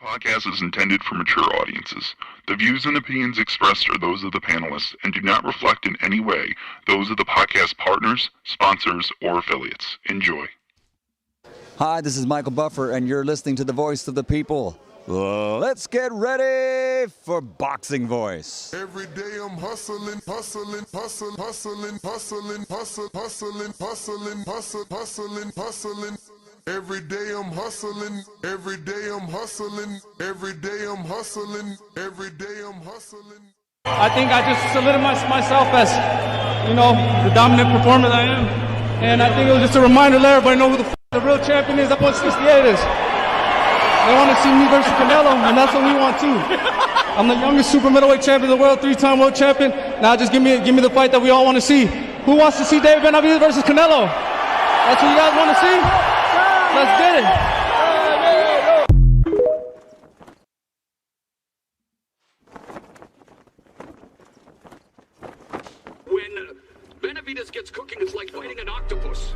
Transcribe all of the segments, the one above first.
Podcast is intended for mature audiences. The views and opinions expressed are those of the panelists and do not reflect in any way those of the podcast partners, sponsors, or affiliates. Enjoy. Hi, this is Michael Buffer, and you're listening to the voice of the people. Let's get ready for Boxing Voice. Every day I'm hustling, hustling, hustling, hustling, hustling, hustling, hustling, hustling, hustling, hustling. Every day I'm hustling, every day I'm hustling, every day I'm hustling, every day I'm hustling. I think I just solidified myself as, the dominant performer that I am. And I think it was just a reminder to let everybody know who the real champion is. That's what 68 is. They want to see me versus Canelo, and that's what we want too. I'm the youngest super middleweight champion of the world, 3-time world champion. Now just give me the fight that we all want to see. Who wants to see David Benavidez versus Canelo? That's what you guys want to see? Let's get it. When Benavidez gets cooking, it's like fighting an octopus.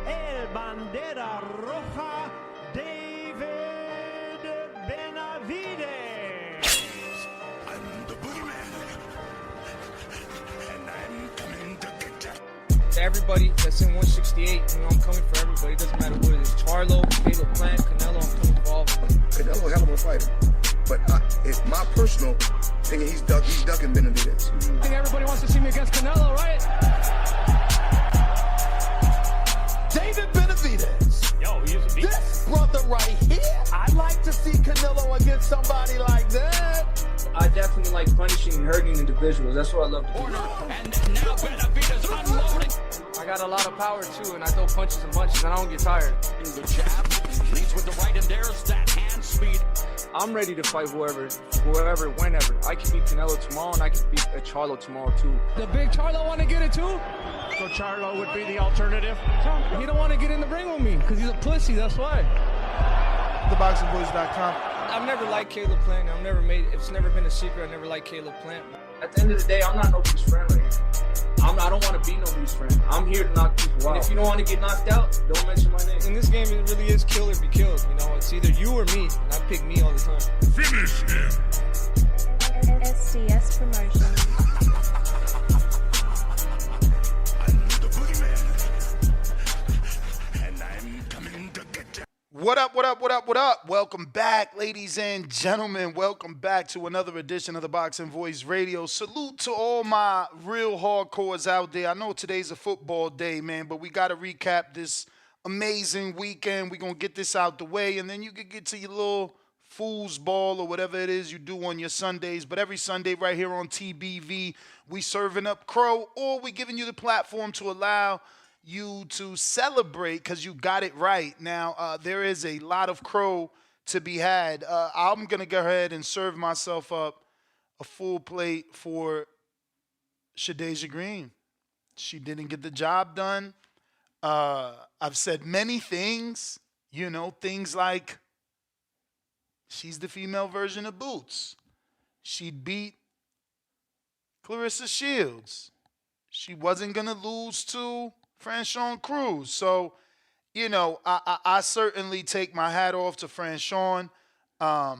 El Bandera Roja, David Benavidez. I'm the boogeyman, and I'm coming to get you. To everybody that's in 168, I'm coming for everybody. It doesn't matter what it is. Charlo, Caleb Plant, Canelo, I'm coming for all of them. Canelo, a hell of a fighter. But it's my personal opinion, he's ducking Benavidez. I think everybody wants to see me against Canelo, right? David Benavidez. Yo, he used to be. This brother right here. I'd like to see Canelo against somebody like that. I definitely like punishing and hurting individuals. That's what I love to do. And now Benavidez unloading. I got a lot of power too, and I throw punches and punches, and I don't get tired. The jab leads with the right, and there's that hand speed. I'm ready to fight whoever, whenever. I can beat Canelo tomorrow, and I can beat Charlo tomorrow too. The big Charlo want to get it too? So Charlo would be the alternative. He don't want to get in the ring with me because he's a pussy, that's why. TheBoxingVoice.com. I've never liked Caleb Plant. It's never been a secret. I never liked Caleb Plant. At the end of the day, I'm not nobody's friend right here. I don't want to be nobody's friend. I'm here to knock people out. And if you don't want to get knocked out, don't mention my name. In this game, it really is kill or be killed. It's either you or me, and I pick me all the time. Finish him. SDS Promotion. I'm the boogeyman, and I'm coming to get you. What up, what up, what up, what up? Welcome back, ladies and gentlemen. Welcome back to another edition of the Boxing Voice Radio. Salute to all my real hardcores out there. I know today's a football day, man, but we got to recap this amazing weekend. We're going to get this out the way, and then you can get to your little foosball or whatever it is you do on your Sundays. But every Sunday right here on TBV, we serving up crow, or we giving you the platform to allow you to celebrate because you got it right. Now, there is a lot of crow to be had. I'm going to go ahead and serve myself up a full plate for Shadea Green. She didn't get the job done. I've said many things, things like she's the female version of Boots. She'd beat Clarissa Shields. She wasn't going to lose to Franchon Crews. So, I certainly take my hat off to Franchon. The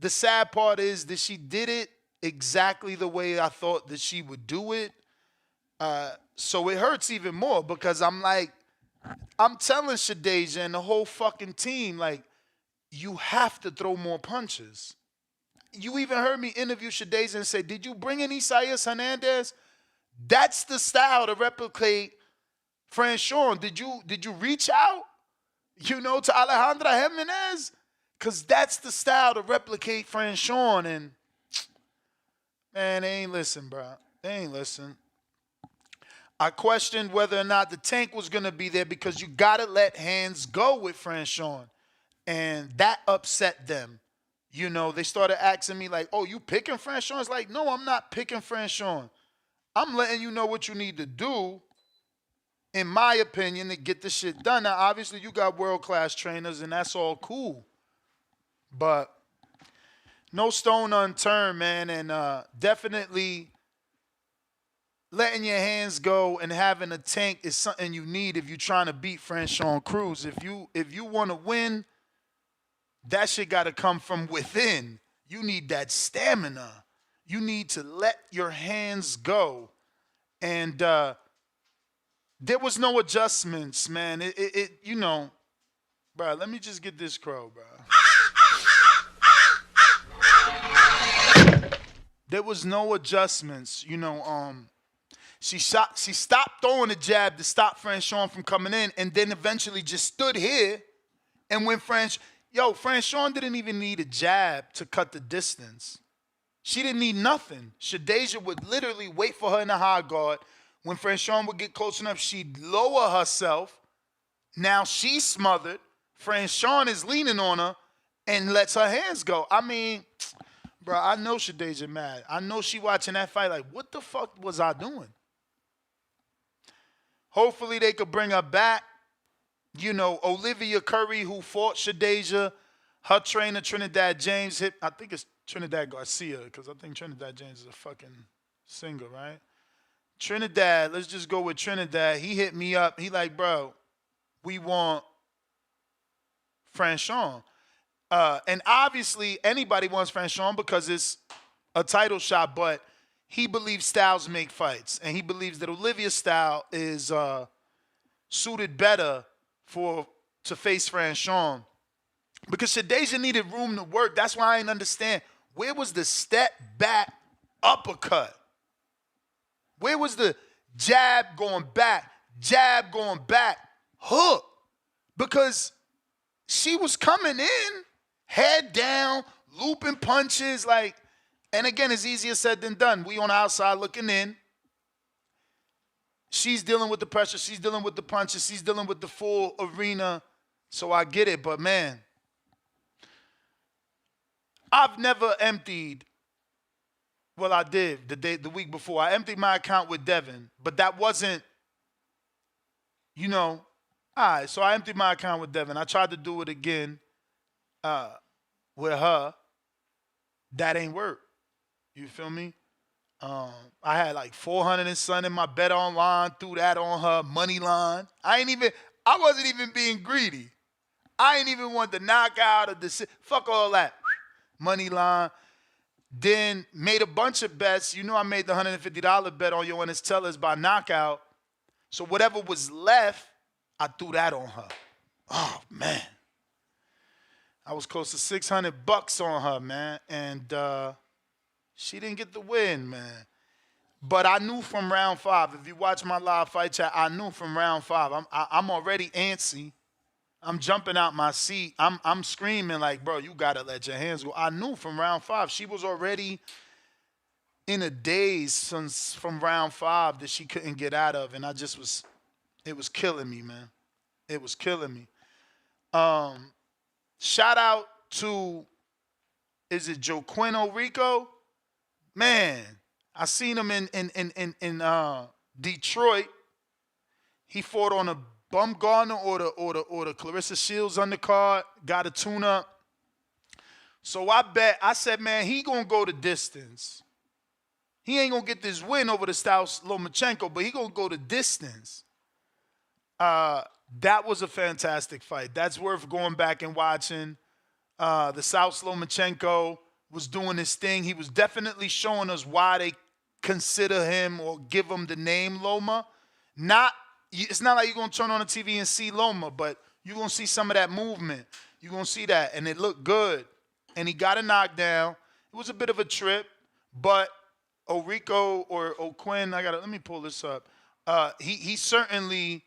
sad part is that she did it exactly the way I thought that she would do it. So it hurts even more because I'm telling Shadea and the whole fucking team, you have to throw more punches. You even heard me interview Shadea and say, did you bring in Isaias Hernandez? That's the style to replicate Franchon. Did you reach out, to Alejandra Jimenez? Because that's the style to replicate Franchon. And, man, they ain't listen, bro. They ain't listen. I questioned whether or not the tank was going to be there because you got to let hands go with Franchon. And that upset them. They started asking me oh, you picking Franchon? It's no, I'm not picking Franchon. I'm letting you know what you need to do, in my opinion, to get this shit done. Now, obviously, you got world-class trainers, and that's all cool. But no stone unturned, man, and definitely letting your hands go and having a tank is something you need if you're trying to beat Franchon Crews. If you want to win, that shit got to come from within. You need that stamina. You need to let your hands go. And there was no adjustments, man. It you know, bro, let me just get this crow, bro. There was no adjustments, you know. She stopped throwing the jab to stop Franchon from coming in, and then eventually just stood here. And when Franchon didn't even need a jab to cut the distance. She didn't need nothing. Shadea would literally wait for her in the high guard. When Franchon would get close enough, she'd lower herself. Now she's smothered. Franchon is leaning on her and lets her hands go. I mean, bro, I know Shadea mad. I know she watching that fight like, what the fuck was I doing? Hopefully they could bring her back. You know, Olivia Curry, who fought Shadea, her trainer, Trinidad James, I think it's Trinidad Garcia, because I think Trinidad James is a fucking singer, right? Trinidad, let's just go with Trinidad. He hit me up. He like, bro, we want Franchon. And obviously, anybody wants Franchon because it's a title shot, but he believes styles make fights. And he believes that Olivia's style is suited better to face Franchon. Because Shadea needed room to work. That's why I didn't understand. Where was the step back uppercut? Where was the jab going back, hook? Because she was coming in, head down, looping punches. Like, and again, it's easier said than done. We on the outside looking in. She's dealing with the pressure. She's dealing with the punches. She's dealing with the full arena. So I get it, but man, I've never emptied. Well, I did the week before. I emptied my account with Devin, but that wasn't, you know. All right, so I emptied my account with Devin. I tried to do it again with her. That ain't work. You feel me? I had like 400 and something in my bet online, threw that on her money line. I wasn't even being greedy. I ain't even want the knockout or the fuck all that. Money line. Then made a bunch of bets. You know I made the $150 bet on Joannis Tellers by knockout. So whatever was left, I threw that on her. Oh, man. I was close to $600 on her, man. And she didn't get the win, man. But I knew from round 5. If you watch my live fight chat, I knew from round 5. I'm already antsy. I'm jumping out my seat. I'm screaming like, bro, you got to let your hands go. I knew from round 5. She was already in a daze from round 5 that she couldn't get out of. And it was killing me, man. It was killing me. Shout out to, is it Joaquin Orico? Man, I seen him in Detroit. He fought on a Bumgarner or the Clarissa Shields undercard, got a tune-up. So I said, man, he gonna go the distance. He ain't gonna get this win over the Staus Lomachenko, but he gonna go the distance. That was a fantastic fight. That's worth going back and watching. The Staus Lomachenko was doing his thing. He was definitely showing us why they consider him or give him the name Loma. It's not like you're going to turn on the TV and see Loma, but you're going to see some of that movement. You're going to see that, and it looked good. And he got a knockdown. It was a bit of a trip, but Orico or O'Quinn, let me pull this up. He certainly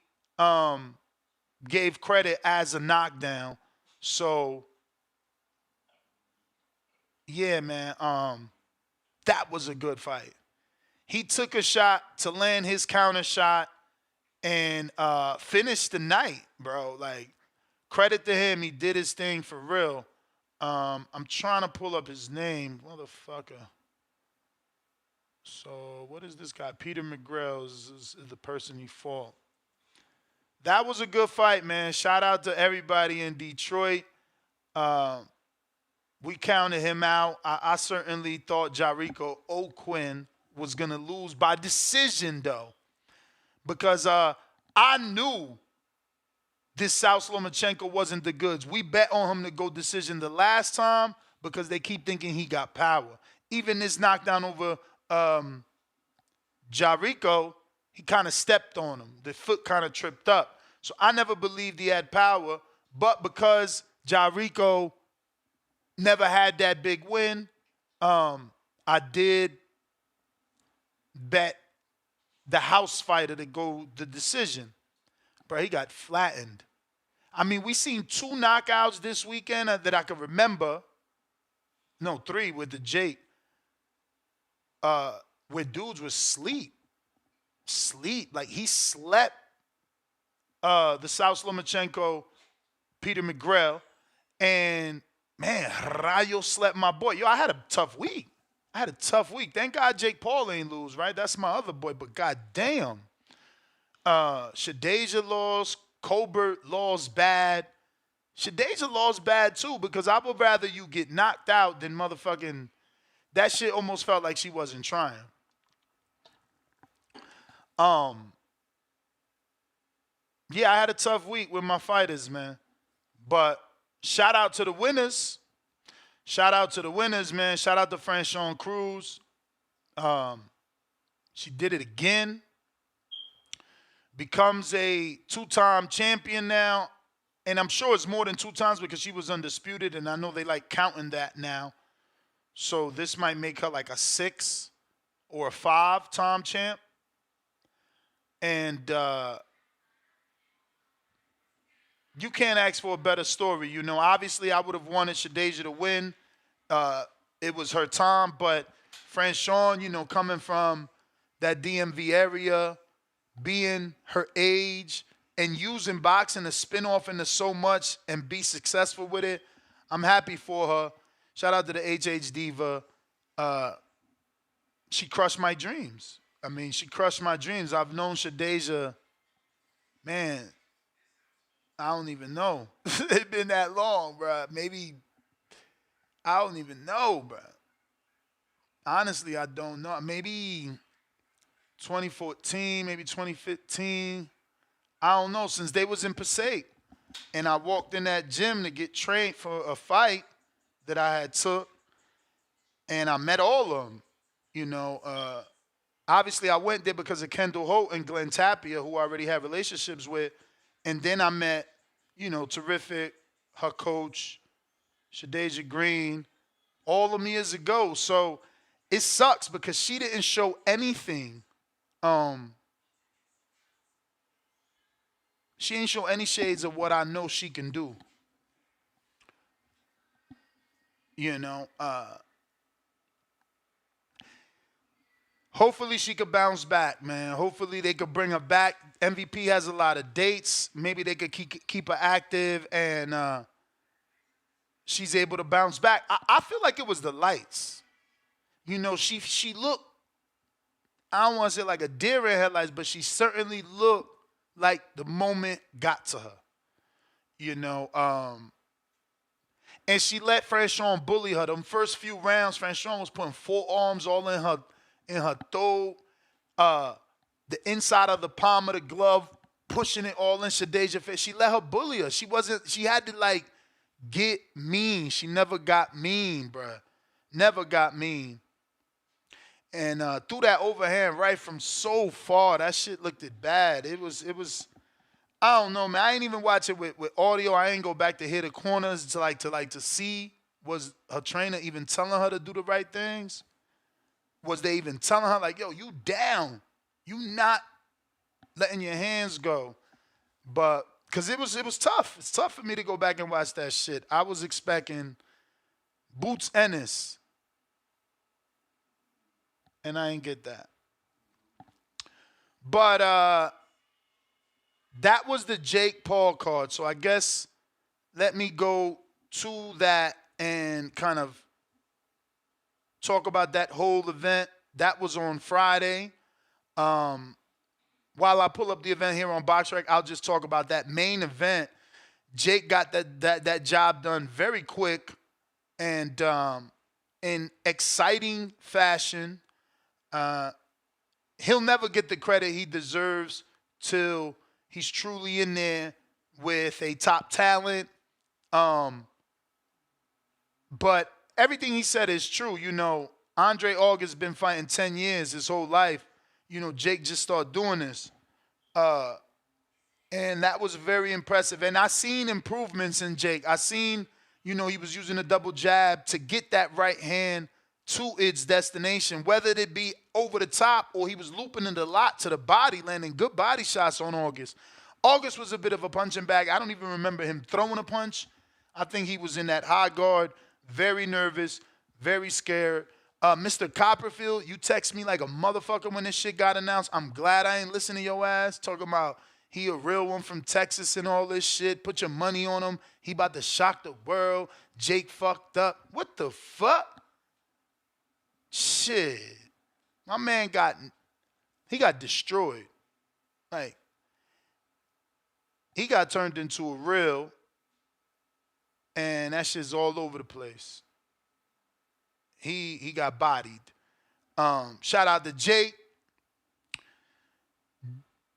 gave credit as a knockdown. So, yeah, man, that was a good fight. He took a shot to land his counter shot and finished the night, bro. Like, credit to him. He did his thing for real. I'm trying to pull up his name. Motherfucker. So, what is this guy? Peter McGrail is the person he fought. That was a good fight, man. Shout out to everybody in Detroit. We counted him out. I certainly thought Jericho O'Quinn was going to lose by decision, though. Because I knew this South Lomachenko wasn't the goods. We bet on him to go decision the last time because they keep thinking he got power. Even this knockdown over Jericho, he kind of stepped on him. The foot kind of tripped up. So I never believed he had power, but because Jericho never had that big win, I did bet the house fighter to go the decision. Bro, he got flattened. I mean, we seen 2 knockouts this weekend that I can remember. No, 3 with the Jake. Where dudes was sleep. Like, he slept the South Lomachenko, Peter McGrail. And, man, Rayo slept my boy. Yo, I had a tough week. Thank God Jake Paul ain't lose, right? That's my other boy. But goddamn. Shadea lost. Colbert lost bad. Shadea lost bad, too, because I would rather you get knocked out than motherfucking... That shit almost felt like she wasn't trying. Yeah, I had a tough week with my fighters, man. But shout out to the winners. Man. Shout out to Franchon Crews. She did it again. Becomes a 2-time champion now. And I'm sure it's more than 2 times because she was undisputed. And I know they like counting that now. So this might make her like a 6 or a 5-time champ. And you can't ask for a better story. You know, obviously I would have wanted Shadea to win. It was her time. But Franchon, you know, coming from that DMV area, being her age, and using boxing to spin off into so much and be successful with it, I'm happy for her. Shout out to the HH Diva. She crushed my dreams. I've known Shadea, man, I don't even know. It's been that long, bro. Maybe, I don't even know, bro. Honestly, I don't know. Maybe 2014, maybe 2015. I don't know, since they was in Passaic. And I walked in that gym to get trained for a fight that I had took. And I met all of them. You know, obviously I went there because of Kendall Holt and Glenn Tapia, who I already had relationships with. And then I met, you know, Terrific, her coach, Shadea Green, all of them years ago. So it sucks because she didn't show anything. She didn't show any shades of what I know she can do. You know, hopefully she could bounce back, man. Hopefully they could bring her back. MVP has a lot of dates. Maybe they could keep her active and she's able to bounce back. I feel like it was the lights. You know, she looked, I don't want to say like a deer in headlights, but she certainly looked like the moment got to her. You know, and she let Franchon bully her. Them first few rounds, Franchon was putting forearms all in her throat, the inside of the palm of the glove, pushing it all in Shadea's face. She let her bully her. She had to like get mean. She never got mean, bruh. Never got mean. And threw that overhand right from so far. That shit looked bad. It was. I don't know, man. I ain't even watch it with audio. I ain't go back to hear the corners to see, was her trainer even telling her to do the right things? Was they even telling her like, yo, you down? You not letting your hands go? But because it was tough. It's tough for me to go back and watch that shit. I was expecting Boots Ennis. And I ain't get that. But that was the Jake Paul card. So I guess let me go to that and kind of talk about that whole event. That was on Friday. While I pull up the event here on BoxRec, I'll just talk about that main event. Jake got that job done very quick and in exciting fashion. He'll never get the credit he deserves till he's truly in there with a top talent. But everything he said is true. You know, Andre August been fighting 10 years, his whole life. You know, Jake just started doing this. And that was very impressive. And I seen improvements in Jake. I seen, you know, he was using a double jab to get that right hand to its destination, whether it be over the top or he was looping it a lot to the body, landing good body shots on August. August was a bit of a punching bag. I don't even remember him throwing a punch. I think he was in that high guard, very nervous, very scared. Mr. Copperfield, you text me like a motherfucker when this shit got announced. I'm glad I ain't listen to your ass talking about he a real one from Texas and all this shit. Put your money on him. He about to shock the world. Jake fucked up. What the fuck? Shit. My man got destroyed. Like, he got turned into a real, and that shit's all over the place. He got bodied. Shout out to Jake.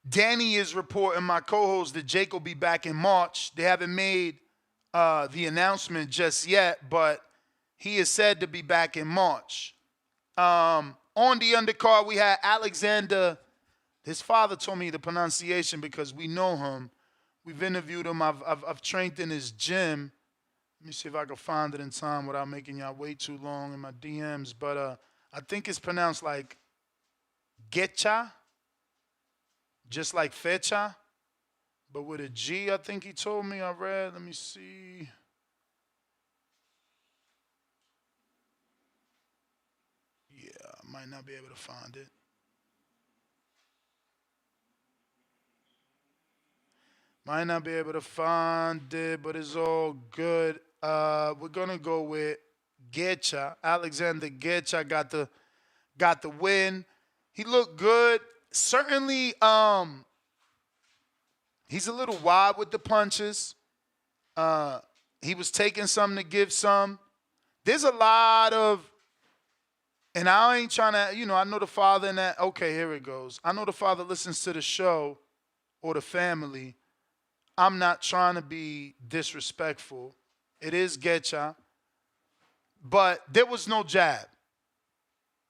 Danny is reporting, my co-host, that Jake will be back in March. They haven't made the announcement just yet, but he is said to be back in March. On the undercard, we had Alexander. His father told me the pronunciation because we know him. We've interviewed him. I've trained in his gym. Let me see if I can find it in time without making y'all wait too long in my DMs. But I think it's pronounced like Getcha, just like fecha, but with a G, I think he told me. I read. Let me see. Yeah, I might not be able to find it. Might not be able to find it, but it's all good. We're gonna go with Getcha. Alexander Getcha got the win. He looked good. Certainly, he's a little wide with the punches. He was taking some to give some. There's a lot of, and I ain't trying to, you know, I know the father and that. Okay, here it goes. I know the father listens to the show or the family. I'm not trying to be disrespectful. It is Getcha. But there was no jab.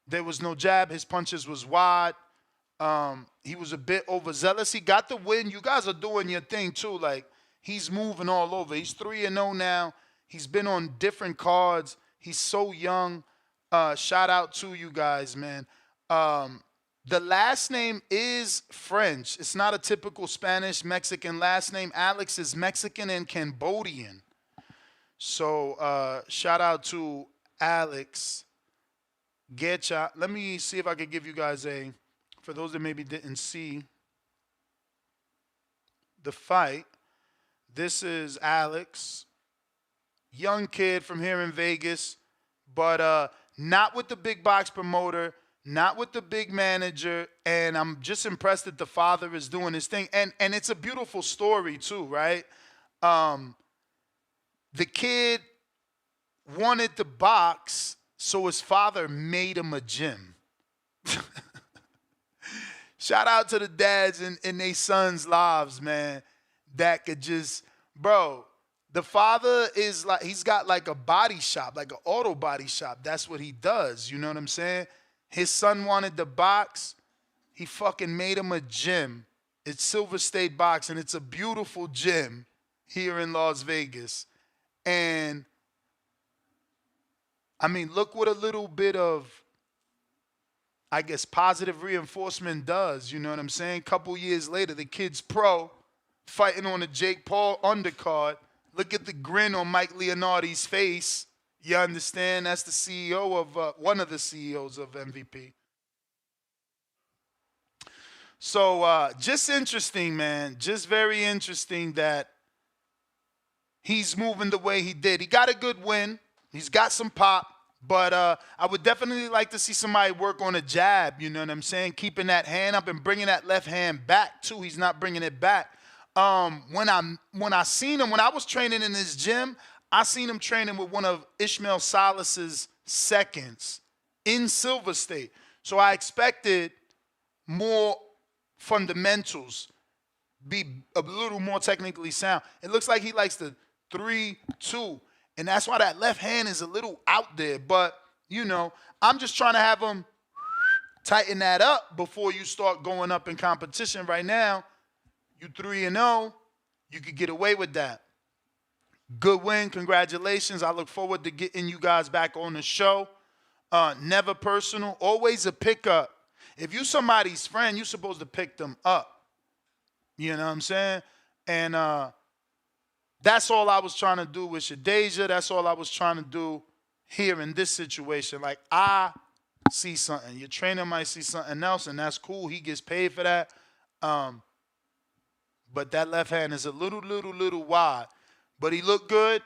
There was no jab. His punches was wide. He was a bit overzealous. He got the win. You guys are doing your thing too. Like, he's moving all over. He's 3-0 now. He's been on different cards. He's so young. Shout out to you guys, man. The last name is French. It's not a typical Spanish Mexican last name. Alex is Mexican and Cambodian. So shout out to Alex Getcha. Let me see if I can give you guys for those that maybe didn't see the fight. This is Alex, young kid from here in Vegas, but not with the big box promoter, not with the big manager, and I'm just impressed that the father is doing his thing. And it's a beautiful story too, right? The kid wanted to box, so his father made him a gym. Shout out to the dads in their sons' lives, man, that could just, bro, the father is like, he's got like a body shop, like an auto body shop. That's what he does, you know what I'm saying? His son wanted to box. He fucking made him a gym. It's Silver State Boxing. It's a beautiful gym here in Las Vegas. And, I mean, look what a little bit of, I guess, positive reinforcement does. You know what I'm saying? Couple years later, the kid's pro, fighting on a Jake Paul undercard. Look at the grin on Mike Leonardi's face. You understand? That's the CEO of, one of the CEOs of MVP. So just interesting, man. Just very interesting that he's moving the way he did. He got a good win. He's got some pop. But I would definitely like to see somebody work on a jab, you know what I'm saying? Keeping that hand up and bringing that left hand back, too. He's not bringing it back. When I seen him, when I was training in his gym, I seen him training with one of Ishmael Salas's seconds in Silver State. So I expected more fundamentals. be a little more technically sound. It looks like he likes the 3-2, and that's why that left hand is a little out there. But, you know, I'm just trying to have him tighten that up before you start going up in competition. Right now, you 3-0, you could get away with that. Good win. Congratulations. I look forward to getting you guys back on the show. Never personal. Always a pickup. If you somebody's friend, you're supposed to pick them up. You know what I'm saying? And that's all I was trying to do with Shadea. That's all I was trying to do here in this situation. Like, I see something. Your trainer might see something else, and that's cool. He gets paid for that. But that left hand is a little wide. But he looked good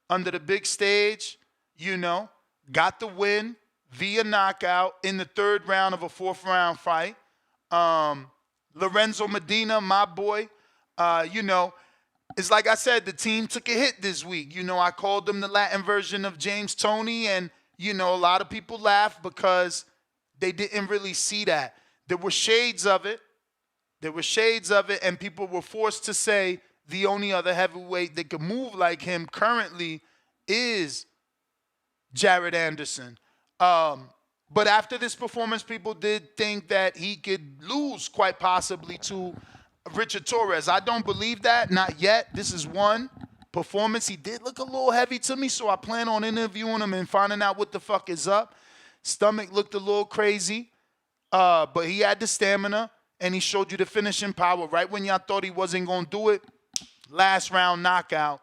under the big stage, you know, got the win via knockout in the third round of a fourth-round fight. Lorenzo Medina, my boy, you know, it's like I said, the team took a hit this week. You know, I called them the Latin version of James Toney, and, you know, a lot of people laughed because they didn't really see that. There were shades of it. And people were forced to say the only other heavyweight that could move like him currently is Jared Anderson. But after this performance, people did think that he could lose quite possibly to Richard Torres. I don't believe that, not yet. This is one performance. He did look a little heavy to me, so I plan on interviewing him and finding out what the fuck is up. Stomach looked a little crazy, but he had the stamina, and he showed you the finishing power. Right when y'all thought he wasn't going to do it, last round knockout,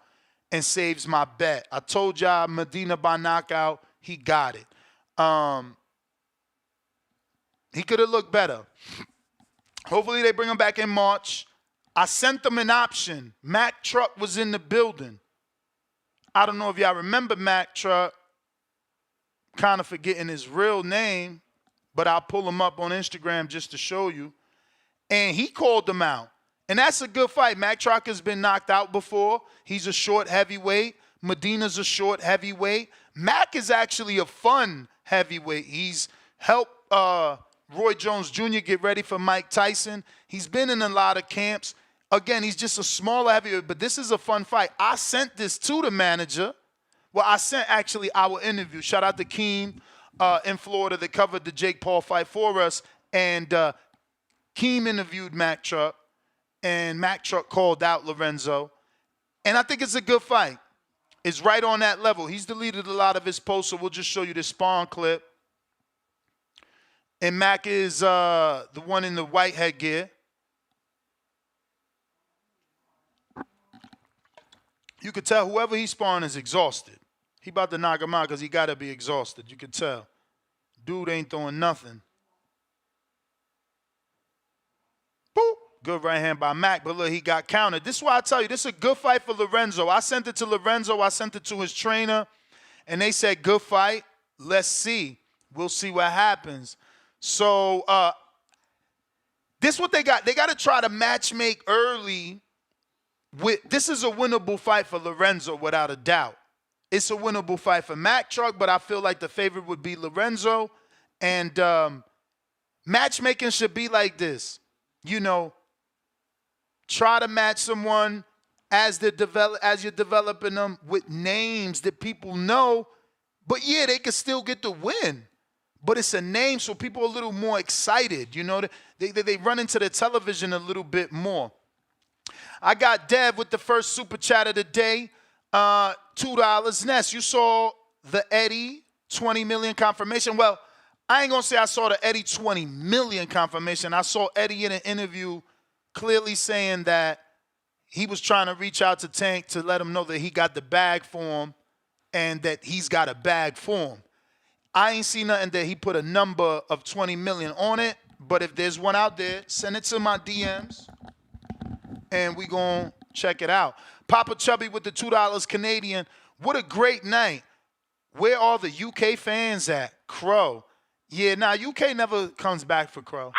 and saves my bet. I told y'all Medina by knockout, he got it. He could have looked better. Hopefully they bring him back in March. I sent them an option. Mac Truck was in the building. I don't know if y'all remember Mac Truck. Kind of forgetting his real name, but I'll pull him up on Instagram just to show you. And he called them out. And that's a good fight. Mac Truck has been knocked out before. He's a short heavyweight. Medina's a short heavyweight. Mac is actually a fun heavyweight. He's helped Roy Jones Jr. get ready for Mike Tyson. He's been in a lot of camps. Again, he's just a smaller heavyweight, but this is a fun fight. I sent this to the manager. Well, I sent actually our interview. Shout out to Keem in Florida that covered the Jake Paul fight for us. And Keem interviewed Mac Truck, and Mac Truck called out Lorenzo. And I think it's a good fight. It's right on that level. He's deleted a lot of his posts, so we'll just show you this Spawn clip. And Mac is the one in the white headgear. You could tell whoever he's sparring is exhausted. He about to knock him out because he got to be exhausted. You could tell. Dude ain't throwing nothing. Boop. Good right hand by Mac, but look, he got counted. This is why I tell you, this is a good fight for Lorenzo. I sent it to Lorenzo. I sent it to his trainer, and they said, good fight. Let's see. We'll see what happens. So this is what they got. They got to try to match make early. This is a winnable fight for Lorenzo, without a doubt. It's a winnable fight for Mac Truck, but I feel like the favorite would be Lorenzo. And matchmaking should be like this. You know, try to match someone as you're developing them with names that people know. But, yeah, they can still get the win. But it's a name, so people are a little more excited. You know, they run into the television a little bit more. I got Dev with the first super chat of the day. $2. Ness, you saw the Eddie 20 million confirmation. Well, I ain't going to say I saw the Eddie 20 million confirmation. I saw Eddie in an interview clearly saying that he was trying to reach out to Tank to let him know that he got the bag for him and that he's got a bag for him. I ain't seen nothing that he put a number of 20 million on it, but if there's one out there, send it to my DMs, and we going to check it out. Papa Chubby with the $2 Canadian. What a great night. Where are the UK fans at? Crow. Yeah, UK never comes back for Crow.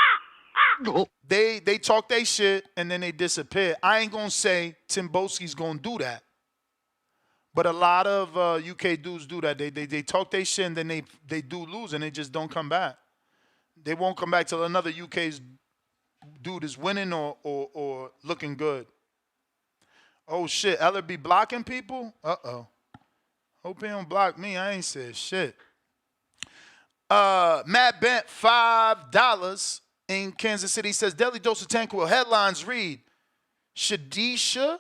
They talk they shit, and then they disappear. I ain't going to say Tim Boski's going to do that. But a lot of UK dudes do that. They talk their shit, and then they do lose, and they just don't come back. They won't come back till another UK's dude is winning or looking good. Oh, shit. Eller be blocking people? Uh-oh. Hope he don't block me. I ain't said shit. Matt Bent, $5 in Kansas City says, Daily Dose of Tanquil. Headlines read, Shadea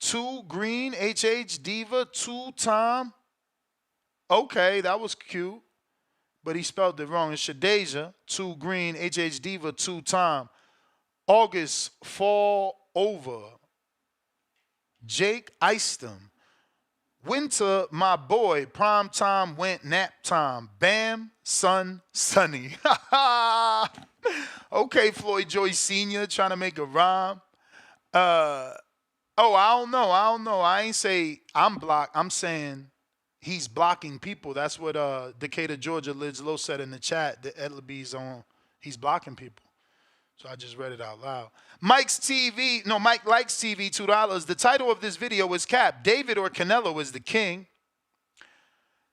2 Green, HH Diva 2-time. Okay, that was cute. But he spelled it wrong. It's Shadea 2 Green, HH Diva 2-time. August fall over. Jake Eastham. Winter, my boy. Prime time went nap time. Bam, son, Sonny. Okay, Floyd Joyce Sr. trying to make a rhyme. I don't know. I ain't say I'm blocked. I'm saying he's blocking people. That's what Decatur, Georgia, Liz Lowe said in the chat. The Edleby's on. He's blocking people. So I just read it out loud. Mike Likes TV, $2. The title of this video is Cap. David or Canelo is the king.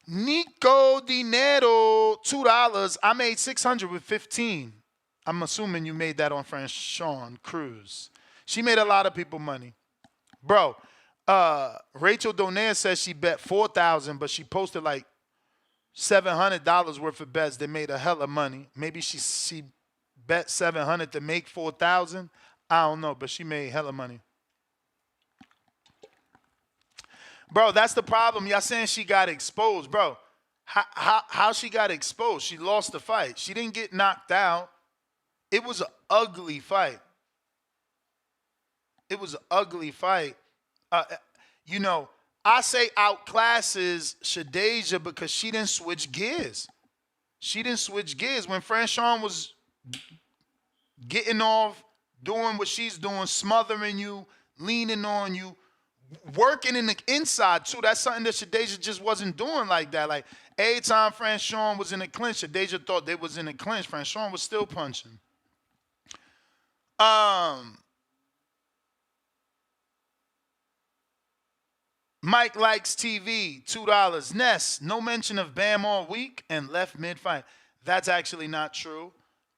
Nico Dinero, $2. I made 600 with 15. I'm assuming you made that on Sean Cruz. She made a lot of people money. Bro, Rachel Donaire says she bet 4,000, but she posted like $700 worth of bets. They made a hella money. Maybe she bet 700 to make 4,000. I don't know, but she made hella money. Bro, that's the problem. Y'all saying she got exposed. Bro, how she got exposed? She lost the fight. She didn't get knocked out. It was an ugly fight. It was an ugly fight. I say outclasses Shadea because she didn't switch gears. She didn't switch gears. When Franchon was getting off, doing what she's doing, smothering you, leaning on you, working in the inside too. That's something that Shadea just wasn't doing like that. Like every time Franchon was in a clinch, Shadea thought they was in a clinch. Franchon was still punching. Mike Likes TV, $2. Ness, no mention of Bam all week and left mid-fight. That's actually not true.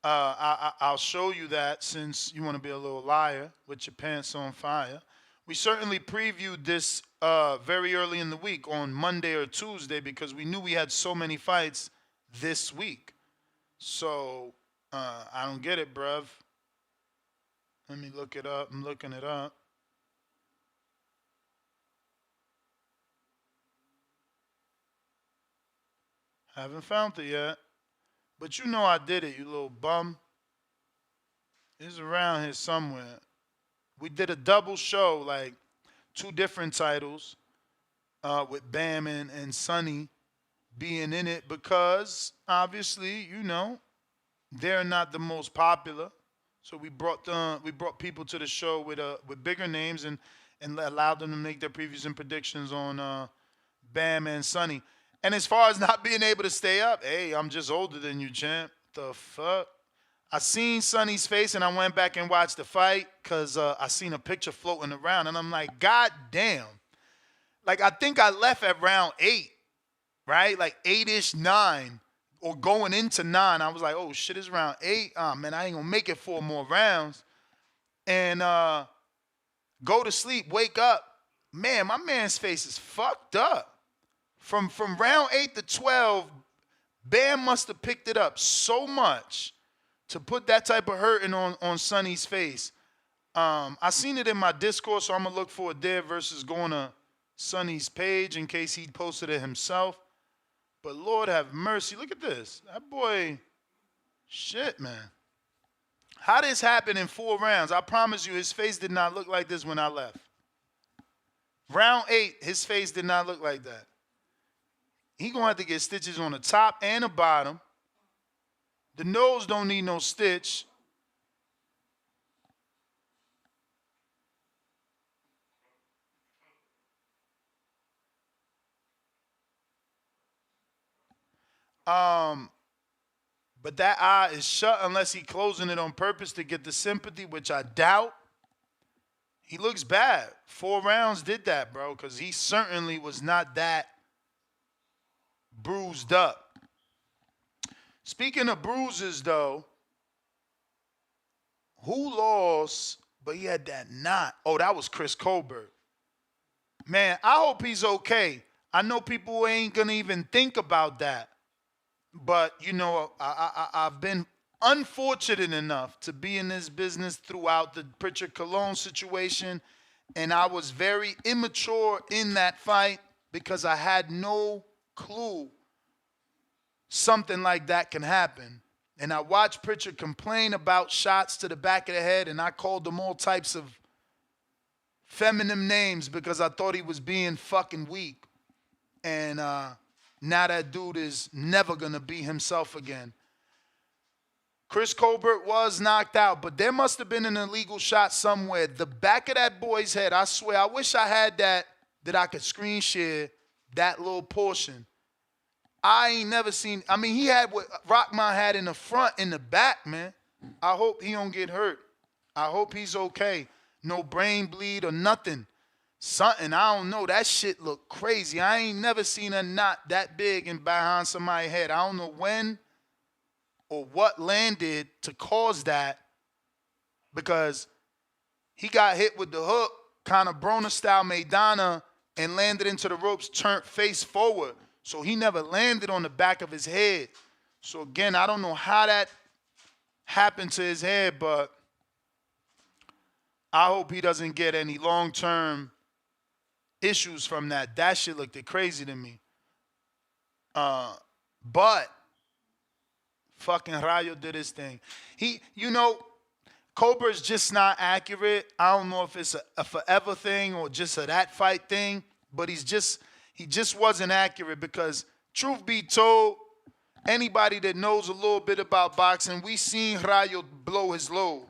I'll show you that since you want to be a little liar with your pants on fire. We certainly previewed this very early in the week on Monday or Tuesday because we knew we had so many fights this week. So I don't get it, bruv. Let me look it up. I'm looking it up. Haven't found it yet. But you know I did it, you little bum. It's around here somewhere. We did a double show, like 2 different titles with Bam and Sonny being in it because, obviously, they're not the most popular. So we brought people to the show with bigger names and allowed them to make their previews and predictions on Bam and Sonny. And as far as not being able to stay up, hey, I'm just older than you, champ. The fuck? I seen Sonny's face, and I went back and watched the fight because I seen a picture floating around, and I'm like, God damn. Like, I think I left at round 8, right? Like 8-ish, 9, or going into 9. I was like, oh, shit, it's round 8. Man, I ain't going to make it 4 more rounds. And go to sleep, wake up. Man, my man's face is fucked up. From round 8 to 12, Bam must have picked it up so much to put that type of hurting on Sonny's face. I seen it in my Discord, so I'm going to look for it there versus going to Sonny's page in case he posted it himself. But Lord have mercy. Look at this. That boy, shit, man. How this happened in 4 rounds? I promise you his face did not look like this when I left. Round 8, his face did not look like that. He going to have to get stitches on the top and the bottom. The nose don't need no stitch. But that eye is shut unless he closing it on purpose to get the sympathy, which I doubt. He looks bad. 4 rounds did that, bro, because he certainly was not that bruised up. Speaking of bruises, though, Who lost, but he had that knot? Oh, that was Chris Colbert. Man, I hope he's okay. I know people ain't going to even think about that. But, you know, I've been unfortunate enough to be in this business throughout the Pritchard Colon situation. And I was very immature in that fight because I had no clue something like that can happen. And I watched Pritchard complain about shots to the back of the head, and I called him all types of feminine names because I thought he was being fucking weak. And now that dude is never going to be himself again. Chris Colbert was knocked out, but there must have been an illegal shot somewhere. The back of that boy's head, I swear, I wish I had that I could screen share that little portion. I ain't never seen, I mean, he had what Rockman had in the front, in the back, man. I hope he don't get hurt. I hope he's okay. No brain bleed or nothing. Something, I don't know. That shit look crazy. I ain't never seen a knot that big in behind somebody's head. I don't know when or what landed to cause that, because he got hit with the hook, kind of Broner-style Maidana, and landed into the ropes, turned face forward. So he never landed on the back of his head. So again, I don't know how that happened to his head, but I hope he doesn't get any long-term issues from that. That shit looked crazy to me. But fucking Rayo did his thing. He, you know, Colbert's just not accurate. I don't know if it's a forever thing or just a that fight thing, but he just wasn't accurate because, truth be told, anybody that knows a little bit about boxing, we seen Rayo blow his load.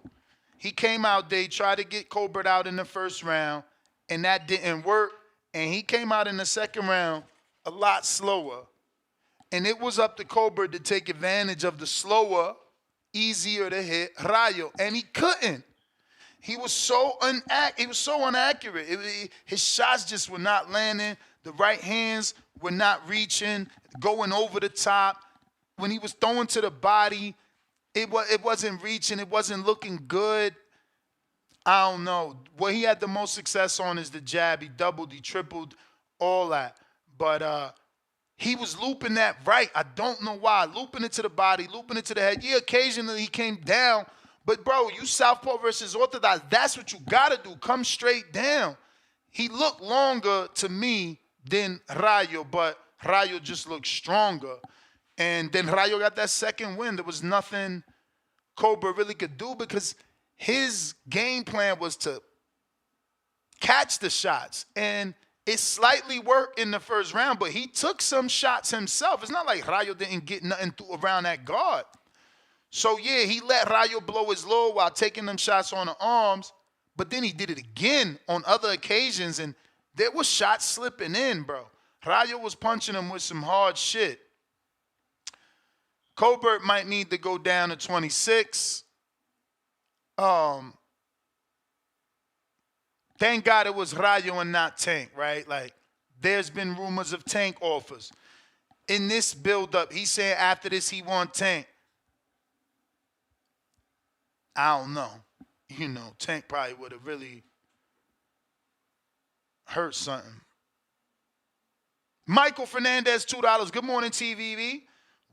He came out there, tried to get Colbert out in the first round, and that didn't work. And he came out in the second round a lot slower. And it was up to Colbert to take advantage of the slower, easier to hit Rayo. And he couldn't. He was so inaccurate. His shots just were not landing. The right hands were not reaching, going over the top. When he was throwing to the body, it wasn't reaching. It wasn't looking good. I don't know. What he had the most success on is the jab. He doubled, he tripled, all that. But he was looping that right. I don't know why. Looping it to the body, looping it to the head. Yeah, occasionally he came down. But, bro, you southpaw versus orthodox, that's what you got to do. Come straight down. He looked longer to me than Rayo, but Rayo just looked stronger. And then Rayo got that second win. There was nothing Colbert really could do because his game plan was to catch the shots. And it slightly worked in the first round, but he took some shots himself. It's not like Rayo didn't get nothing through around that guard. So, yeah, he let Rayo blow his load while taking them shots on the arms, but then he did it again on other occasions, and there was shots slipping in, bro. Rayo was punching him with some hard shit. Colbert might need to go down to 26. Thank God it was Rayo and not Tank, right? Like, there's been rumors of Tank offers. In this build-up, he said after this he want Tank. I don't know. You know, Tank probably would have really hurt something. Michael Fernandez, $2. Good morning, TVV.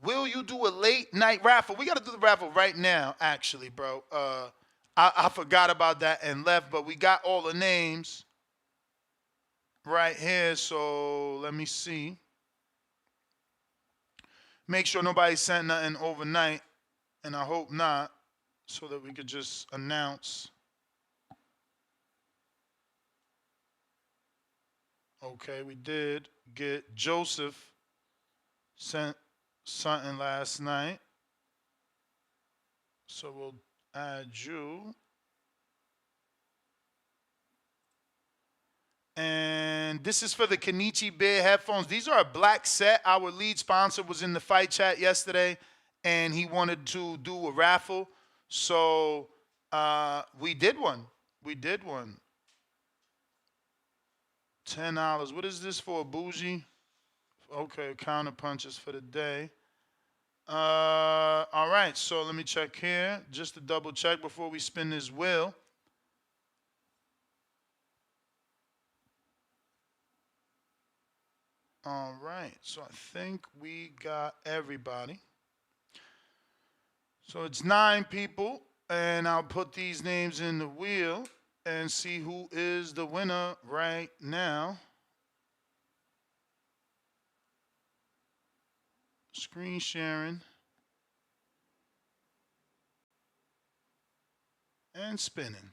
Will you do a late night raffle? We got to do the raffle right now, actually, bro. I forgot about that and left, but we got all the names right here. So let me see. Make sure nobody sent nothing overnight, and I hope not, so that we could just announce. Okay, we did get Joseph sent something last night. So we'll add you. And this is for the Kenichi Bear headphones. These are a black set. Our lead sponsor was in the fight chat yesterday, and he wanted to do a raffle. So we did one. We did one. $10. What is this for, Bougie? Okay, counter punches for the day. All right, so let me check here, just to double check before we spin this wheel. All right, so I think we got everybody. So it's 9 people, and I'll put these names in the wheel and see who is the winner right now. Screen sharing. And spinning.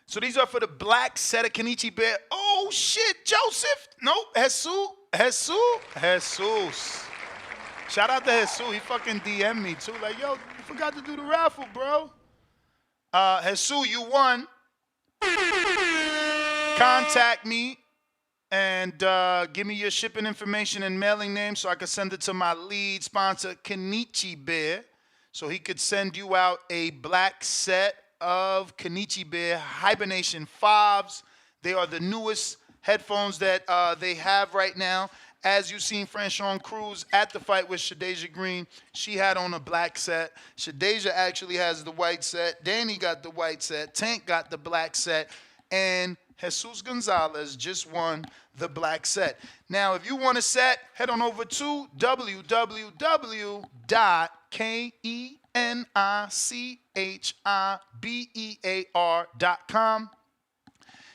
So these are for the black set of Kenichi Bear. Oh, shit, Joseph. Nope, Jesus. Shout out to Jesus. He fucking DM'd me, too. Like, yo, you forgot to do the raffle, bro. Jesus, you won. Contact me and give me your shipping information and mailing name so I can send it to my lead sponsor, Kenichi Bear, so he could send you out a black set of Kenichi Bear Hibernation 5s. They are the newest headphones that they have right now. As you've seen Franchon Crews at the fight with Shadea Green, she had on a black set. Shadea actually has the white set. Danny got the white set. Tank got the black set. And Jesus Gonzalez just won the black set. Now, if you want a set, head on over to www.kenichibear.com.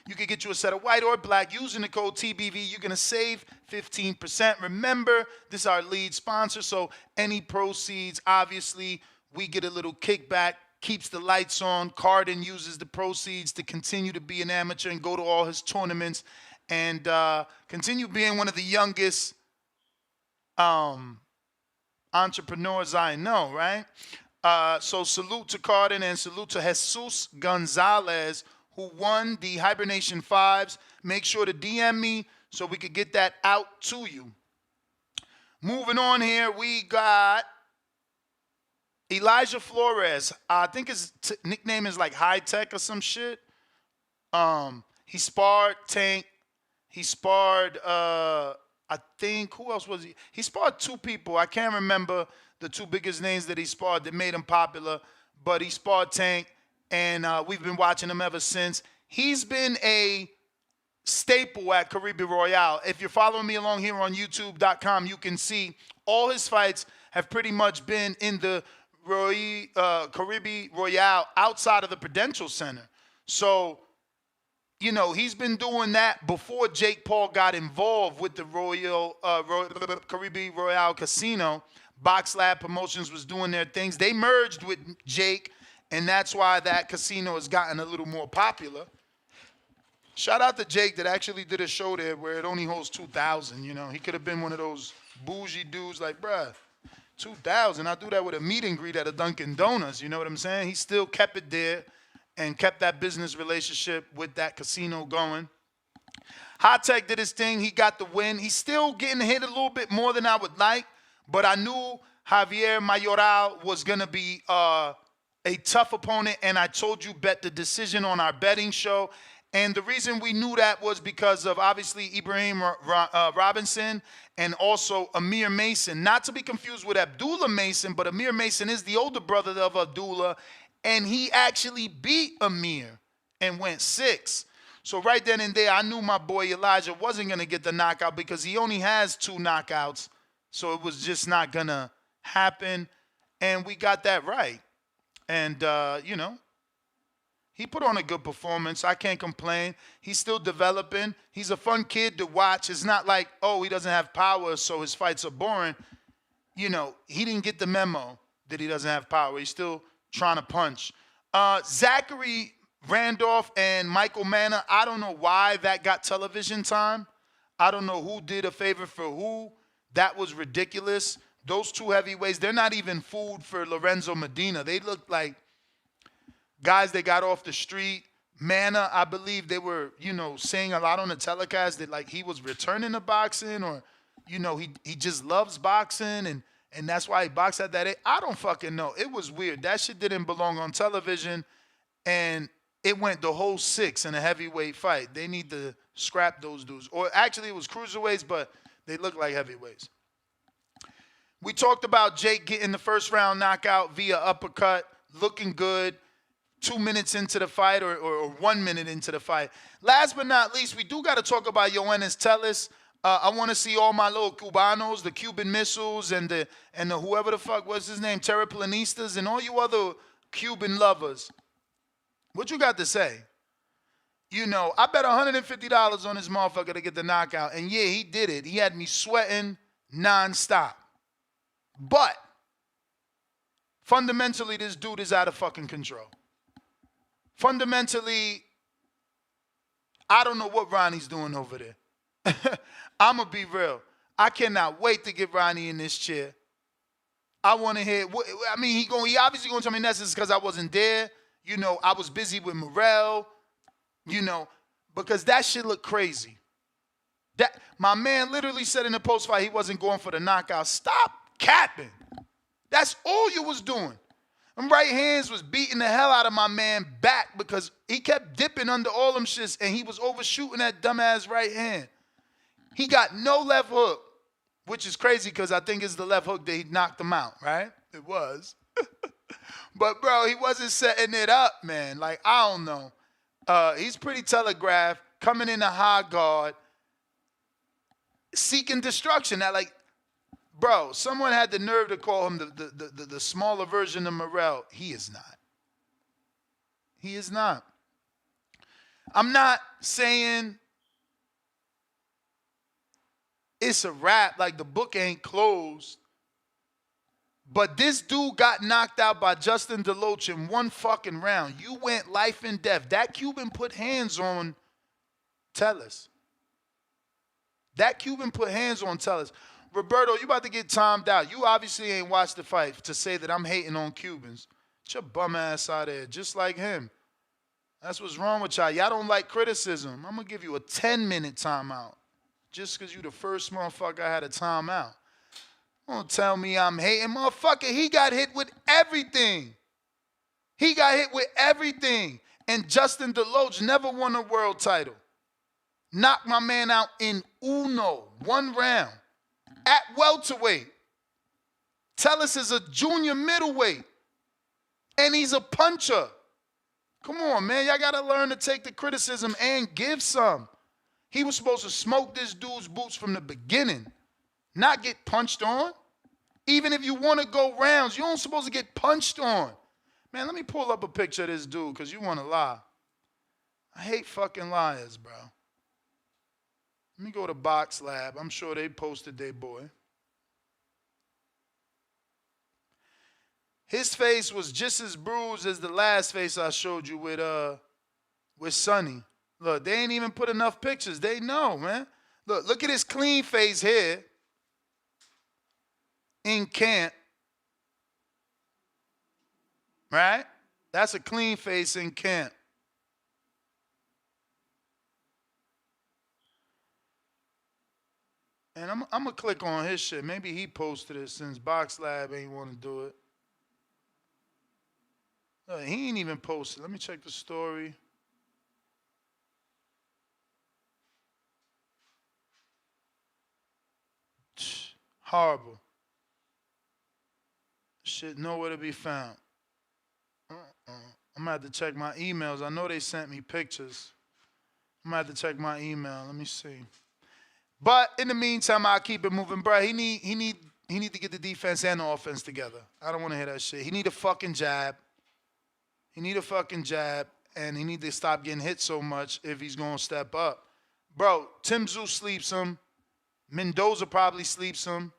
You can get you a set of white or black using the code TBV. You're going to save 15%. Remember, this is our lead sponsor, so any proceeds, obviously, we get a little kickback. Keeps the lights on. Cardin uses the proceeds to continue to be an amateur and go to all his tournaments and continue being one of the youngest entrepreneurs I know, right? So salute to Cardin and salute to Jesus Gonzalez, who won the Hibernation 5s. Make sure to DM me so we could get that out to you. Moving on here, we got Elijah Flores. I think his nickname is like High Tech or some shit. He sparred Tank. He sparred, I think, who else was he? He sparred 2 people. I can't remember the 2 biggest names that he sparred that made him popular, but he sparred Tank, and we've been watching him ever since. He's been a staple at Caribe Royale. If you're following me along here on YouTube.com, you can see all his fights have pretty much been in the Caribe Royale outside of the Prudential Center. So, you know, he's been doing that before Jake Paul got involved with the Caribe Royale Casino. Box Lab Promotions was doing their things. They merged with Jake, and that's why that casino has gotten a little more popular. Shout out to Jake that actually did a show there where it only holds 2,000, you know. He could have been one of those bougie dudes like, bruh, 2,000. I'll do that with a meet and greet at a Dunkin' Donuts. You know what I'm saying? He still kept it there and kept that business relationship with that casino going. High Tech did his thing. He got the win. He's still getting hit a little bit more than I would like, but I knew Javier Mayoral was going to be a tough opponent, and I told you bet the decision on our betting show. And the reason we knew that was because of, obviously, Ibrahim Robinson and also Amir Mason. Not to be confused with Abdullah Mason, but Amir Mason is the older brother of Abdullah, and he actually beat Amir and went 6. So right then and there, I knew my boy Elijah wasn't going to get the knockout because he only has 2 knockouts. So it was just not going to happen. And we got that right. And, you know, he put on a good performance. I can't complain. He's still developing. He's a fun kid to watch. It's not like, oh, he doesn't have power, so his fights are boring. You know, he didn't get the memo that he doesn't have power. He's still trying to punch. Zachary Randolph and Michael Manna, I don't know why that got television time. I don't know who did a favor for who. That was ridiculous. Those 2 heavyweights, they're not even food for Lorenzo Medina. They looked like guys that got off the street. Manna, I believe they were, you know, saying a lot on the telecast that, like, he was returning to boxing or, you know, he just loves boxing and that's why he boxed at that age. I don't fucking know. It was weird. That shit didn't belong on television. And it went the whole 6 in a heavyweight fight. They need to scrap those dudes. Or actually, it was cruiserweights, but they look like heavyweights. We talked about Jake getting the first round knockout via uppercut, looking good 2 minutes into the fight or 1 minute into the fight. Last but not least, we do got to talk about Yoenis Tellez. I want to see all my little Cubanos, the Cuban missiles, and the whoever the fuck was his name, terraplanistas, and all you other Cuban lovers. What you got to say? You know, I bet $150 on this motherfucker to get the knockout. And yeah, he did it. He had me sweating nonstop. But fundamentally, this dude is out of fucking control. Fundamentally, I don't know what Ronnie's doing over there. I'm going to be real. I cannot wait to get Ronnie in this chair. I want to hear, I mean, he obviously going to tell me that's because I wasn't there. You know, I was busy with Morrell, you know, because that shit looked crazy. That my man literally said in the post-fight he wasn't going for the knockout. Stop capping. That's all you was doing. Them right hands was beating the hell out of my man back because he kept dipping under all them shits and he was overshooting that dumbass right hand. He got no left hook, which is crazy because I think it's the left hook that he knocked him out, right? It was. But, bro, he wasn't setting it up, man. Like, I don't know. He's pretty telegraphed, coming in a high guard, seeking destruction. Now, like, bro, someone had the nerve to call him the smaller version of Morrell. He is not. He is not. I'm not saying it's a wrap, like the book ain't closed. But this dude got knocked out by Justin DeLoach in one fucking round. You went life and death. That Cuban put hands on Tellez. That Cuban put hands on Tellez. Roberto, you about to get timed out. You obviously ain't watched the fight to say that I'm hating on Cubans. Get your bum ass out of there, just like him. That's what's wrong with y'all. Y'all don't like criticism. I'm going to give you a 10-minute timeout just because you the first motherfucker I had a timeout. Don't tell me I'm hating. Motherfucker, he got hit with everything. He got hit with everything. And Justin DeLoach never won a world title. Knocked my man out in one round. At welterweight. Tellez is a junior middleweight. And he's a puncher. Come on, man. Y'all got to learn to take the criticism and give some. He was supposed to smoke this dude's boots from the beginning. Not get punched on. Even if you want to go rounds, you don't supposed to get punched on. Man, let me pull up a picture of this dude because you want to lie. I hate fucking liars, bro. Let me go to Box Lab. I'm sure they posted their boy. His face was just as bruised as the last face I showed you with Sonny. Look, they ain't even put enough pictures. They know, man. Look at his clean face here. In camp, right? That's a clean face in camp. And I'm going to click on his shit. Maybe he posted it since Box Lab ain't want to do it. Look, he ain't even posted. Let me check the story. Horrible. Shit nowhere to be found. I'm going to have to check my emails. I know they sent me pictures. I'm going to have to check my email. Let me see. But in the meantime, I'll keep it moving. Bro, he need to get the defense and the offense together. I don't want to hear that shit. He need a fucking jab. He need a fucking jab. And he need to stop getting hit so much if he's going to step up. Bro, Tim Tszyu sleeps him. Mendoza probably sleeps him.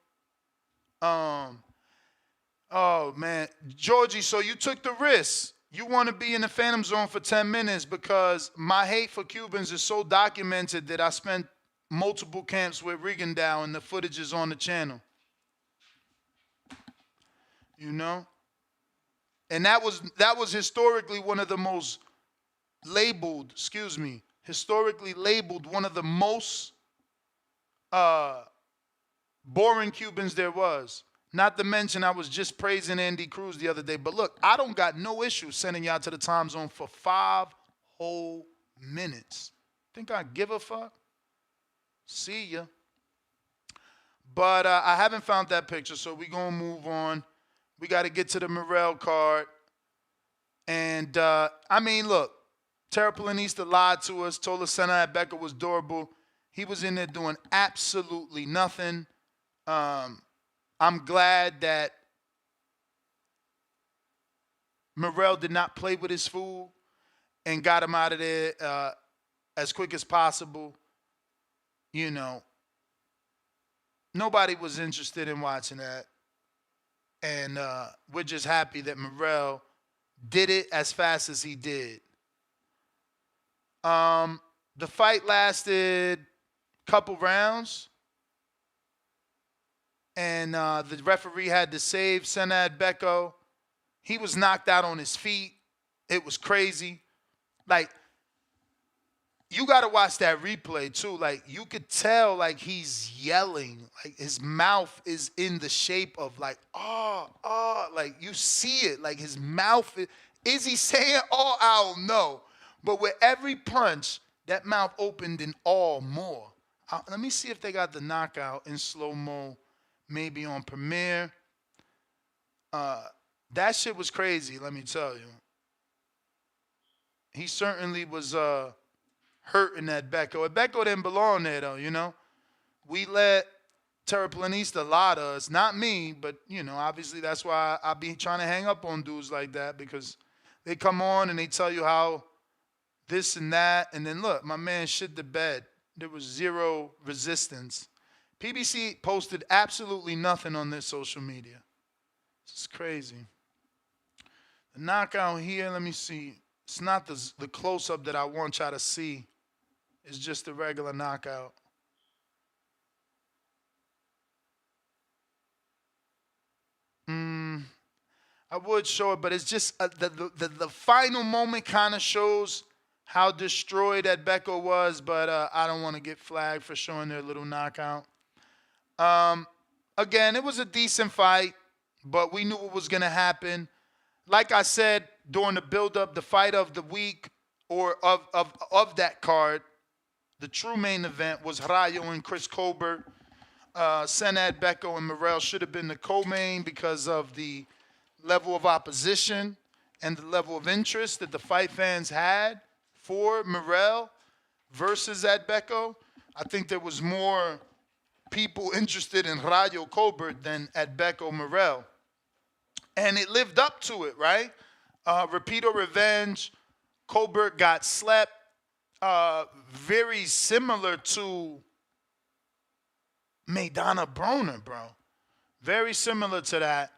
Oh, man. Georgie, so you took the risk. You want to be in the Phantom Zone for 10 minutes because my hate for Cubans is so documented that I spent multiple camps with Rigondeaux and the footage is on the channel. You know? And that was historically one of the most historically labeled one of the most boring Cubans there was. Not to mention, I was just praising Andy Cruz the other day. But look, I don't got no issue sending y'all to the time zone for 5 whole minutes. Think I give a fuck? See ya. But I haven't found that picture, so we're going to move on. We got to get to the Morrell card. And, look, Terraplanista lied to us, told us Sanaa Becker was durable. He was in there doing absolutely nothing. I'm glad that Morrell did not play with his fool and got him out of there as quick as possible. You know, nobody was interested in watching that. And we're just happy that Morrell did it as fast as he did. The fight lasted a couple rounds. And the referee had to save Sanaa Becker. He was knocked out on his feet. It was crazy. Like, you got to watch that replay, too. Like, you could tell, like, he's yelling. Like, his mouth is in the shape of, like, like, you see it. Like, his mouth is he saying, I don't know. But with every punch, that mouth opened in more. Let me see if they got the knockout in slow-mo, maybe on Premiere. That shit was crazy, let me tell you. He certainly was hurting that Becco. Becco didn't belong there, though, you know. We let Terraplanista lie to us. Not me, but, you know, obviously that's why I be trying to hang up on dudes like that, because they come on and they tell you how this and that. And then, look, my man shit the bed. There was zero resistance. PBC posted absolutely nothing on their social media. This is crazy. The knockout here, let me see. It's not the close-up that I want y'all to see. It's just the regular knockout. I would show it, but it's just the final moment kind of shows how destroyed that Becco was, but I don't want to get flagged for showing their little knockout. Again, it was a decent fight, but we knew what was going to happen. Like I said, during the build-up, the fight of the week or of that card, the true main event was Rayo and Chris Colbert. Sanaa Becker and Morrell should have been the co-main because of the level of opposition and the level of interest that the fight fans had for Morrell versus Adbecco. I think there was more people interested in Rayo Colbert than Adbecco Morrell. And it lived up to it, right? Rapido revenge. Colbert got slept. Very similar to Maidana Broner, bro. Very similar to that.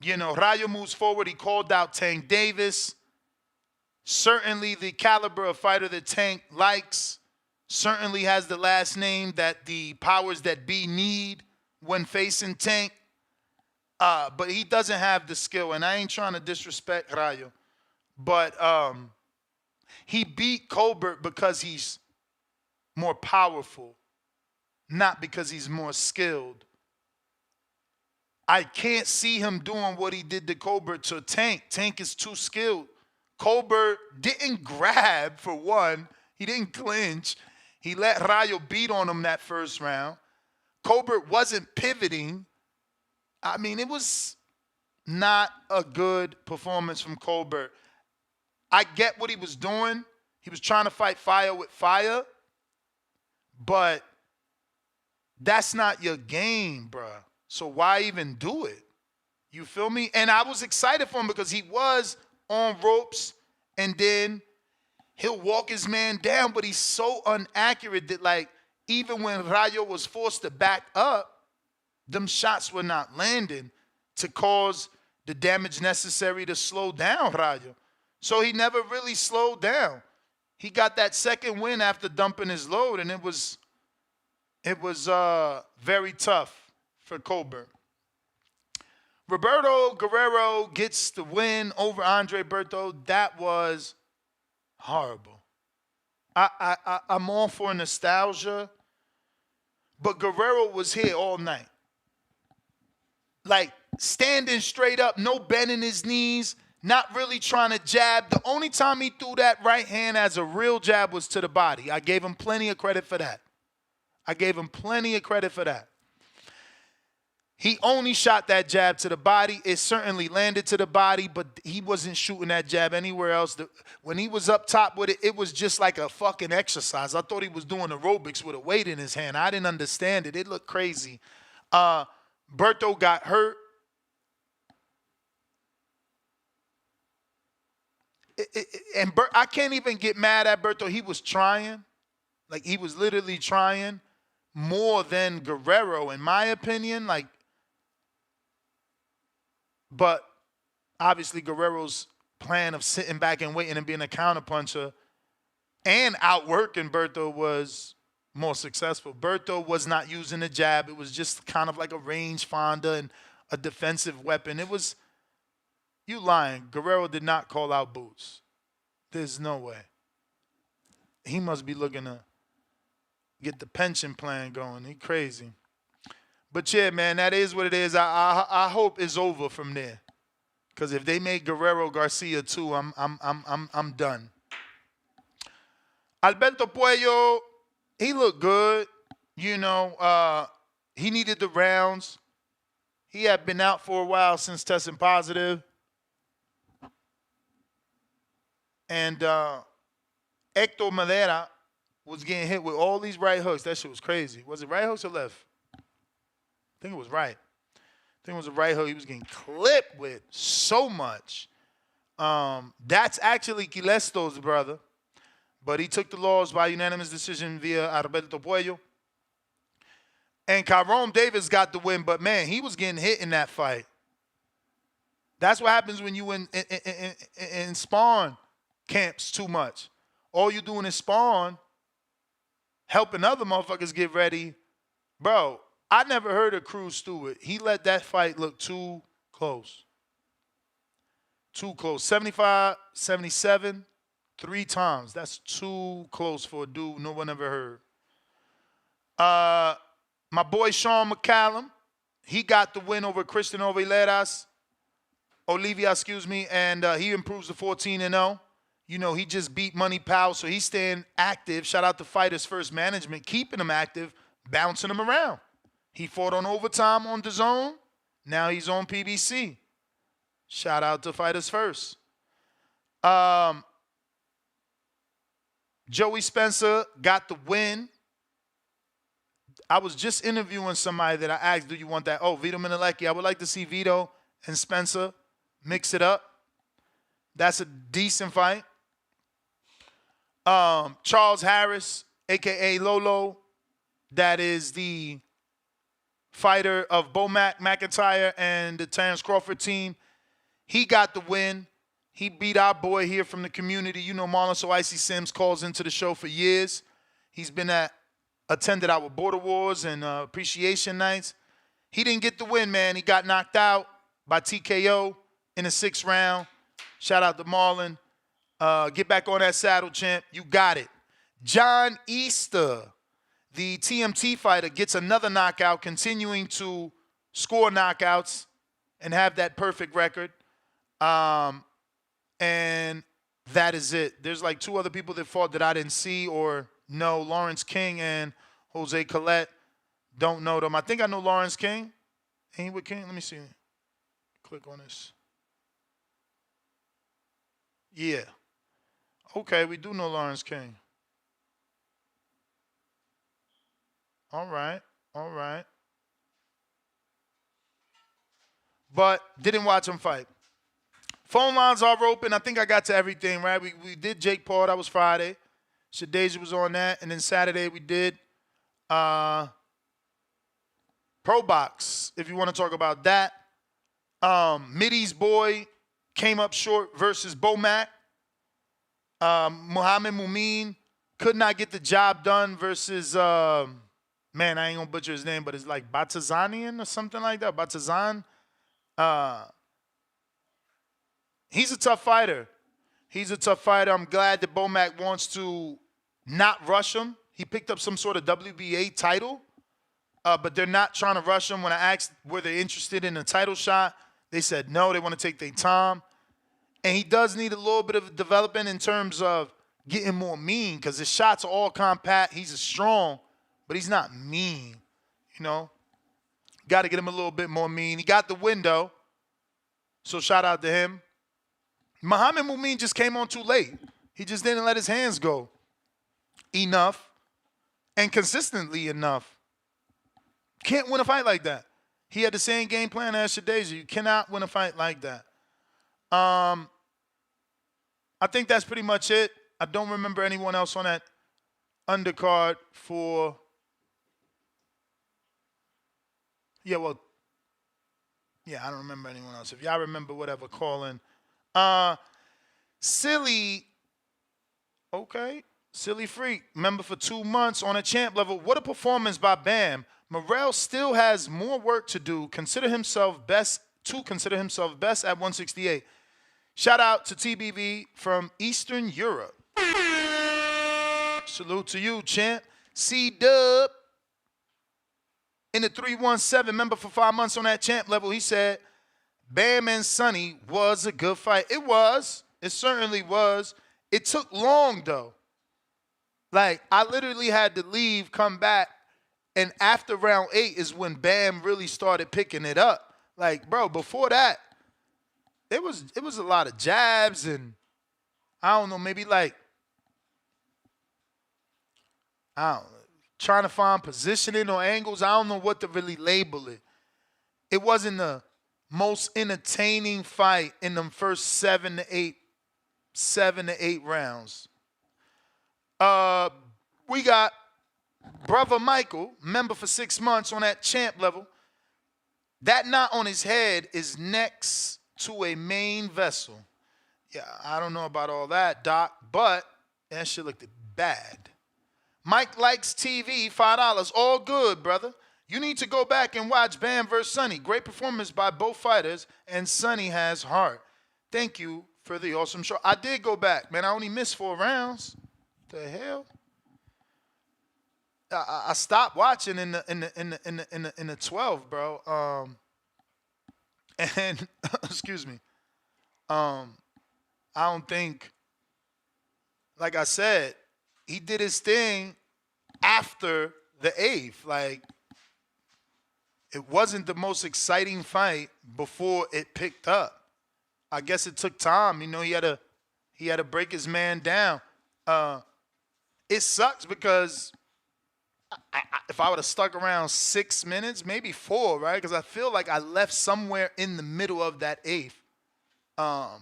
You know, Rayo moves forward. He called out Tank Davis. Certainly the caliber of fighter that Tank likes. Certainly has the last name that the powers that be need when facing Tank. But he doesn't have the skill. And I ain't trying to disrespect Rayo. But he beat Colbert because he's more powerful, not because he's more skilled. I can't see him doing what he did to Colbert to Tank. Tank is too skilled. Colbert didn't grab, for one. He didn't clinch. He let Rayo beat on him that first round. Colbert wasn't pivoting. I mean, it was not a good performance from Colbert. I get what he was doing. He was trying to fight fire with fire. But that's not your game, bruh. So why even do it? You feel me? And I was excited for him because he was on ropes, and then he'll walk his man down, but he's so inaccurate that, like, even when Rayo was forced to back up, them shots were not landing to cause the damage necessary to slow down Rayo. So he never really slowed down. He got that second win after dumping his load, and it was very tough for Colbert. Roberto Guerrero gets the win over Andre Berto. That was horrible. I'm all for nostalgia, but Guerrero was here all night. Like, standing straight up, no bending his knees, not really trying to jab. The only time he threw that right hand as a real jab was to the body. I gave him plenty of credit for that. He only shot that jab to the body. It certainly landed to the body, but he wasn't shooting that jab anywhere else. When he was up top with it, it was just like a fucking exercise. I thought he was doing aerobics with a weight in his hand. I didn't understand it. It looked crazy. Berto got hurt. I can't even get mad at Berto. He was trying. Like, he was literally trying more than Guerrero, in my opinion. Like, but obviously Guerrero's plan of sitting back and waiting and being a counterpuncher and outworking Berto was more successful. Berto was not using the jab. It was just kind of like a rangefinder and a defensive weapon. It was, you lying. Guerrero did not call out boots. There's no way. He must be looking to get the pension plan going. He crazy. But yeah, man, that is what it is. I hope it's over from there. Because if they make Guerrero Garcia too, I'm done. Alberto Puello, he looked good. You know, he needed the rounds. He had been out for a while since testing positive. And Hector Madera was getting hit with all these right hooks. That shit was crazy. Was it right hooks or left? I think it was right. I think it was a right hook. He was getting clipped with so much. That's actually Quilesto's brother. But he took the loss by unanimous decision via Alberto Puello. And Kyrone Davis got the win. But, man, he was getting hit in that fight. That's what happens when you in spawn camps too much. All you doing is spawn, helping other motherfuckers get ready. Bro, I never heard of Crews-Dezurn. He let that fight look too close. Too close. 75, 77, 3 times. That's too close for a dude no one ever heard. My boy Sean McCallum, he got the win over Christian Olivia, and he improves to 14-0. You know, he just beat Money Powell, so he's staying active. Shout out to Fighters First Management, keeping him active, bouncing him around. He fought on overtime on DAZN. Now he's on PBC. Shout out to Fighters First. Joey Spencer got the win. I was just interviewing somebody that I asked, do you want that? Oh, Vito Minilecki. I would like to see Vito and Spencer mix it up. That's a decent fight. Charles Harris, a.k.a. Lolo, that is the fighter of Bo McIntyre and the Terrence Crawford team. He got the win. He beat our boy here from the community. You know, Marlon So Icy Sims calls into the show for years. He's been attended our Border Wars and appreciation nights. He didn't get the win, man. He got knocked out by TKO in the 6th round. Shout out to Marlon. Get back on that saddle, champ. You got it. John Easter, the TMT fighter, gets another knockout, continuing to score knockouts and have that perfect record. And that is it. There's like 2 other people that fought that I didn't see or know. Lawrence King and Jose Collette. Don't know them. I think I know Lawrence King. Ain't he with King? Let me see. Click on this. Yeah. Okay, we do know Lawrence King. All right. But didn't watch him fight. Phone lines are open. I think I got to everything, right? We did Jake Paul. That was Friday. Shadea was on that. And then Saturday we did Pro Box, if you want to talk about that. Middy's boy came up short versus Bomac. Muhammad Mumin could not get the job done versus, man, I ain't going to butcher his name, but it's like Batazanian or something like that. Batazan. He's a tough fighter. I'm glad that Bomac wants to not rush him. He picked up some sort of WBA title, but they're not trying to rush him. When I asked were they interested in a title shot, they said no, they want to take their time. And he does need a little bit of development in terms of getting more mean because his shots are all compact. He's strong, but he's not mean, you know. Got to get him a little bit more mean. He got the window, so shout out to him. Muhammad Mumin just came on too late. He just didn't let his hands go enough and consistently enough. Can't win a fight like that. He had the same game plan as Shadea. You cannot win a fight like that. I think that's pretty much it. I don't remember anyone else on that undercard for. Yeah, I don't remember anyone else. If y'all remember, whatever, call in. Silly Freak, member for 2 months on a champ level. What a performance by Bam. Morrell still has more work to do. Consider himself best at 168. Shout out to TBV from Eastern Europe. Salute to you, champ. C-Dub in the 317, member for 5 months on that champ level. He said, Bam and Sonny was a good fight. It was. It certainly was. It took long, though. Like, I literally had to leave, come back, and after round 8 is when Bam really started picking it up. Like, bro, before that, it was a lot of jabs and, I don't know, maybe like, I don't know, trying to find positioning or angles. I don't know what to really label it. It wasn't the most entertaining fight in them first 7 to 8 rounds. We got Brother Michael, member for 6 months on that champ level. That knot on his head is next to a main vessel. Yeah, I don't know about all that, Doc, but that shit looked bad. Mike likes TV, $5. All good, brother. You need to go back and watch Bam vs. Sonny. Great performance by both fighters, and Sonny has heart. Thank you for the awesome show. I did go back, man. I only missed 4 rounds. The hell? I stopped watching in the 12, bro. And excuse me. I don't think, like I said, he did his thing after the 8th. Like, it wasn't the most exciting fight before it picked up. I guess it took time. You know, he had to break his man down. It sucks because if I would have stuck around 6 minutes, maybe 4, right? Because I feel like I left somewhere in the middle of that 8th. I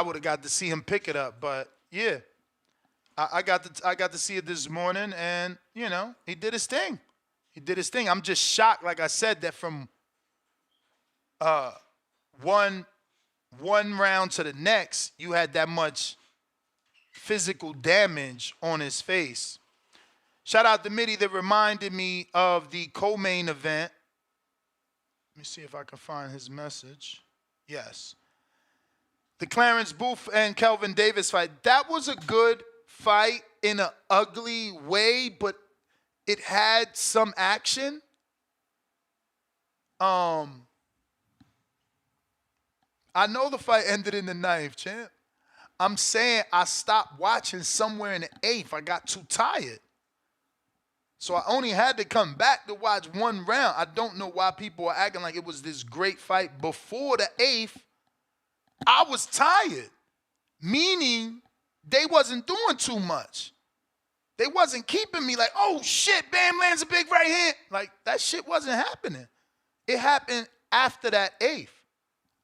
would have got to see him pick it up, but yeah, I got to see it this morning, and you know, he did his thing. I'm just shocked, like I said, that from one round to the next, you had that much physical damage on his face. Shout out to Mitty that reminded me of the co-main event. Let me see if I can find his message. Yes. The Clarence Booth and Kelvin Davis fight. That was a good fight in an ugly way, but it had some action. I know the fight ended in the 9th, champ. I'm saying I stopped watching somewhere in the 8th. I got too tired. So I only had to come back to watch 1 round. I don't know why people are acting like it was this great fight before the 8th. I was tired, meaning they wasn't doing too much. They wasn't keeping me like, oh, shit, Bam lands a big right hand. Like, that shit wasn't happening. It happened after that 8th.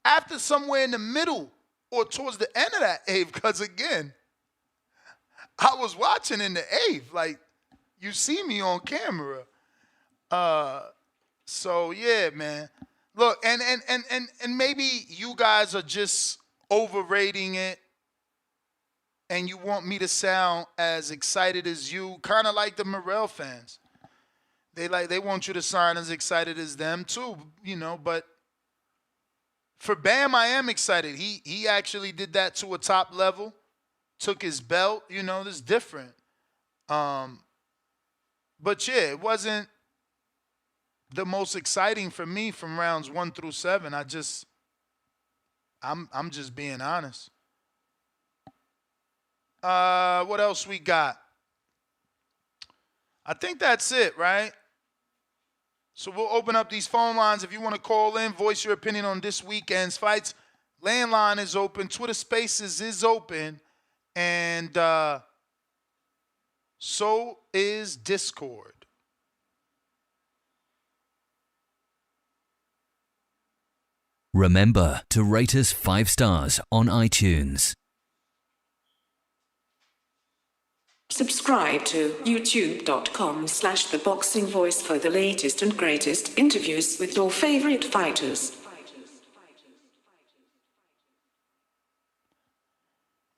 After somewhere in the middle or towards the end of that 8th, because, again, I was watching in the 8th. Like, you see me on camera. So, yeah, man. Look, and maybe you guys are just overrating it and you want me to sound as excited as you, kind of like the Morrell fans. They want you to sound as excited as them too, you know, but for Bam, I am excited. He actually did that to a top level, took his belt, you know, this is different. But yeah, it wasn't the most exciting for me from rounds 1 through 7. I just I'm just being honest. What else we got? I think that's it, right? So we'll open up these phone lines. If you want to call in, voice your opinion on this weekend's fights. Landline is open. Twitter Spaces is open. And so is Discord. Remember to rate us 5 stars on iTunes. Subscribe to youtube.com/theboxingvoice for the latest and greatest interviews with your favorite fighters.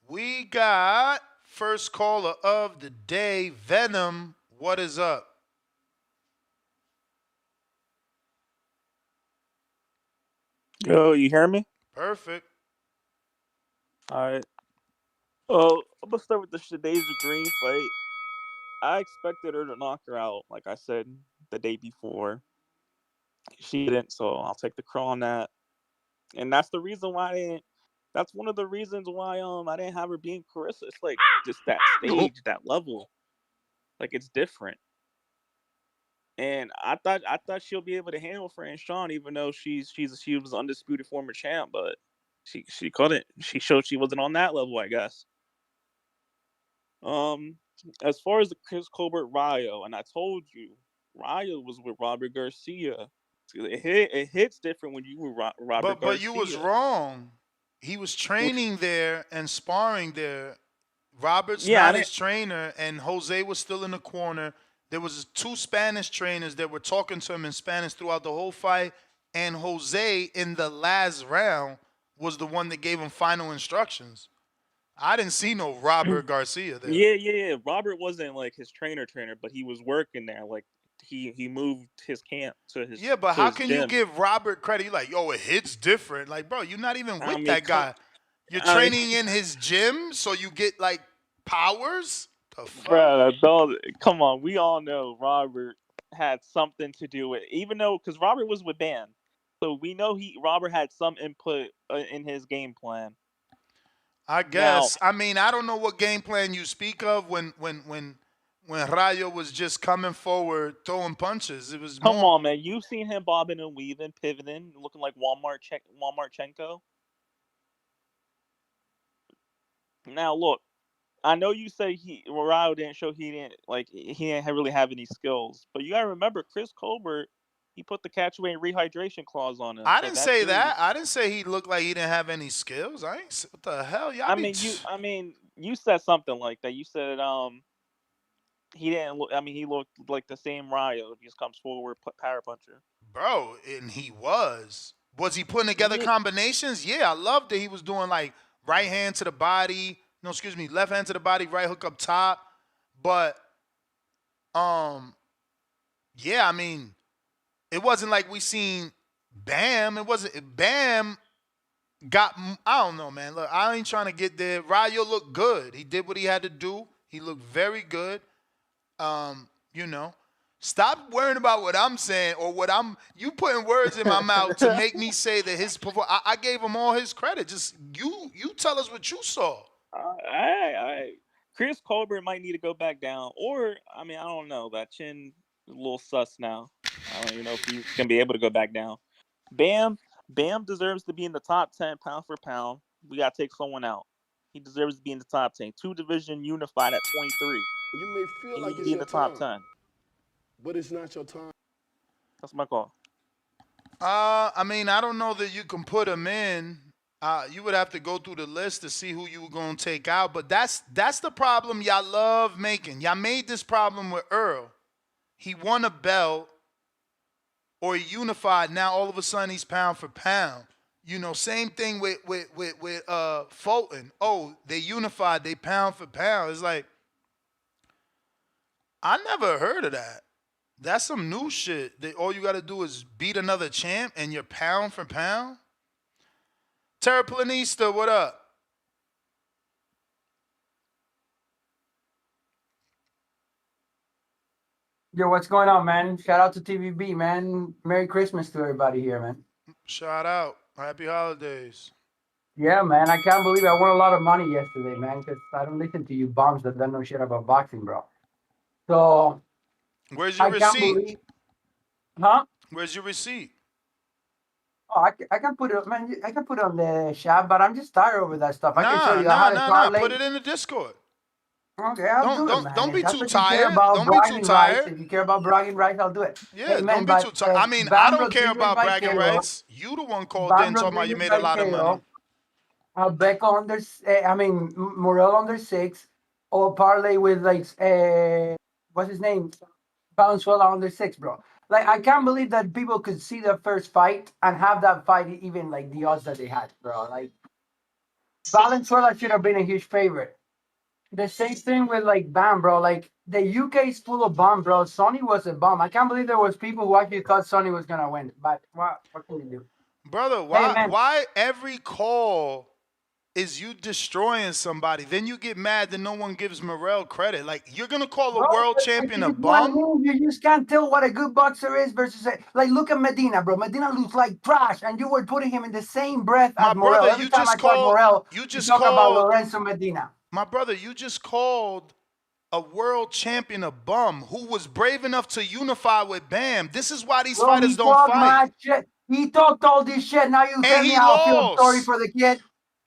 We got first caller of the day, Venom. What is up? Yo, you hear me? Perfect. All right. Oh, I'm gonna start with the Shadea Green fight. I expected her to knock her out, like I said the day before. She didn't, so I'll take the crow on that. And that's the reason why I didn't. That's one of the reasons why I didn't have her being Carissa. It's like just that stage, that level, like it's different. And I thought she'll be able to handle Fran Sean, even though she was undisputed former champ, but she couldn't. She showed she wasn't on that level, I guess. As far as the Chris Colbert Rayo, and I told you, Rayo was with Robert Garcia. It hits different when you were Robert Garcia. But you was wrong. He was training there and sparring there. Robert's not his trainer, and Jose was still in the corner. There was 2 Spanish trainers that were talking to him in Spanish throughout the whole fight, and Jose in the last round was the one that gave him final instructions. I didn't see no Robert Garcia there. Yeah. Robert wasn't like his trainer, but he was working there. Like he moved his camp to his. Yeah, but how can you give Robert credit? You're like, yo, it hits different. Like, bro, you're not even with that guy. You're training in his gym, so you get like powers. The fuck? Bro, come on. We all know Robert had something to do with it, even though because Robert was with Bam, so we know Robert had some input in his game plan. I guess. Now, I mean, I don't know what game plan you speak of when Rayo was just coming forward, throwing punches. It was come on, man. You've seen him bobbing and weaving, pivoting, looking like Walmartchenko. Now look, I know you say Rayo didn't show he didn't really have any skills, but you gotta remember Chris Colbert. He put the catch-away and rehydration clause on him. I didn't say that. I didn't say he looked like he didn't have any skills. I ain't. What the hell, y'all? You said something like that. You said he didn't look. I mean, he looked like the same Rayo. He just comes forward, power puncher. Bro, and he was. Was he putting together combinations? Yeah, I loved that he was doing like right hand to the body. No, excuse me, left hand to the body, right hook up top. But, yeah, I mean. It wasn't like we seen Bam. It wasn't Bam got. I don't know, man. Look, I ain't trying to get there. Rayo looked good. He did what he had to do. He looked very good. Stop worrying about what I'm saying or what you putting words in my mouth to make me say that his performance. I gave him all his credit. Just you tell us what you saw. Chris Colbert might need to go back down, or I mean, I don't know. That chin is a little sus now. I don't even know if he's gonna be able to go back down. Bam deserves to be in the top 10 pound for pound. We gotta take someone out. He deserves to be in the top 10. 2 division unified at 23. You may feel like it's in the top 10, but it's not your time. That's my call. I mean, I don't know that you can put him in. You would have to go through the list to see who you were gonna take out. But that's the problem y'all love making. Y'all made this problem with Earl. He won a belt. Or he unified. Now all of a sudden he's pound for pound. Same thing with Fulton. Oh, they unified. They pound for pound. It's like I never heard of that. That's some new shit. That all you got to do is beat another champ and you're pound for pound. Terraplanista, what up? Yo, what's going on, man? Shout out to TVB, man. Merry Christmas to everybody here, man. Shout out. Happy holidays. Yeah, man, I can't believe I won a lot of money yesterday, man, because I don't listen to you bums that don't know shit about boxing, bro. So Where's your I can't receipt? believe, huh? Where's your receipt? Oh, I can put it, man. I can put it on the chat, but I'm just tired over that stuff. I can show Nah, you. I had a Put parlay. it in the Discord. Okay, I'll do it, man. Don't If be that's too what you care tired. about, Don't be too bragging rights. tired. If you care about bragging rights, I'll do it. Yeah, Hey, don't man, be but too tired. I mean, I Bam don't care Rodriguez about by bragging KO. rights. You the one called Bam in talking about you Rodriguez made a by lot of money. KO. Becca under, I mean, Morrell under 6. Or parlay with, like, what's his name? Valenzuela under 6, bro. Like, I can't believe that people could see the first fight and have that fight even, like, the odds that they had, bro. Like, Valenzuela should have been a huge favorite. The same thing with like Bam, bro. Like the UK is full of bomb, bro. Sonny was a bomb. I can't believe there was people who actually thought Sonny was gonna win. But what can you do? Brother, Hey man, why every call is you destroying somebody? Then you get mad that no one gives Morrell credit. Like, you're gonna call bro, a world like, champion this a is what I bum? mean. You just can't tell what a good boxer is versus like look at Medina, bro. Medina looks like trash, and you were putting him in the same breath My as Morrell. brother, Every time I talk Morrell, you you just talk about called Lorenzo Medina. my brother, you just called a world champion a bum who was brave enough to unify with Bam. This is why these Bro, fighters he don't talked fight. mad shit. He talked all this shit. Now you And tell me he how I feel sorry lost. for the kid.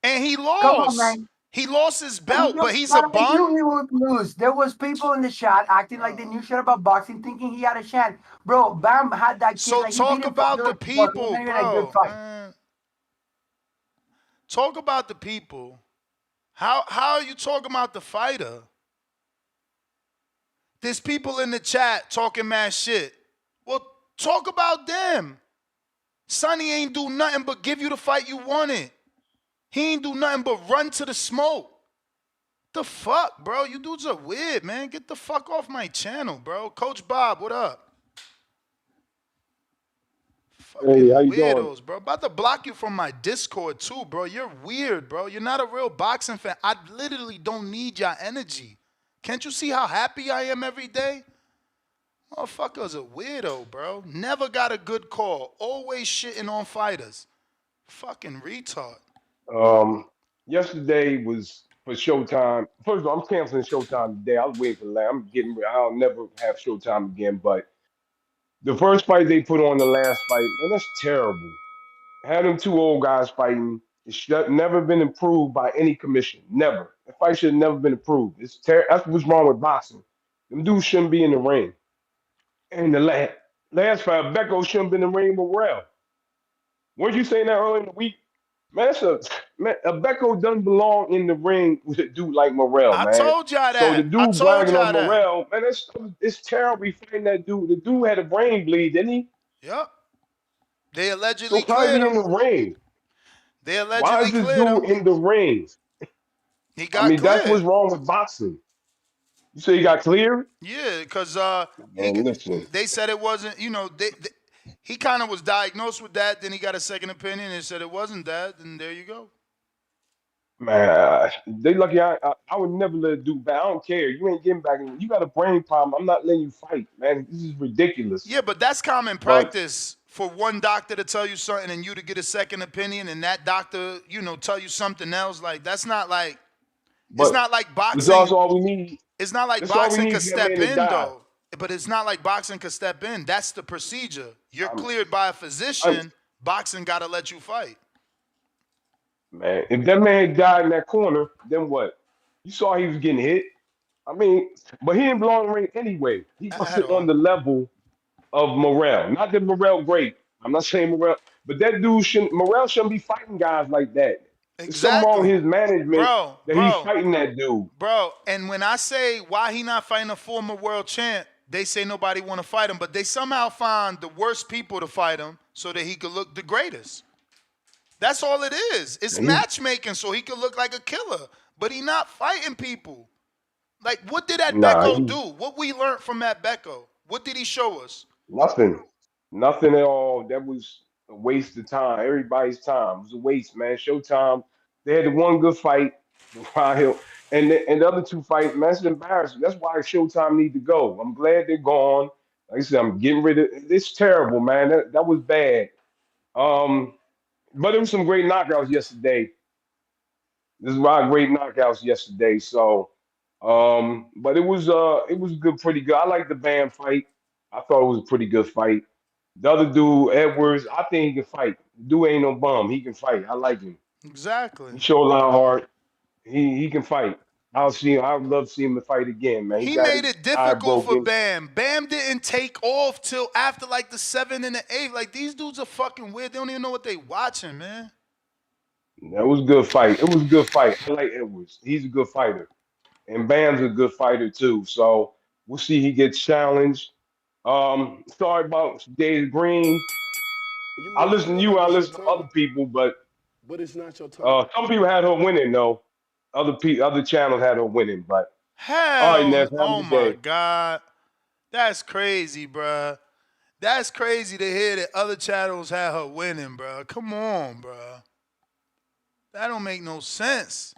And he Come on, lost. man. He lost his I belt, knew, but he's a but I knew bum. he would lose. There was people in the chat acting like they knew shit about boxing, thinking he had a chance. Bro, Bam had that kid. So Like he beat talk him for about the good. It wasn't people, even a good bro. fight. Man. Talk about the people. How are you talking about the fighter? There's people in the chat talking mad shit. Well, talk about them. Sonny ain't do nothing but give you the fight you wanted. He ain't do nothing but run to the smoke. The fuck, bro? You dudes are weird, man. Get the fuck off my channel, bro. Coach Bob, what up? Hey, Fucking how you doing? weirdos, bro. About to block you from my Discord too, bro. You're weird, bro. You're not a real boxing fan. I literally don't need your energy. Can't you see how happy I am every day? Motherfucker's a weirdo, bro. Never got a good call. Always shitting on fighters. Fucking retard. Yesterday was for Showtime. First of all, I'm canceling Showtime today. I was waiting for that. I'm getting. I'll never have Showtime again. But the first fight they put on the last fight, man, that's terrible. Had them two old guys fighting. It should never been improved by any commission. Never. The fight should have never been approved. That's what's wrong with boxing. Them dudes shouldn't be in the ring. And the last fight, Becco shouldn't be in the ring with Morrell. Weren't you saying that earlier in the week? Man, a Becco doesn't belong in the ring with a dude like Morrell, I man. told y'all So the that. I dude told bragging on y'all that. Morrell, man, it's terrible fighting that dude. The dude had a brain bleed, didn't he? Yep. They So allegedly how is cleared he in him. the ring? They Why allegedly is this cleared dude him. in the ring? He I got mean, that's cleared. what's wrong with boxing. You say he got cleared? Yeah, because Man, listen. they said it wasn't, he kind of was diagnosed with that. Then he got a second opinion and said it wasn't that. And there you go. Man, they lucky I would never let a dude back. I don't care. You ain't getting back in. You got a brain problem. I'm not letting you fight, man. This is ridiculous. Yeah, but that's common But practice for one doctor to tell you something and you to get a second opinion and that doctor, tell you something else. Like, that's not like, it's but not like that's also boxing. all we need. It's not like That's all we boxing need could for that man step to in, die. though. But it's not like boxing could step in. That's the procedure. You're I'm, cleared by a I'm, physician. Boxing got to let you fight. man, if that man died in that corner, then what? You saw he was getting hit. I mean, but he didn't belong in the ring anyway. He At wasn't on all. the level of Morrell. Not that Morrell great. I'm not saying Morrell, but that dude shouldn't. Morrell shouldn't be fighting guys like that. There's something wrong with Exactly. his management Bro, that he's bro, fighting that dude. bro. And when I say why he not fighting a former world champ, they say nobody want to fight him, but they somehow find the worst people to fight him so that he could look the greatest. That's all it is. It's matchmaking so he could look like a killer. But he not fighting people. Like, what did that Nah, Becco he do? What we learned from that Becco? What did he show us? nothing, nothing at all. That was a waste of time. Everybody's time. It was a waste, man. Showtime. They had the one good fight, Hill, and the other two fights. Man, that's embarrassing. That's why Showtime need to go. I'm glad they're gone. Like I said, I'm getting rid of. It's terrible, man. That was bad. But there was some great knockouts yesterday. There's a lot of great knockouts yesterday. So, but it was good, pretty good. I like the Bam fight. I thought it was a pretty good fight. The other dude, Edwards, I think he can fight. Dude ain't no bum. He can fight. I like him. Exactly. He showed a lot of heart. He can fight. I'll see him. I would love to see him to fight again, man. He He got made his it eye difficult for broken. Bam. Bam didn't take off till after like the 7th and the 8th. Like these dudes are fucking weird. They don't even know what they watching, man. That was a good fight. It was a good fight. I like Edwards. He's a good fighter. And Bam's a good fighter too. So we'll see he gets challenged. Sorry about Shadea Green. You I may listen to feel you, like I it's your listen to other time, people, but but it's not your time. some people had her winning though. Other channels had her winning, but all right, Hell, Ness, have a oh good my day. God. That's crazy, bruh. That's crazy to hear that other channels had her winning, bruh. Come on, bruh. That don't make no sense.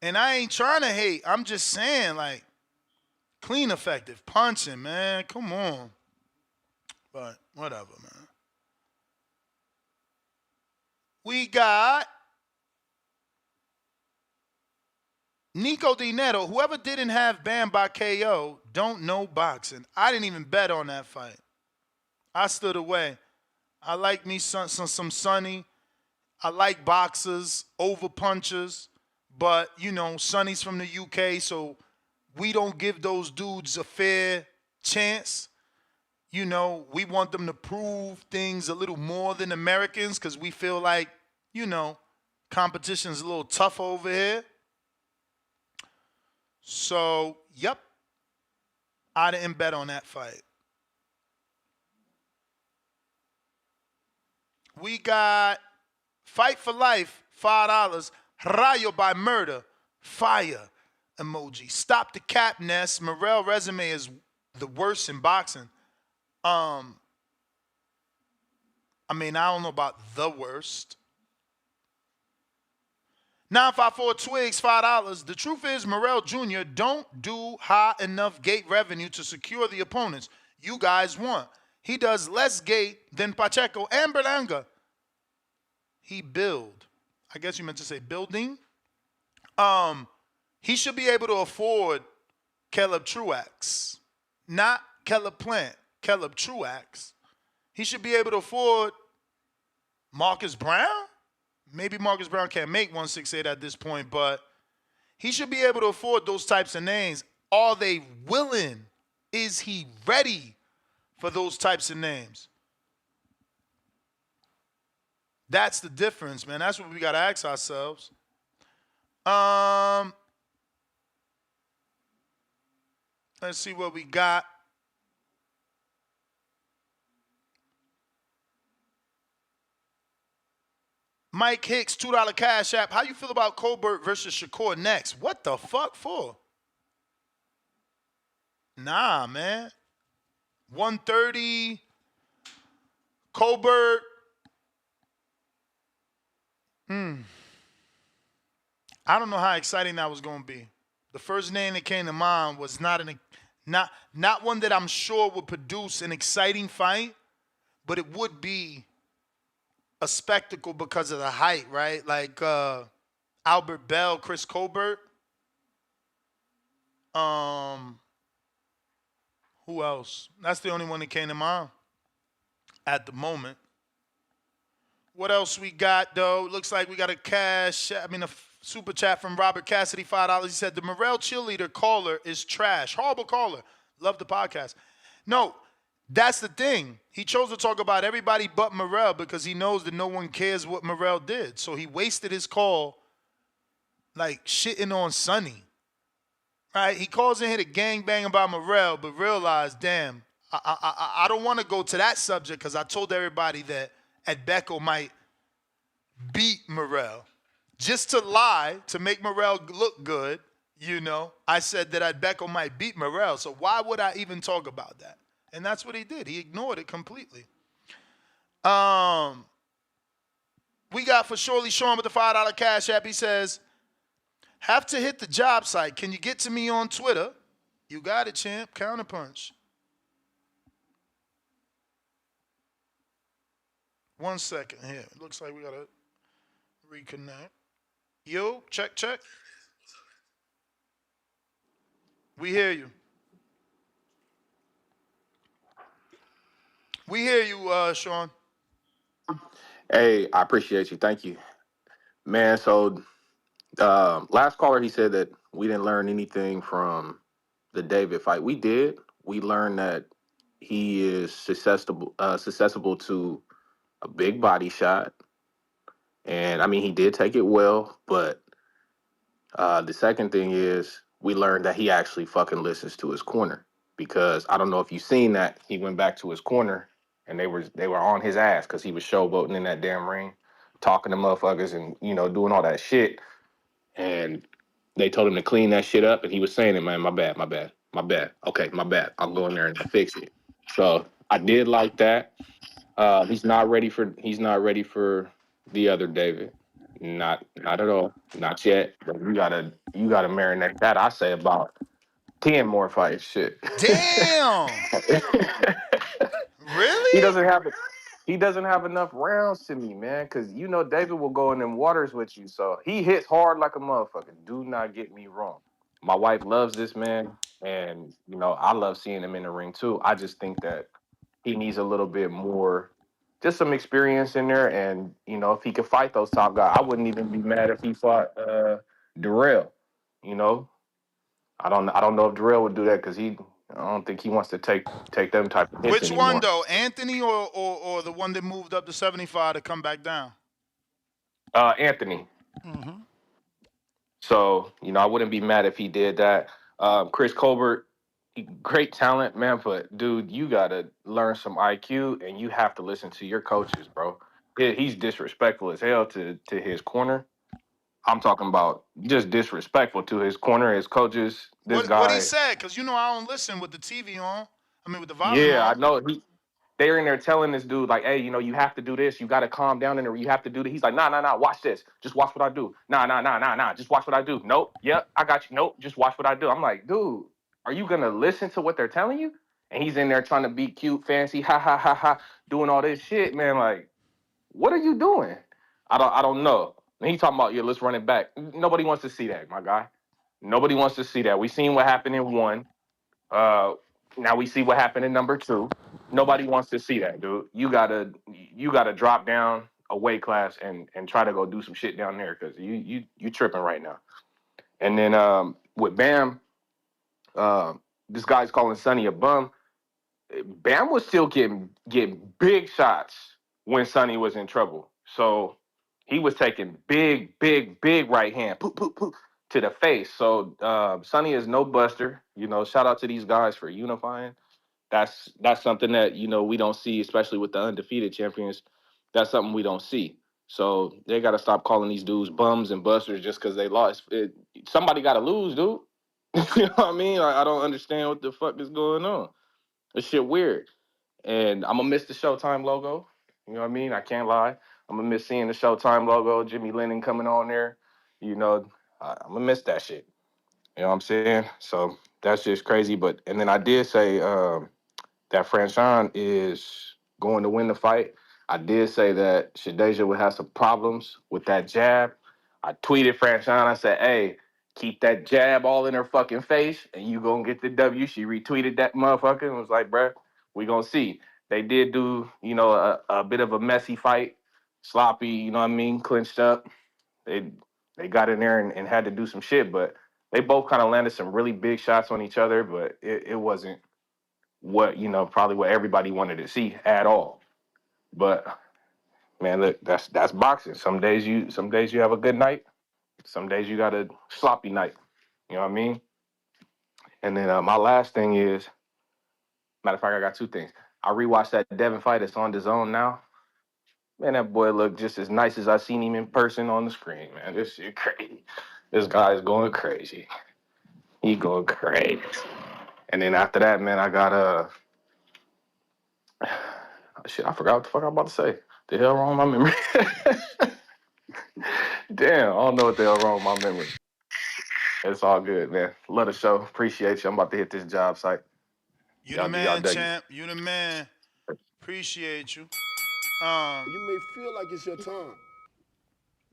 And I ain't trying to hate. I'm just saying, like, clean, effective punching, man. Come on. But whatever, man. We got Nico Di Netto. Whoever didn't have Bam by KO don't know boxing. I didn't even bet on that fight. I stood away. I like me some Sonny. I like boxers over punchers. But, you know, Sonny's from the UK, so we don't give those dudes a fair chance. You know, we want them to prove things a little more than Americans because we feel like, you know, competition's a little tough over here. So, yep, I didn't bet on that fight. We got Fight for Life, $5. Rayo by Murder, fire emoji. Stop the cap, Ness. Morrell resume is the worst in boxing. I mean, I don't know about the worst. 954 Twigs, $5. The truth is, Morrell Jr. don't do high enough gate revenue to secure the opponents you guys want. He does less gate than Pacheco and Berlanga. He build. I guess you meant to say building. He should be able to afford Caleb Truax. Not Caleb Plant, Caleb Truax. He should be able to afford Marcus Brown. Maybe Marcus Brown can't make 168 at this point, but he should be able to afford those types of names. Are they willing? Is he ready for those types of names? That's the difference, man. That's what we got to ask ourselves. Let's see what we got. Mike Hicks, $2 Cash App. How you feel about Colbert versus Shakur next? What the fuck for? Nah, man. 130. Colbert. I don't know how exciting that was going to be. The first name that came to mind was not one that I'm sure would produce an exciting fight, but it would be a spectacle because of the height, right? Like Albert Bell, Chris Colbert. Who else? That's the only one that came to mind at the moment. What else we got, though? Looks like we got a super chat from Robert Cassidy, $5. He said, the Morrell cheerleader caller is trash. Horrible caller. Love the podcast. No, that's the thing. He chose to talk about everybody but Morrell because he knows that no one cares what Morrell did. So he wasted his call like shitting on Sonny. Right? He calls in here to gangbang about Morrell, but realized, damn, I don't want to go to that subject because I told everybody that Adbeko might beat Morrell. Just to lie, to make Morrell look good, you know, I said that Adbeko might beat Morrell. So why would I even talk about that? And that's what he did. He ignored it completely. We got for Surely Sean with the $5 Cash App. He says, have to hit the job site. Can you get to me on Twitter? You got it, champ. Counterpunch. 1 second here. It looks like we got to reconnect. Yo, check. We hear you. We hear you, Sean. Hey, I appreciate you. Thank you, man. So, last caller, he said that we didn't learn anything from the David fight. We did. We learned that he is susceptible to a big body shot, and I mean he did take it well. But the second thing is we learned that he actually fucking listens to his corner, because I don't know if you've seen that he went back to his corner and they were on his ass because he was showboating in that damn ring, talking to motherfuckers and doing all that shit. And they told him to clean that shit up, and he was saying it, man, my bad. Okay, my bad. I'll go in there and fix it. So I did like that. He's not ready for the other David. Not at all. Not yet. But you gotta marinate that. I say about 10 more fights. Shit. Damn. He Really? doesn't have enough rounds to me, man. Because David will go in them waters with you. So he hits hard like a motherfucker. Do not get me wrong. My wife loves this man, and I love seeing him in the ring too. I just think that he needs a little bit more, just some experience in there. And if he could fight those top guys, I wouldn't even be mad if he fought Darrell. You know, I don't know if Darrell would do that because I don't think he wants to take them type of hits Which one anymore. though? Anthony or the one that moved up to 75 to come back down? Anthony. Mm-hmm. So, I wouldn't be mad if he did that. Chris Colbert, great talent, man, but dude, you gotta learn some IQ and you have to listen to your coaches, bro. He's disrespectful as hell to his corner. I'm talking about just disrespectful to his corner, his coaches. This What he guy, said? Because I don't listen with the TV on. I mean with the volume yeah, I on. know. They're in there telling this dude, like, hey, you have to do this. You got to calm down in there. You have to do this. He's like, nah, watch this. Just watch what I do. Nah. Just watch what I do. Nope. Yep, I got you. Nope. Just watch what I do. I'm like, dude, are you going to listen to what they're telling you? And he's in there trying to be cute, fancy, ha, doing all this shit, man. Like, what are you doing? I don't know. And he talking about, yeah, let's run it back. Nobody wants to see that, my guy. Nobody wants to see that. We seen what happened in one. Uh, Now we see what happened in number two. Nobody wants to see that, dude. You gotta drop down a weight class and try to go do some shit down there because you tripping right now. And then with Bam, this guy's calling Sonny a bum. Bam was still getting big shots when Sonny was in trouble. So he was taking big right hand, poop, to the face. So Sonny is no buster. Shout out to these guys for unifying. That's something that we don't see, especially with the undefeated champions. That's something we don't see. So they got to stop calling these dudes bums and busters just because they lost. Somebody got to lose, dude. You know what I mean? I don't understand what the fuck is going on. This shit weird. And I'm gonna miss the Showtime logo. You know what I mean? I can't lie. I'm gonna miss seeing the Showtime logo, Jimmy Lennon coming on there. I'm gonna miss that shit. You know what I'm saying? So that's just crazy. And then I did say that Franchon is going to win the fight. I did say that Shadea would have some problems with that jab. I tweeted Franchon. I said, hey, keep that jab all in her fucking face and you gonna get the W. She retweeted that motherfucker and was like, bruh, we gonna see. They did do, a bit of a messy fight. Sloppy, you know what I mean? Clinched up. They got in there and had to do some shit, but they both kind of landed some really big shots on each other, but it wasn't what probably what everybody wanted to see at all. But man, look, that's boxing. Some days you have a good night. Some days you got a sloppy night. You know what I mean? And then my last thing is, matter of fact, I got two things. I rewatched that Devin fight. It's on DAZN now. Man, that boy looked just as nice as I seen him in person on the screen. Man, this shit crazy. This guy's going crazy. He going crazy. And then after that, man, I got shit, I forgot what the fuck I'm about to say. The hell wrong with my memory? Damn, I don't know what the hell wrong with my memory. It's all good, man. Love the show. Appreciate you. I'm about to hit this job site. You the Y'all do y'all man, duggy. champ. You the man. Appreciate you. You may feel like it's your time,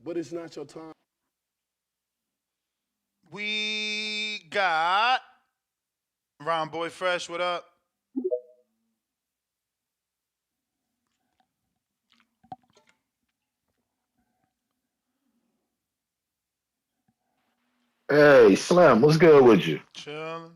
but it's not your time. We got Ron Boy Fresh. What up? Hey, Slim, what's good with you? Chilling.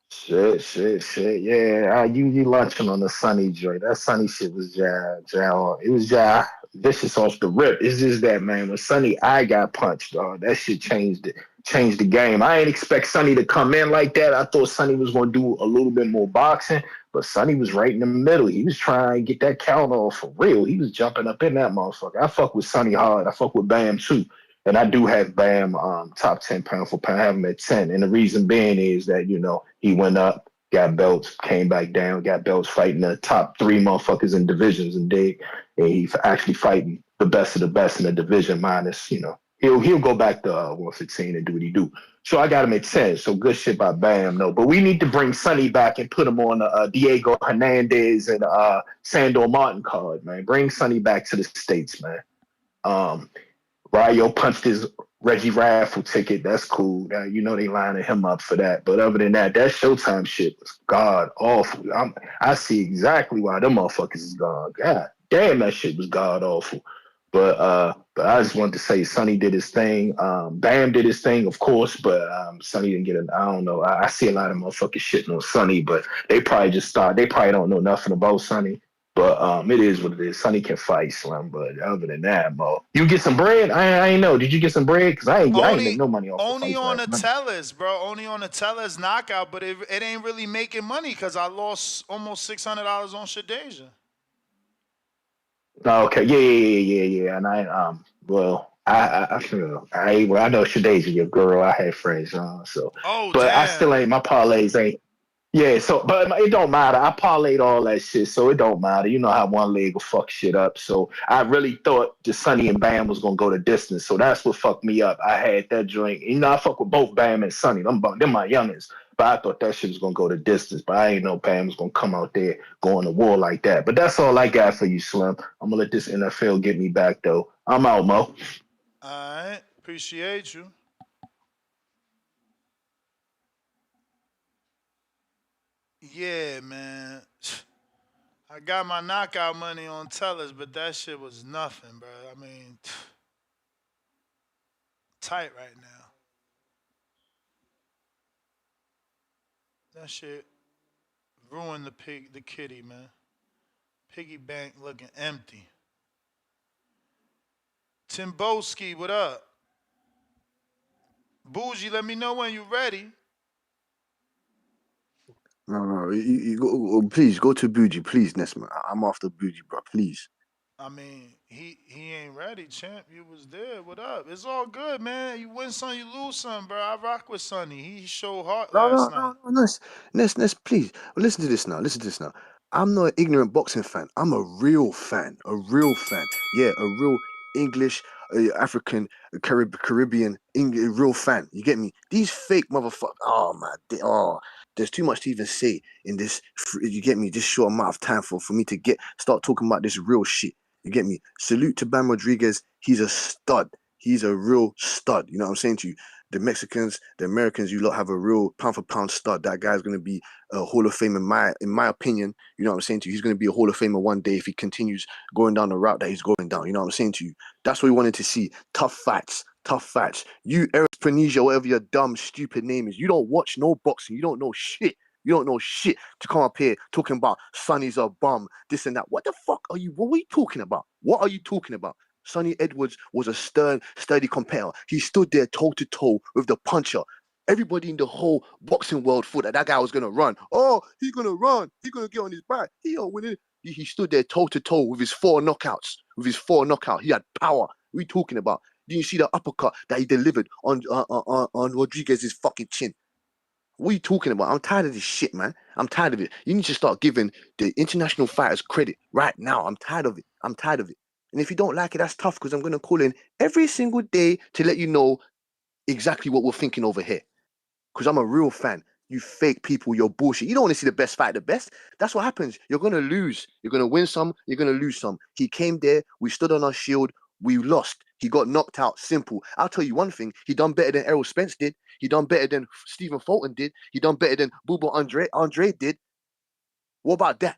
Shit. Yeah, I usually lunching on the Sunny joint. That Sunny shit was it was vicious off the rip. It's just that, man, when Sunny I got punched, dog, that shit changed the game. I ain't expect Sunny to come in like that. I thought Sunny was gonna do a little bit more boxing, but Sunny was right in the middle. He was trying to get that count off for real. He was jumping up in that motherfucker. I fuck with Sunny hard. I fuck with Bam too. And I do have Bam top 10 pound for pound. I have him at 10. And the reason being is that, he went up, got belts, came back down, got belts fighting the top 3 motherfuckers in divisions and and he's actually fighting the best of the best in the division minus, he'll go back to 115 and do what he do. So I got him at 10. So good shit by Bam, no. But we need to bring Sonny back and put him on Diego Hernandez and Sandor Martin card, man. Bring Sonny back to the States, man. Rayo punched his Reggie Raffle ticket. That's cool. They lining him up for that. But other than that, that Showtime shit was god awful. I see exactly why them motherfuckers is gone. God damn, that shit was god awful. But I just wanted to say Sonny did his thing. Bam did his thing, of course, but Sonny didn't get it. I don't know. I see a lot of motherfuckers shitting on Sonny, but they probably don't know nothing about Sonny. But it is what it is. Sonny can fight, Slim. But other than that, Mo, you get some bread? I ain't know. Did you get some bread? Because I ain't make no money off Only the on the tellers, bro. Only on the tellers knockout. But it ain't really making money because I lost almost $600 on Shadea. Oh, okay, yeah. And I I know Shadea, your girl. I had friends, so. Oh, but damn. I still ain't. My parlays ain't. Yeah, so but it don't matter. I parlayed all that shit, so it don't matter. You know how one leg will fuck shit up. So I really thought the Sonny and Bam was gonna go the distance. So that's what fucked me up. I had that joint. I fuck with both Bam and Sonny. Them my youngins. But I thought that shit was gonna go the distance. But I ain't know Bam was gonna come out there going to war like that. But that's all I got for you, Slim. I'm gonna let this NFL get me back though. I'm out, Mo. All right, appreciate you. Yeah, man. I got my knockout money on tellers, but that shit was nothing, bro. I mean, tight right now. That shit ruined the kitty, man. Piggy bank looking empty. Timboski, what up? Bougie, let me know when you're ready. No. You go, please go to Bougie, please, Nesma. I'm after Bougie, bro. Please. I mean, he ain't ready, champ. You was there. What up? It's all good, man. You win some, you lose some, bro. I rock with Sonny. He showed heart last night. No, Ness, please. Listen to this now. I'm not an ignorant boxing fan. I'm a real fan. Yeah, a real English, African, Caribbean, real fan. You get me? These fake motherfuckers. Oh, man. There's too much to even say in this. You get me? This short amount of time for me to start talking about this real shit. You get me? Salute to Bam Rodriguez. He's a stud. He's a real stud. You know what I'm saying to you? The Mexicans, the Americans, you lot have a real pound for pound stud. That guy's gonna be a Hall of Fame in my opinion. You know what I'm saying to you? He's gonna be a Hall of Famer one day if he continues going down the route that he's going down. You know what I'm saying to you? That's what we wanted to see. Tough facts. You, Eric Panisia, whatever your dumb, stupid name is, you don't watch no boxing. You don't know shit. To come up here talking about Sonny's a bum, this and that. What are you talking about? What are you talking about? Sonny Edwards was a stern, sturdy competitor. He stood there toe-to-toe with the puncher. Everybody in the whole boxing world thought that guy was going to run. Oh, he's going to run. He's going to get on his back. He stood there toe-to-toe with his 4 knockouts. He had power. What are you talking about? Did you see the uppercut that he delivered on Rodriguez's fucking chin? What are you talking about? I'm tired of this shit, man. I'm tired of it. You need to start giving the international fighters credit right now. I'm tired of it. And if you don't like it, that's tough because I'm going to call in every single day to let you know exactly what we're thinking over here. Because I'm a real fan. You fake people, you're bullshit. You don't want to see the best fight the best. That's what happens. You're going to lose. You're going to win some, you're going to lose some. He came there, we stood on our shield, We lost. He got knocked out. Simple. I'll tell you one thing. He done better than Errol Spence did. He done better than Stephen Fulton did. He done better than Booba Andre did. What about that?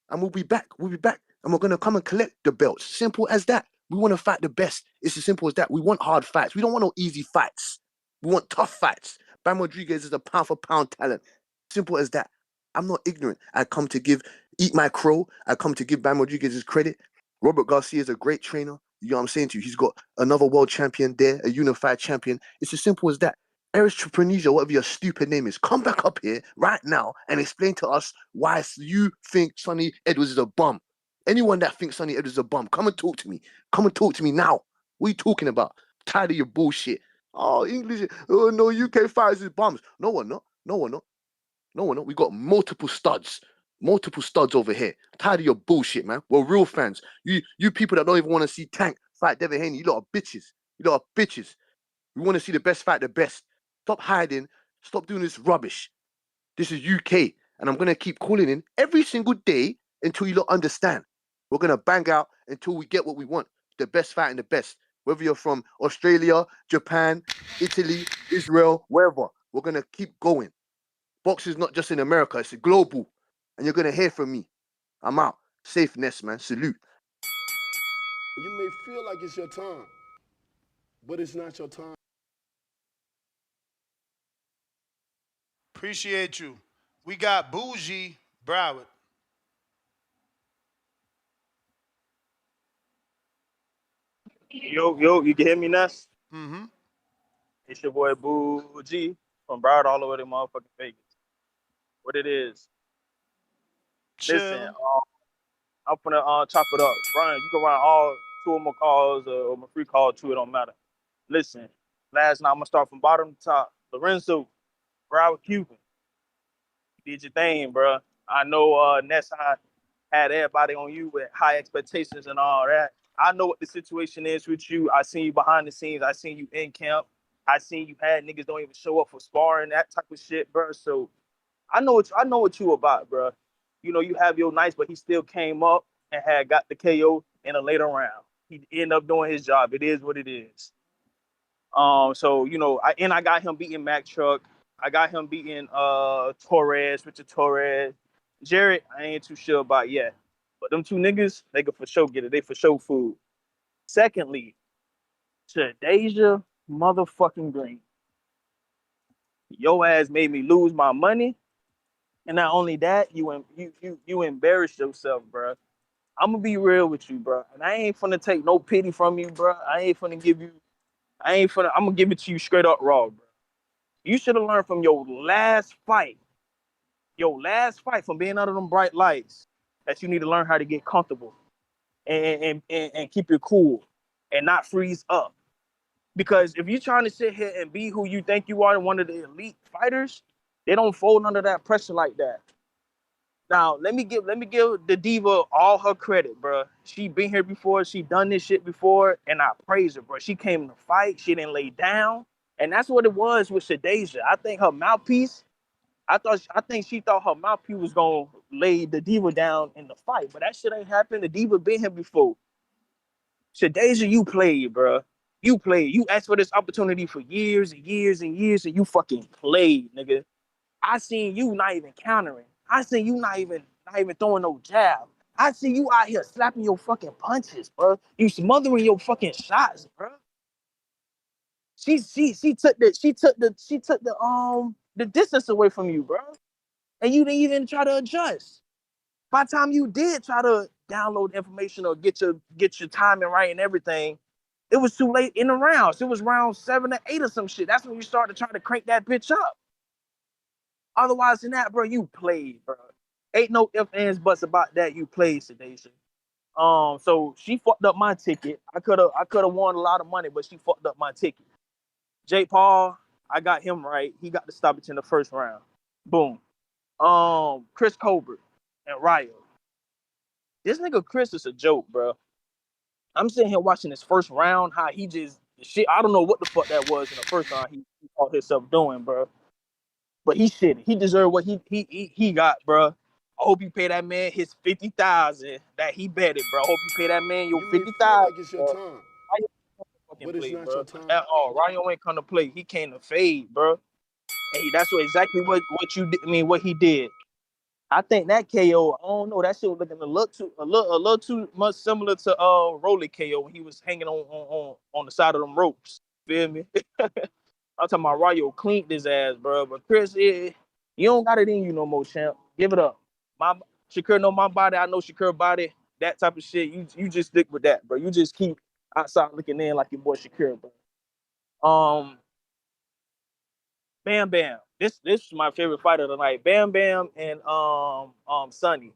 And we'll be back. We'll be back. And we're going to come and collect the belts. Simple as that. We want to fight the best. It's as simple as that. We want hard fights. We don't want no easy fights. We want tough fights. Bam Rodriguez is a pound-for-pound talent. Simple as that. I'm not ignorant. I come to eat my crow. I come to give Bam Rodriguez his credit. Robert Garcia is a great trainer. You know what I'm saying to you? He's got another world champion there, a unified champion. It's as simple as that. Eritreprenesia, whatever your stupid name is, come back up here right now and explain to us why you think Sonny Edwards is a bum. Anyone that thinks Sonny Edwards is a bum, come and talk to me. Come and talk to me now. What are you talking about? Tired of your bullshit. Oh, English. Oh, no, UK fighters is bums. No, we're not. No, we're not. No, we're not. We got multiple studs. Multiple studs over here. Tired of your bullshit, man. We're real fans. You people that don't even want to see Tank fight Devin Haney, you lot are bitches. You lot are bitches. We want to see the best fight the best. Stop hiding. Stop doing this rubbish. This is UK. And I'm going to keep calling in every single day until you lot understand. We're going to bang out until we get what we want. The best fighting the best. Whether you're from Australia, Japan, Italy, Israel, wherever. We're going to keep going. Boxing's not just in America. It's global. And you're going to hear from me. I'm out. Safeness, man. Salute. You may feel like it's your time, but it's not your time. Appreciate you. We got Bougie Broward. Yo, you can hear me, Ness? Mm-hmm. It's your boy Bougie from Broward all the way to motherfucking Vegas. What it is? Chill. Listen, I'm finna chop it up. Brian, you can run all two of my calls or my free call too. It don't matter. Listen, last night I'm gonna start from bottom to top. Lorenzo, Broward Cuban, you did your thing, bro. I know Ness had everybody on you with high expectations and all that. I know what the situation is with you. I seen you behind the scenes. I seen you in camp. I seen you had niggas don't even show up for sparring, that type of shit, bro. So I know what you about, bro. You know, you have your nights, but he still came up and had got the KO in a later round. He ended up doing his job. It is what it is. So you know, I got him beating Mac Truck. I got him beating Richard Torres. Jarrett, I ain't too sure about yet. But them two niggas, they could for sure get it. They for sure food. Secondly, Shadea motherfucking Green. Your ass made me lose my money. And not only that, you embarrassed yourself, bro. I'm gonna be real with you, bro. And I ain't finna take no pity from you, bro. I'm gonna give it to you straight up raw, bro. You should have learned from your last fight from being under them bright lights, that you need to learn how to get comfortable and keep it cool and not freeze up. Because if you're trying to sit here and be who you think you are, one of the elite fighters, they don't fold under that pressure like that. Now, let me give the diva all her credit, bro. She been here before. She done this shit before, and I praise her, bro. She came to fight. She didn't lay down, and that's what it was with Shadea. I think her mouthpiece. I think she thought her mouthpiece was gonna lay the diva down in the fight, but that shit ain't happened. The diva been here before. Shadea, you played, bro. You played. You asked for this opportunity for years and years and years, and you fucking played, nigga. I seen you not even countering. I seen you not even throwing no jab. I see you out here slapping your fucking punches, bro. You smothering your fucking shots, bro. She took the distance away from you, bro. And you didn't even try to adjust. By the time you did try to download information or get your timing right and everything, it was too late in the rounds. It was round 7 or 8 or some shit. That's when you started trying to crank that bitch up. Otherwise than that, bro, you played, bro. Ain't no ifs, ands, buts about that. You played, Shadea. So she fucked up my ticket. I could have won a lot of money, but she fucked up my ticket. Jake Paul, I got him right. He got the stoppage in the first round. Boom. Chris Colbert and Ryo. This nigga Chris is a joke, bro. I'm sitting here watching this first round, how he just shit. I don't know what the fuck that was in the first round. He caught himself doing, bro. But he shit. He deserved what he got, bro. hope you pay that man his 50,000 that he betted, bro. I hope you pay that man your You may 50,000. feel like it's your time, but it's not your time. At all. Ryan ain't come to play. He came to fade, bro. Hey, that's exactly what you did. I mean, what he did. I think that KO, I don't know, that shit was looking a little too much similar to Rolly KO when he was hanging on the side of them ropes. Feel me? I'm talking about Ryo cleaned his ass, bro. But Chris, you don't got it in you no more, champ. Give it up. My Shakur know my body. I know Shakur body. That type of shit. You just stick with that, bro. You just keep outside looking in like your boy Shakur, bro. Bam Bam. This is my favorite fighter tonight. Bam Bam and Sonny.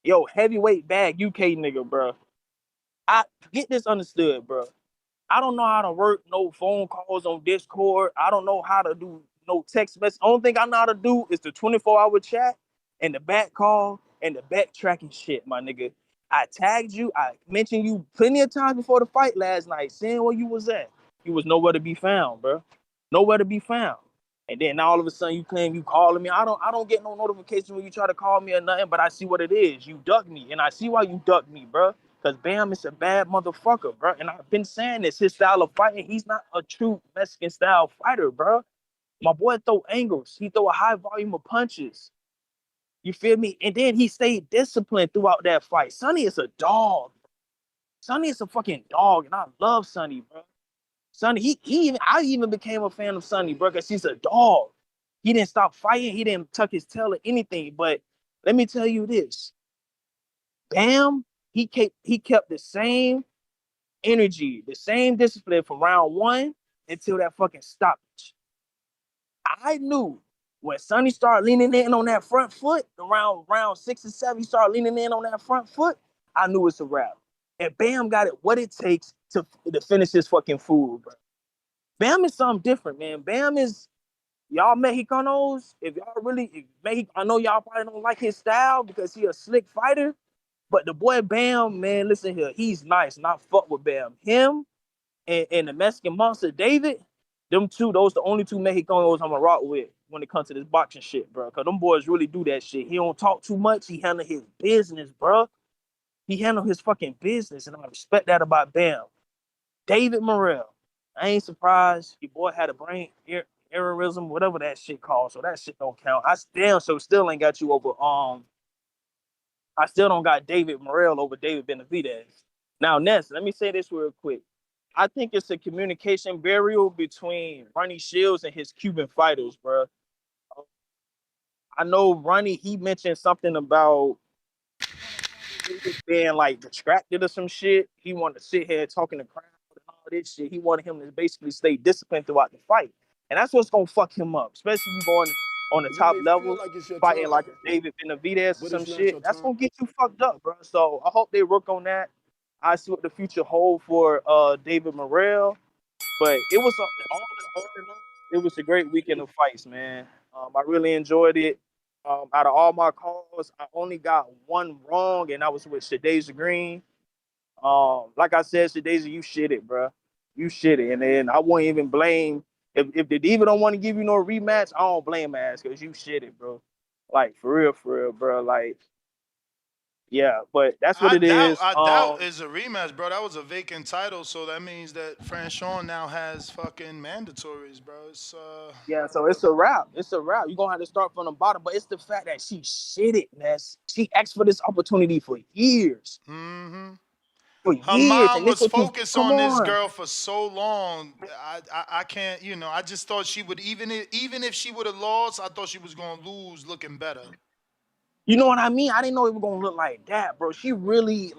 Yo, heavyweight bag UK nigga, bro. I get this understood, bro. I don't know how to work no phone calls on Discord. I don't know how to do no text message. Only thing I know how to do is the 24-hour chat and the back call and the back tracking shit, my nigga. I tagged you. I mentioned you plenty of times before the fight last night, saying where you was at. You was nowhere to be found, bro. Nowhere to be found. And then all of a sudden you claim you calling me. I don't get no notification when you try to call me or nothing, but I see what it is. You duck me, and I see why you duck me, bro. Because Bam is a bad motherfucker, bro. And I've been saying this, his style of fighting, he's not a true Mexican style fighter, bro. My boy throw angles. He throw a high volume of punches. You feel me? And then he stayed disciplined throughout that fight. Sonny is a dog. Sonny is a fucking dog, and I love Sonny, bro. Sonny, I even became a fan of Sonny, bro, because he's a dog. He didn't stop fighting. He didn't tuck his tail or anything. But let me tell you this. Bam, he kept the same energy, the same discipline from round one until that fucking stoppage. I knew when Sonny started leaning in on that front foot, around round 6 and 7, he started leaning in on that front foot. I knew it's a wrap. And Bam got it what it takes to finish this fucking fool, bro. Bam is something different, man. Bam is, y'all Mexicanos, I know y'all probably don't like his style because he a slick fighter, but the boy Bam, man, listen here, he's nice, and I fuck with Bam. Him and the Mexican monster, David, them two, those the only two Mexicanos I'm gonna rock with when it comes to this boxing shit, bro, because them boys really do that shit. He don't talk too much, he handle his business, bro. He handled his fucking business, and I respect that about Bam. David Morrell, I ain't surprised. Your boy had a brain aneurysm, whatever that shit called, so that shit don't count. I still ain't got you over. I still don't got David Morrell over David Benavidez. Now, Ness, let me say this real quick. I think it's a communication barrier between Ronnie Shields and his Cuban fighters, bro. I know Ronnie, he mentioned something about being like distracted or some shit. He wanted to sit here talking to crowd and all this shit. He wanted him to basically stay disciplined throughout the fight. And that's what's gonna fuck him up, especially you going on the top level, fighting like a David Benavidez or some shit. That's gonna get you fucked up, bro. So I hope they work on that. I see what the future holds for David Morrell. But it was it was a great weekend of fights, man. I really enjoyed it. Out of all my calls, I only got one wrong, and that was with Shadea Green. Like I said, Shadea, you shit it, bro. You shit it. And then I won't even blame if the Diva don't want to give you no rematch, I don't blame ass because you shit it, bro. Like for real, bro. Like, yeah, but that's what it is. I doubt it's a rematch, bro. That was a vacant title, so that means that Franchon now has fucking mandatories, bro. It's yeah, so it's a wrap. It's a wrap. You're gonna have to start from the bottom, but it's the fact that she shit it, Ness. She asked for this opportunity for years. Mm-hmm. For Her years, mom and was this focused on this girl for so long. I can't, I just thought she would, even if she would have lost, I thought she was gonna lose looking better. You know what I mean? I didn't know it was gonna look like that, bro. She really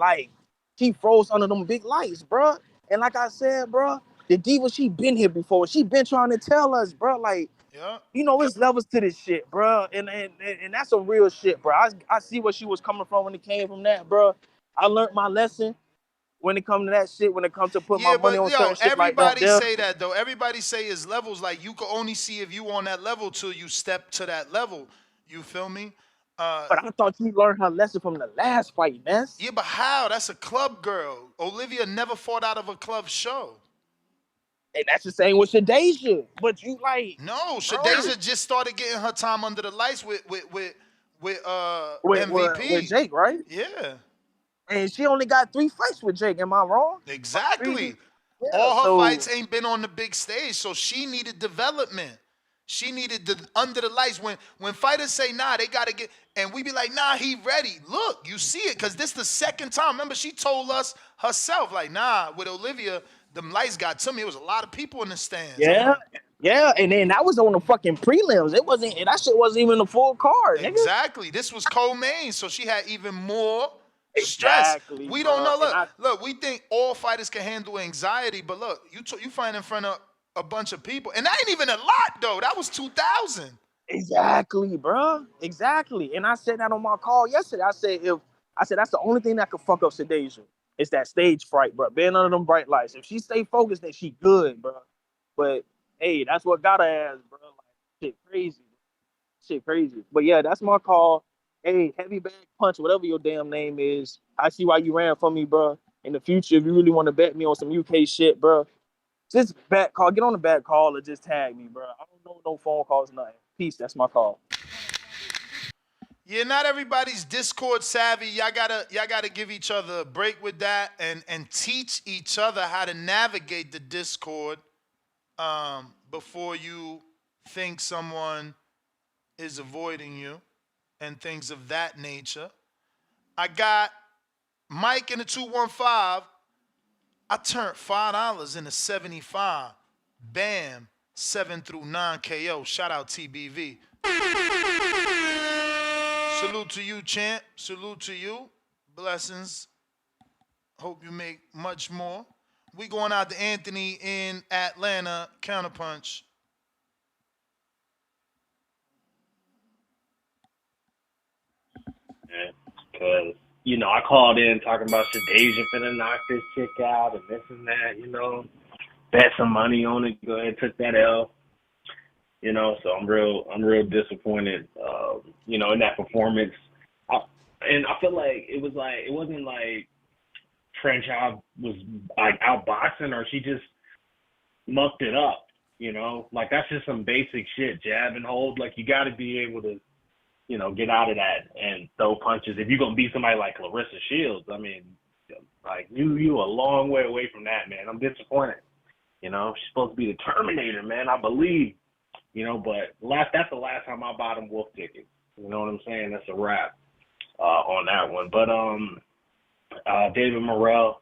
she froze under them big lights, bro. And like I said, bro, the Diva, she been here before. She been trying to tell us, bro. Like, yeah, it's levels to this shit, bro. And that's some real shit, bro. I see where she was coming from when it came from that, bro. I learned my lesson when it comes to that shit. When it comes to put my money on certain shit like that. Everybody say that though. Everybody say it's levels. Like you can only see if you on that level till you step to that level. You feel me? But I thought you learned her lesson from the last fight, Ness. Yeah, but how? That's a club girl. Olivia never fought out of a club show. And that's the same with Shadea. But you no, Shadea just started getting her time under the lights with with with MVP. Jake, right? Yeah, And she only got 3 fights with Jake. Am I wrong? exactly. Yeah. All her So fights ain't been on the big stage, so she needed development. She needed the under the lights. When fighters say nah, they gotta get, and we be like, nah, he ready. Look, you see it, because this the second time. Remember, she told us herself, like, nah, with Olivia, them lights got to me. It was a lot of people in the stands. yeah, yeah. And then that was on the fucking prelims. It wasn't. That shit wasn't even the full card, nigga. Exactly. This was co-main, so she had even more stress. Exactly, We don't know. bruh. Look. We think all fighters can handle anxiety, but look, you fight in front of a bunch of people, and that ain't even a lot though. That was 2,000. Exactly, bro. Exactly. And I said that on my call yesterday. I said that's the only thing that could fuck up Shadea. It's that stage fright, bro. Being under them bright lights. If she stay focused, then she good, bro. But hey, that's what got her ass, bro. Like shit crazy. Shit crazy. But yeah, that's my call. Hey, heavy bag punch, whatever your damn name is. I see why you ran for me, bro. In the future, if you really want to bet me on some UK shit, bro, just back call. Get on the back call or just tag me, bro. I don't know no phone calls, nothing. Peace. That's my call. Yeah, not everybody's Discord savvy. Y'all gotta give each other a break with that and teach each other how to navigate the Discord before you think someone is avoiding you and things of that nature. I got Mike in the 215. I turned $5 into 75. Bam. 7 through 9 KO. Shout out TBV. Salute to you, champ. Salute to you. Blessings. Hope you make much more. We going out to Anthony in Atlanta. Counterpunch. Because, I called in talking about Shadea finna knock this chick out and this and that, bet some money on it, go ahead and took that L. So I'm real disappointed, in that performance. And I feel like it wasn't like Franchise was like outboxing her. She just mucked it up, like that's just some basic shit, jab and hold. Like you got to be able to, get out of that and throw punches. If you're going to beat somebody like Clarissa Shields, I mean, like you a long way away from that, man. I'm disappointed. She's supposed to be the Terminator, man, I believe. But that's the last time I bought him Wolf tickets. You know what I'm saying? That's a wrap on that one. But David Morrell,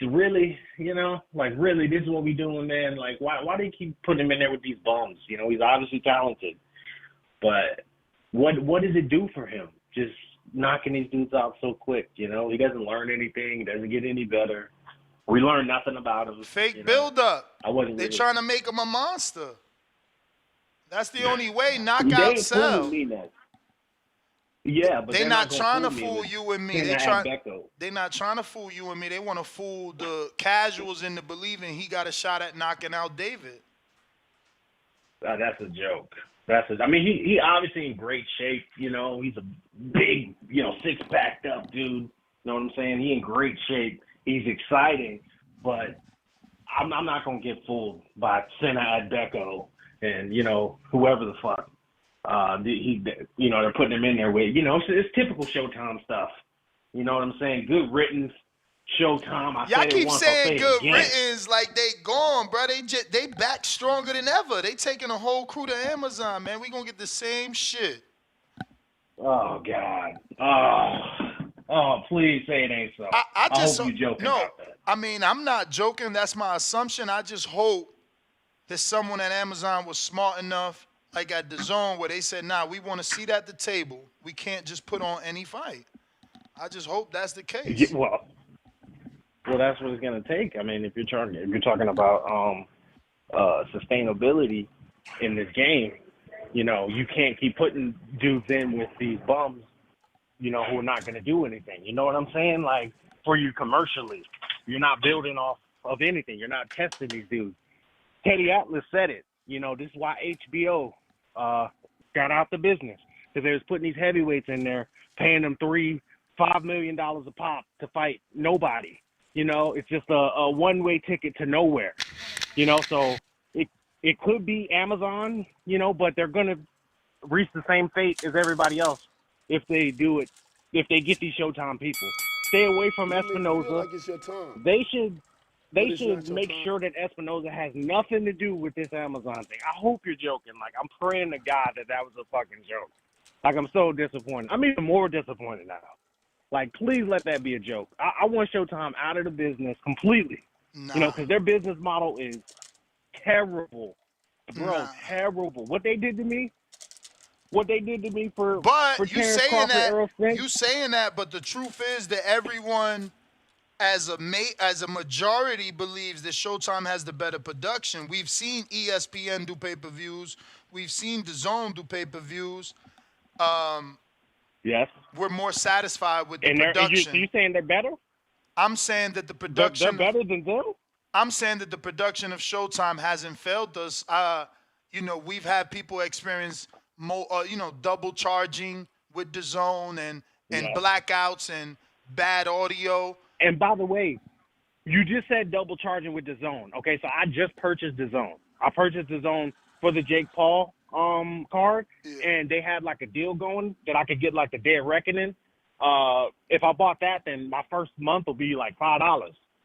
really, really, this is what we doing, man. Like, why do you keep putting him in there with these bums? He's obviously talented. But what does it do for him? Just knocking these dudes out so quick, He doesn't learn anything. He doesn't get any better. We learned nothing about him. Fake build-up. They trying to make him a monster. That's the only way. They Knockout ain't sell. fooling me now. Yeah, but They're not trying to me fool with you and me. They're not trying to fool you and me. They want to fool the casuals into believing he got a shot at knocking out David. That's a joke. He obviously in great shape. He's a big, 6-packed up dude. You know what I'm saying? He in great shape. He's exciting, but I'm not gonna get fooled by Senna Adbeko and whoever the fuck. They're putting him in there with. It's typical Showtime stuff. You know what I'm saying? Good written Showtime. Y'all keep saying good writtens like they gone, bro. They back stronger than ever. They taking a whole crew to Amazon, man. We gonna get the same shit. Oh God. Oh, please say it ain't so. I hope you joking about that. I'm not joking. That's my assumption. I just hope that someone at Amazon was smart enough, like at DAZN, where they said, nah, we want to see at the table. We can't just put on any fight. I just hope that's the case. Well, that's what it's gonna take. If you're talking about sustainability in this game, you can't keep putting dudes in with these bums, who are not going to do anything. You know what I'm saying? Like, for you commercially, you're not building off of anything. You're not testing these dudes. Teddy Atlas said it. This is why HBO got out the business. Because they was putting these heavyweights in there, paying them $3-5 million a pop to fight nobody. It's just a one-way ticket to nowhere. So it could be Amazon, but they're going to reach the same fate as everybody else if they do it, if they get these Showtime people. Stay away from You may feel Espinoza. like it's your time, They should but it's not your make time. sure that Espinoza has nothing to do with this Amazon thing. I hope you're joking. Like, I'm praying to God that was a fucking joke. Like, I'm so disappointed. I'm even more disappointed now. Like, please let that be a joke. I want Showtime out of the business completely. Nah. You know, because their business model is terrible. Bro, Nah. terrible. What they did to me for But you Terrence saying Crawford, that, Errol Spence. you saying that, but the truth is that everyone, as a majority, believes that Showtime has the better production. We've seen ESPN do pay-per-views. We've seen DAZN do pay-per-views. Yes. We're more satisfied with the And production. you saying they're better? I'm saying that the production. They're better than them? I'm saying that the production of Showtime hasn't failed us. You know, we've had people experience double charging with DAZN and blackouts and bad audio. And by the way, you just said double charging with DAZN. Okay, so I just purchased DAZN. I purchased DAZN for the Jake Paul card, and they had like a deal going that I could get like the Day of Reckoning. If I bought that, then my first month will be like $5.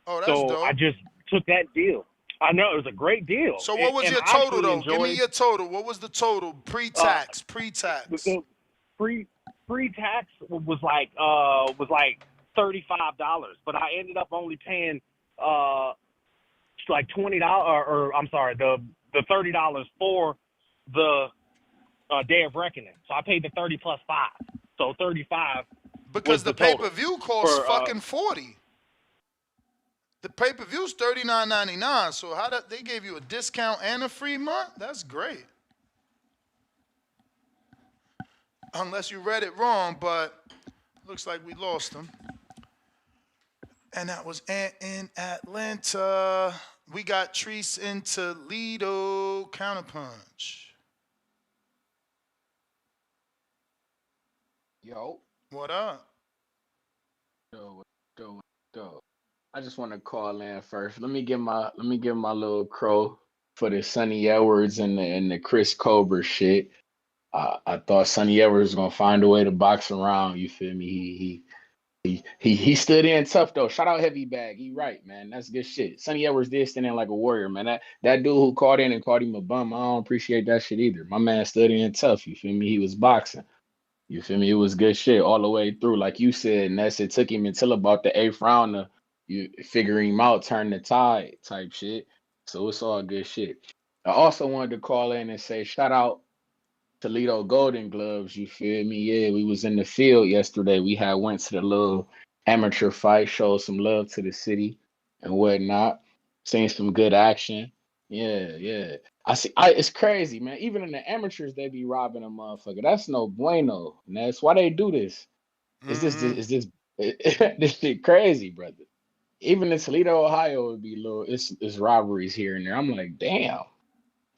Oh, that's so dope. I just took that deal. I know it was a great deal. So what was your total though? Give me your total. What was the total pre-tax? Pre-tax. The pre-tax was like $35, but I ended up only paying like $20 or I'm sorry, the $30 for the Day of Reckoning. So I paid the 30 plus 5. So 35. Because the total pay-per-view costs for, fucking $40. The pay-per-view's $39.99. So they gave you a discount and a free month? That's great. Unless you read it wrong, but looks like we lost them. And that was Ant in Atlanta. We got Treese in Toledo. Counterpunch. Yo. What up? Yo. I just want to call in first. Let me give my little crow for the Sonny Edwards and the Chris Colbert shit. I thought Sonny Edwards was gonna find a way to box around. You feel me? He stood in tough though. Shout out Heavy Bag. He right, man. That's good shit. Sonny Edwards did stand in like a warrior, man. That dude who called in and called him a bum, I don't appreciate that shit either. My man stood in tough. You feel me? He was boxing. You feel me? It was good shit all the way through. Like you said, and it took him until about the 8th round to figure him out, turn the tide type shit. So it's all good shit. I also wanted to call in and say shout out Toledo Golden Gloves. You feel me? Yeah, we was in the field yesterday. We went to the little amateur fight, showed some love to the city and whatnot. Seen some good action. Yeah. It's crazy, man. Even in the amateurs, they be robbing a motherfucker. That's no bueno. And that's why they do this. This shit crazy, brother. Even in Toledo, Ohio, would be it's robberies here and there. I'm like, damn,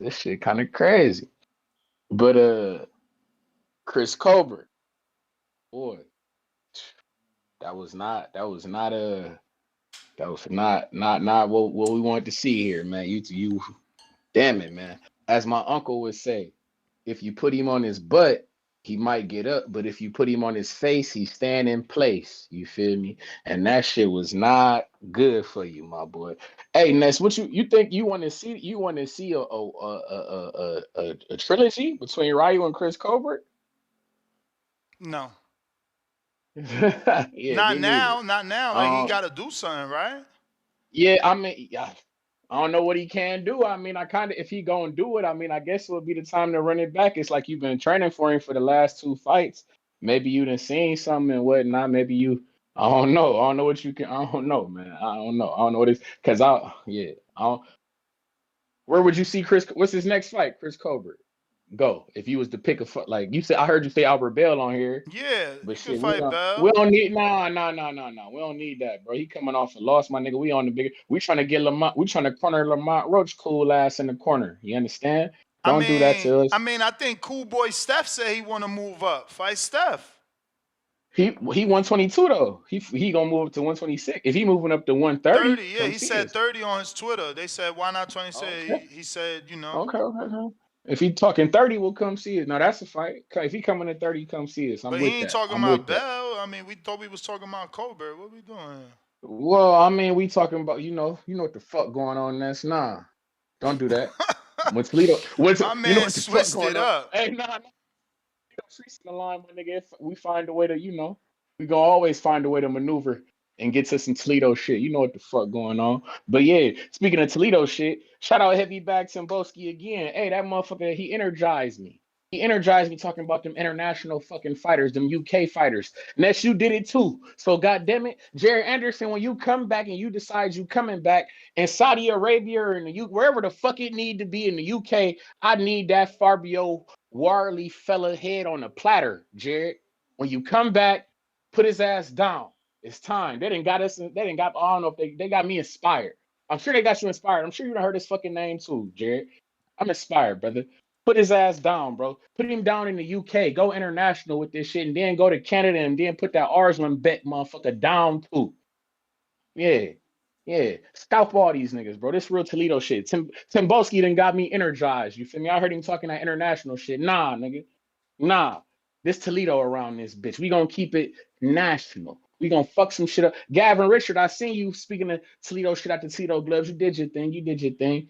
this shit kind of crazy. But Chris Colbert, boy, that was not what we wanted to see here, man. You damn it, man. As my uncle would say, if you put him on his butt, he might get up, but if you put him on his face, he stand in place. You feel me? And that shit was not good for you, my boy. Hey, Ness, what you think you want to see? You want to see a trilogy between Ryu and Chris Colbert? No. Yeah, not now. Like he got to do something, right? Yeah, I mean, I don't know what he can do. I mean, if he gonna do it, I mean, I guess it would be the time to run it back. It's like you've been training for him for the last 2 fights. Maybe you done seen something and whatnot. Maybe I don't know. I don't know what you can. I don't know, man. I don't know what it's because where would you see Chris? What's his next fight? Chris Colbert. Go if you was to pick like you said. I heard you say Albert Bell on here. Yeah, but you can fight Bell. We don't need no. We don't need that, bro. He coming off a loss, my nigga. We on the bigger. We trying to get Lamont. We trying to corner Lamont Roach cool ass in the corner. You understand? Don't do that to us. I mean, I think Cool Boy Steph said he want to move up. Fight Steph. He 122 though. He gonna move up to 126. If he moving up to 130, 30, yeah, he said 30 on his Twitter. They said why not 26? Okay. He said, you know. Okay. If he talking 30, we'll come see it. No, that's a fight. If he coming at 30, come see us. I'm But he with ain't that. talking I'm with about that. Bell. I mean, we thought we was talking about Colbert. What we doing here? Well, I mean, we talking about, you know what the fuck going on. That's nah. Don't do that. When Toledo, My you know man what the fuck switched going it on? up. Hey, nah, streets in the line, my nigga. If we find a way to, we gonna always find a way to maneuver and get to some Toledo shit. You know what the fuck going on. But yeah, speaking of Toledo shit, shout out Heavy Bag Timboski again. Hey, that motherfucker, he energized me. He energized me talking about them international fucking fighters, them UK fighters. Ness, you did it too. So goddamn it, Jared Anderson, when you come back and you decide you coming back in Saudi Arabia or in the wherever the fuck it need to be in the UK, I need that Fabio Warley fella head on a platter, Jared. When you come back, put his ass down. It's time. They didn't got us. They didn't got. I don't know if they got me inspired. I'm sure they got you inspired. I'm sure you done heard his fucking name too, Jared. I'm inspired, brother. Put his ass down, bro. Put him down in the UK. Go international with this shit, and then go to Canada, and then put that Arslan bet motherfucker down too. Yeah. Yeah. Scalp all these niggas, bro. This real Toledo shit. Timboski done got me energized. You feel me? I heard him talking that international shit. Nah, nigga. Nah. This Toledo around this bitch. We gonna keep it national. We gonna fuck some shit up. Gavin Richard, I seen you speaking of Toledo shit at the Toledo Gloves. You did your thing. You did your thing.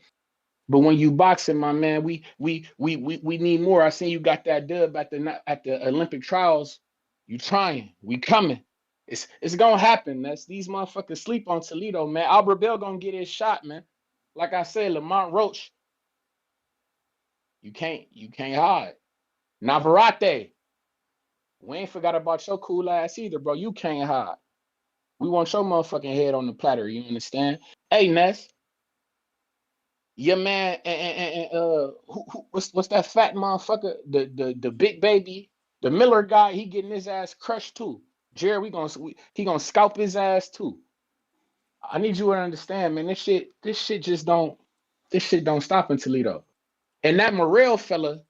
But when you boxing, my man, we need more. I seen you got that dub at the Olympic trials. You trying? We coming. It's gonna happen. That's these motherfuckers sleep on Toledo, man. Albert Bell gonna get his shot, man. Like I said, Lamont Roach, you can't hide. Navarrete, we ain't forgot about your cool ass either, bro. You can't hide. We want your motherfucking head on the platter. You understand? Hey, Ness, your man, what's that fat motherfucker? The big baby, the Miller guy. He getting his ass crushed too. Jerry, he gonna scalp his ass too. I need you to understand, man. This shit just don't. This shit don't stop in Toledo. And that Morrell fella,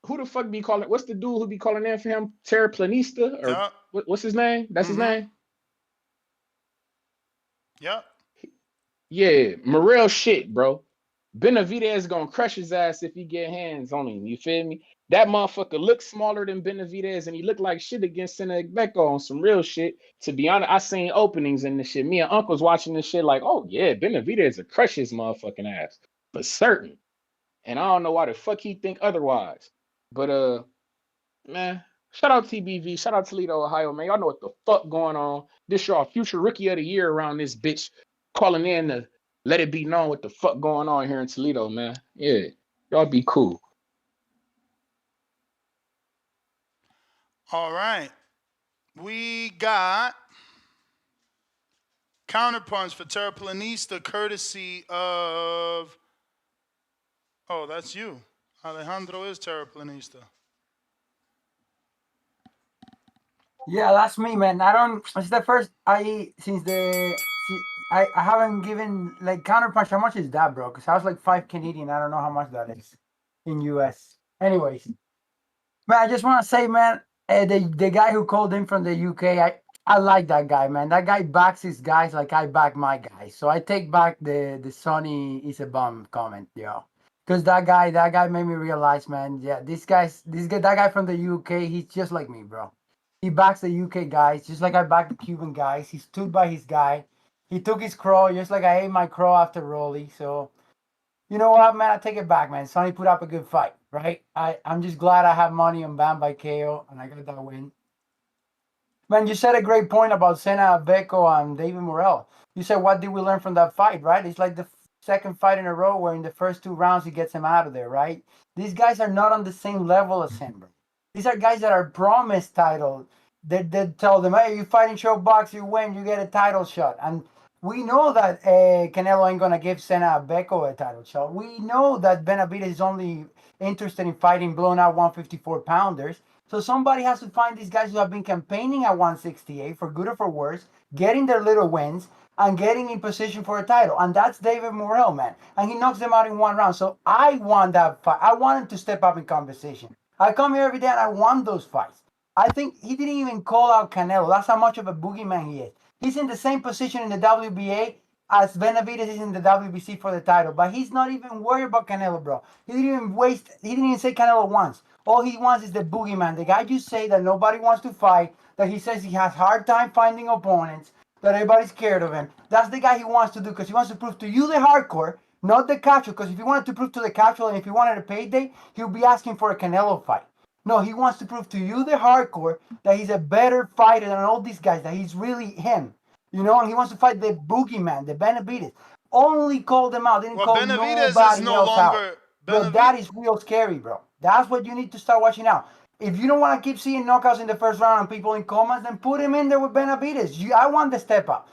who the fuck be calling? What's the dude who be calling in for him? Terraplanista or Yep. what's his name? That's his name. Yep. Yeah, Morrell shit, bro. Benavidez gonna crush his ass if he get hands on him. You feel me? That motherfucker looks smaller than Benavidez, and he looked like shit against Seneca Becko on some real shit. To be honest, I seen openings in this shit. Me and Uncle's watching this shit like, oh yeah, Benavidez will crush his motherfucking ass for certain. And I don't know why the fuck he think otherwise. But man, shout out TBV, shout out Toledo, Ohio, man. Y'all know what the fuck going on. This y'all future rookie of the year around this bitch calling in to let it be known what the fuck going on here in Toledo, man. Yeah, y'all be cool. All right. We got counterpunch for Terraplanista, courtesy of. Oh, that's you. Alejandro is Terraplanista. Yeah, that's me, man. I don't. It's the first I haven't given like counterpunch. How much is that, bro? Because I was like 5 Canadian. I don't know how much that is in US. Anyways, man, I just want to say, man, the guy who called in from the UK, I like that guy, man. That guy backs his guys like I back my guys. So I take back the Sonny is a bum comment, yo. Because that guy made me realize, man. Yeah, that guy from the UK, he's just like me, bro. He backs the UK guys, just like I back the Cuban guys. He stood by his guy. He took his crow, just like I ate my crow after Rolly. So, you know what, man? I take it back, man. Sonny put up a good fight, right? I'm just glad I have money on Bam by KO, and I got that win. Man, you said a great point about Sena Beko and David Morrell. You said, what did we learn from that fight, right? It's like the second fight in a row where in the first 2 rounds he gets him out of there, right? These guys are not on the same level as him, bro. These are guys that are promised title. They tell them, hey, you fight in show box, you win, you get a title shot. And we know that Canelo ain't going to give Sena Beko a title shot. We know that Benavidez is only interested in fighting blown out 154 pounders. So somebody has to find these guys who have been campaigning at 168, for good or for worse, getting their little wins, and getting in position for a title. And that's David Morrell, man. And he knocks them out in 1 round. So I want that fight. I want him to step up in conversation. I come here every day and I want those fights. I think he didn't even call out Canelo. That's how much of a boogeyman he is. He's in the same position in the WBA as Benavidez is in the WBC for the title. But he's not even worried about Canelo, bro. He didn't even say Canelo once. All he wants is the boogeyman, the guy you say that nobody wants to fight, that he says he has hard time finding opponents, that everybody's scared of him. That's the guy he wants to do because he wants to prove to you, the hardcore, not the casual. Because if he wanted to prove to the casual and if he wanted a payday, he would be asking for a Canelo fight. No, he wants to prove to you, the hardcore, that he's a better fighter than all these guys, that he's really him. You know, and he wants to fight the boogeyman, the Benavidez. Only called them out, didn't call Benavidez is nobody no else longer. out. Bro, that is real scary, bro. That's what you need to start watching out. If you don't want to keep seeing knockouts in the first round and people in comas, then put him in there with Benavidez. I want the step up.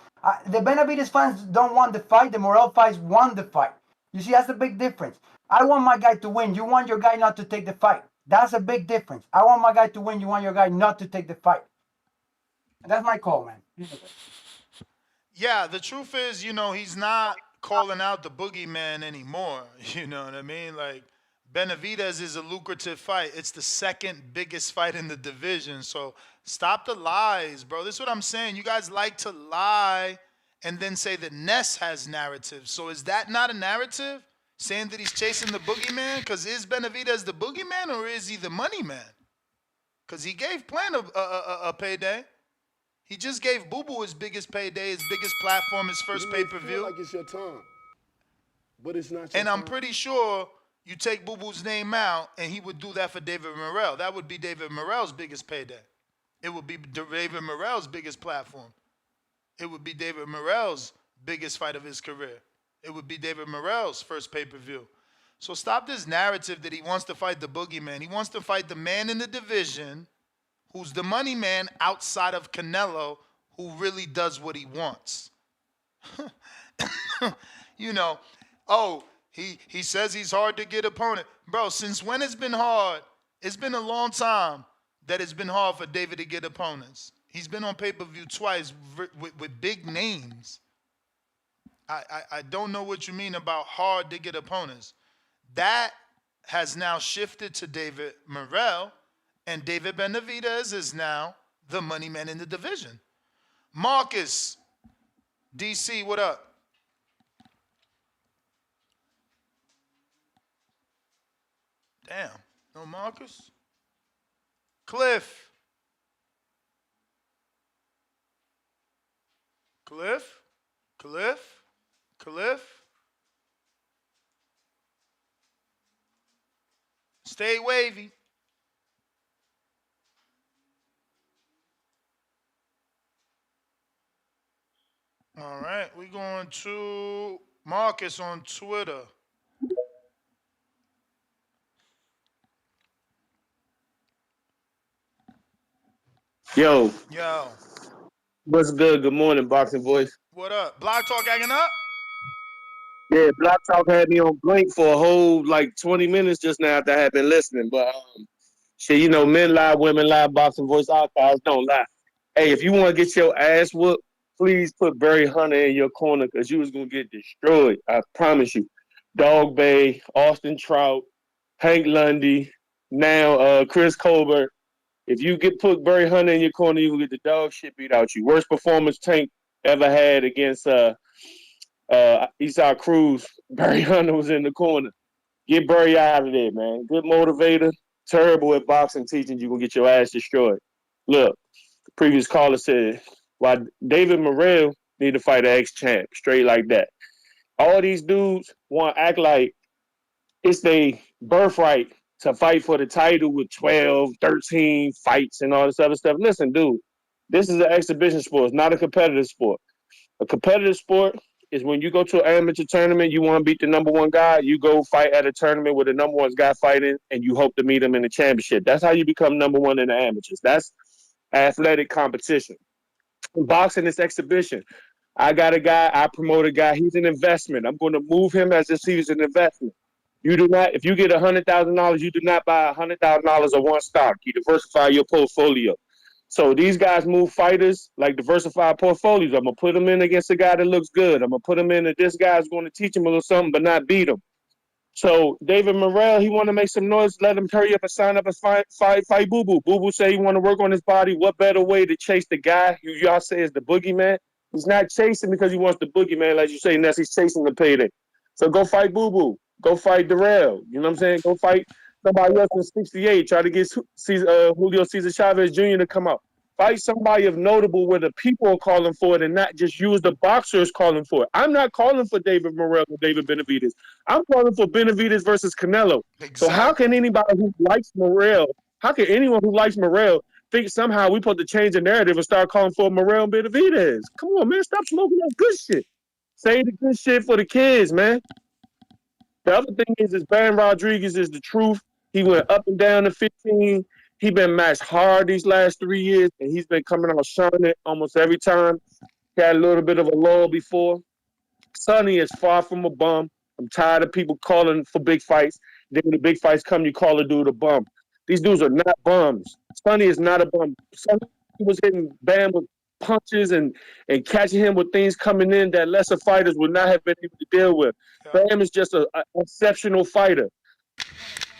The Benavidez fans don't want the fight. The Morrell fans want the fight. You see, that's the big difference. I want my guy to win. You want your guy not to take the fight. That's a big difference. I want my guy to win. You want your guy not to take the fight. That's my call, man. Yeah, the truth is, he's not calling out the boogeyman anymore. You know what I mean? Like, Benavidez is a lucrative fight. It's the second biggest fight in the division. So stop the lies, bro. This is what I'm saying. You guys like to lie and then say that Ness has narrative. So is that not a narrative? Saying that he's chasing the boogeyman? Because is Benavidez the boogeyman or is he the money man? Because he gave Plant a payday. He just gave Boo Boo his biggest payday, his biggest platform, his first pay-per-view. Like it's your time, but it's not your And time. I'm pretty sure you take Boo Boo's name out, and he would do that for David Morrell. That would be David Morrell's biggest payday. It would be David Morrell's biggest platform. It would be David Morrell's biggest fight of his career. It would be David Morrell's first pay-per-view. So stop this narrative that he wants to fight the boogeyman. He wants to fight the man in the division who's the money man outside of Canelo, who really does what he wants. He says he's hard to get opponent. Bro, since when it's been hard? It's been a long time that it's been hard for David to get opponents. He's been on pay-per-view twice with big names. I don't know what you mean about hard to get opponents. That has now shifted to David Morrell, and David Benavidez is now the money man in the division. Marcus, DC, what up? Damn, no Marcus? Cliff. Stay wavy. All right, we're going to Marcus on Twitter. Yo. Yo. What's good? Good morning, Boxing Voice. What up? Block Talk acting up? Yeah, Block Talk had me on blink for a whole 20 minutes just now after I had been listening. But shit, men lie, women lie, Boxing Voice archives don't lie. Hey, if you want to get your ass whooped, please put Barry Hunter in your corner because you was gonna get destroyed. I promise you. Dog Bay, Austin Trout, Hank Lundy, now Chris Colbert. If you put Barry Hunter in your corner, you will get the dog shit beat out you. Worst performance Tank ever had against Eastside Cruz. Barry Hunter was in the corner. Get Barry out of there, man. Good motivator. Terrible at boxing teaching. You're going to get your ass destroyed. Look, the previous caller said, why David Morrell need to fight an ex-champ. Straight like that. All these dudes want to act like it's their birthright to fight for the title with 12, 13 fights and all this other stuff. Listen, dude, this is an exhibition sport. It's not a competitive sport. A competitive sport is when you go to an amateur tournament, you want to beat the number one guy, you go fight at a tournament with the number one guy fighting, and you hope to meet him in the championship. That's how you become number one in the amateurs. That's athletic competition. In boxing, it's exhibition. I got a guy, I promote a guy, he's an investment. I'm going to move him as if he's an investment. You do not, if you get $100,000, you do not buy $100,000 of one stock. You diversify your portfolio. So these guys move fighters like diversified portfolios. I'm going to put them in against a guy that looks good. I'm going to put them in that this guy's going to teach him a little something but not beat him. So David Morrell, he want to make some noise. Let him hurry up and sign up and fight Boo Boo. Boo Boo say he want to work on his body. What better way to chase the guy who y'all say is the boogeyman He's not chasing because he wants the boogeyman, like you say, Ness. He's chasing the payday. So go fight Boo Boo. Go fight Darrell. You know what I'm saying? Go fight somebody else in 68. Try to get Julio Cesar Chavez Jr. to come out. Fight somebody of notable where the people are calling for it and not just you as the boxers calling for it. I'm not calling for David Morrell or David Benavidez. I'm calling for Benavidez versus Canelo. Exactly. So how can anybody who likes Morrell, how can anyone who likes Morrell think somehow we supposed to change the narrative and start calling for Morrell and Benavidez? Come on, man. Stop smoking that good shit. Say the good shit for the kids, man. The other thing is Ben Rodriguez is the truth. He went up and down to 15. He been matched hard these last 3 years, and he's been coming out shining almost every time. He had a little bit of a lull before. Sonny is far from a bum. I'm tired of people calling for big fights. Then when the big fights come, you call a dude a bum. These dudes are not bums. Sonny is not a bum. Sonny was hitting Bam with punches and catching him with things coming in that lesser fighters would not have been able to deal with. Yeah. Bam is just an exceptional fighter.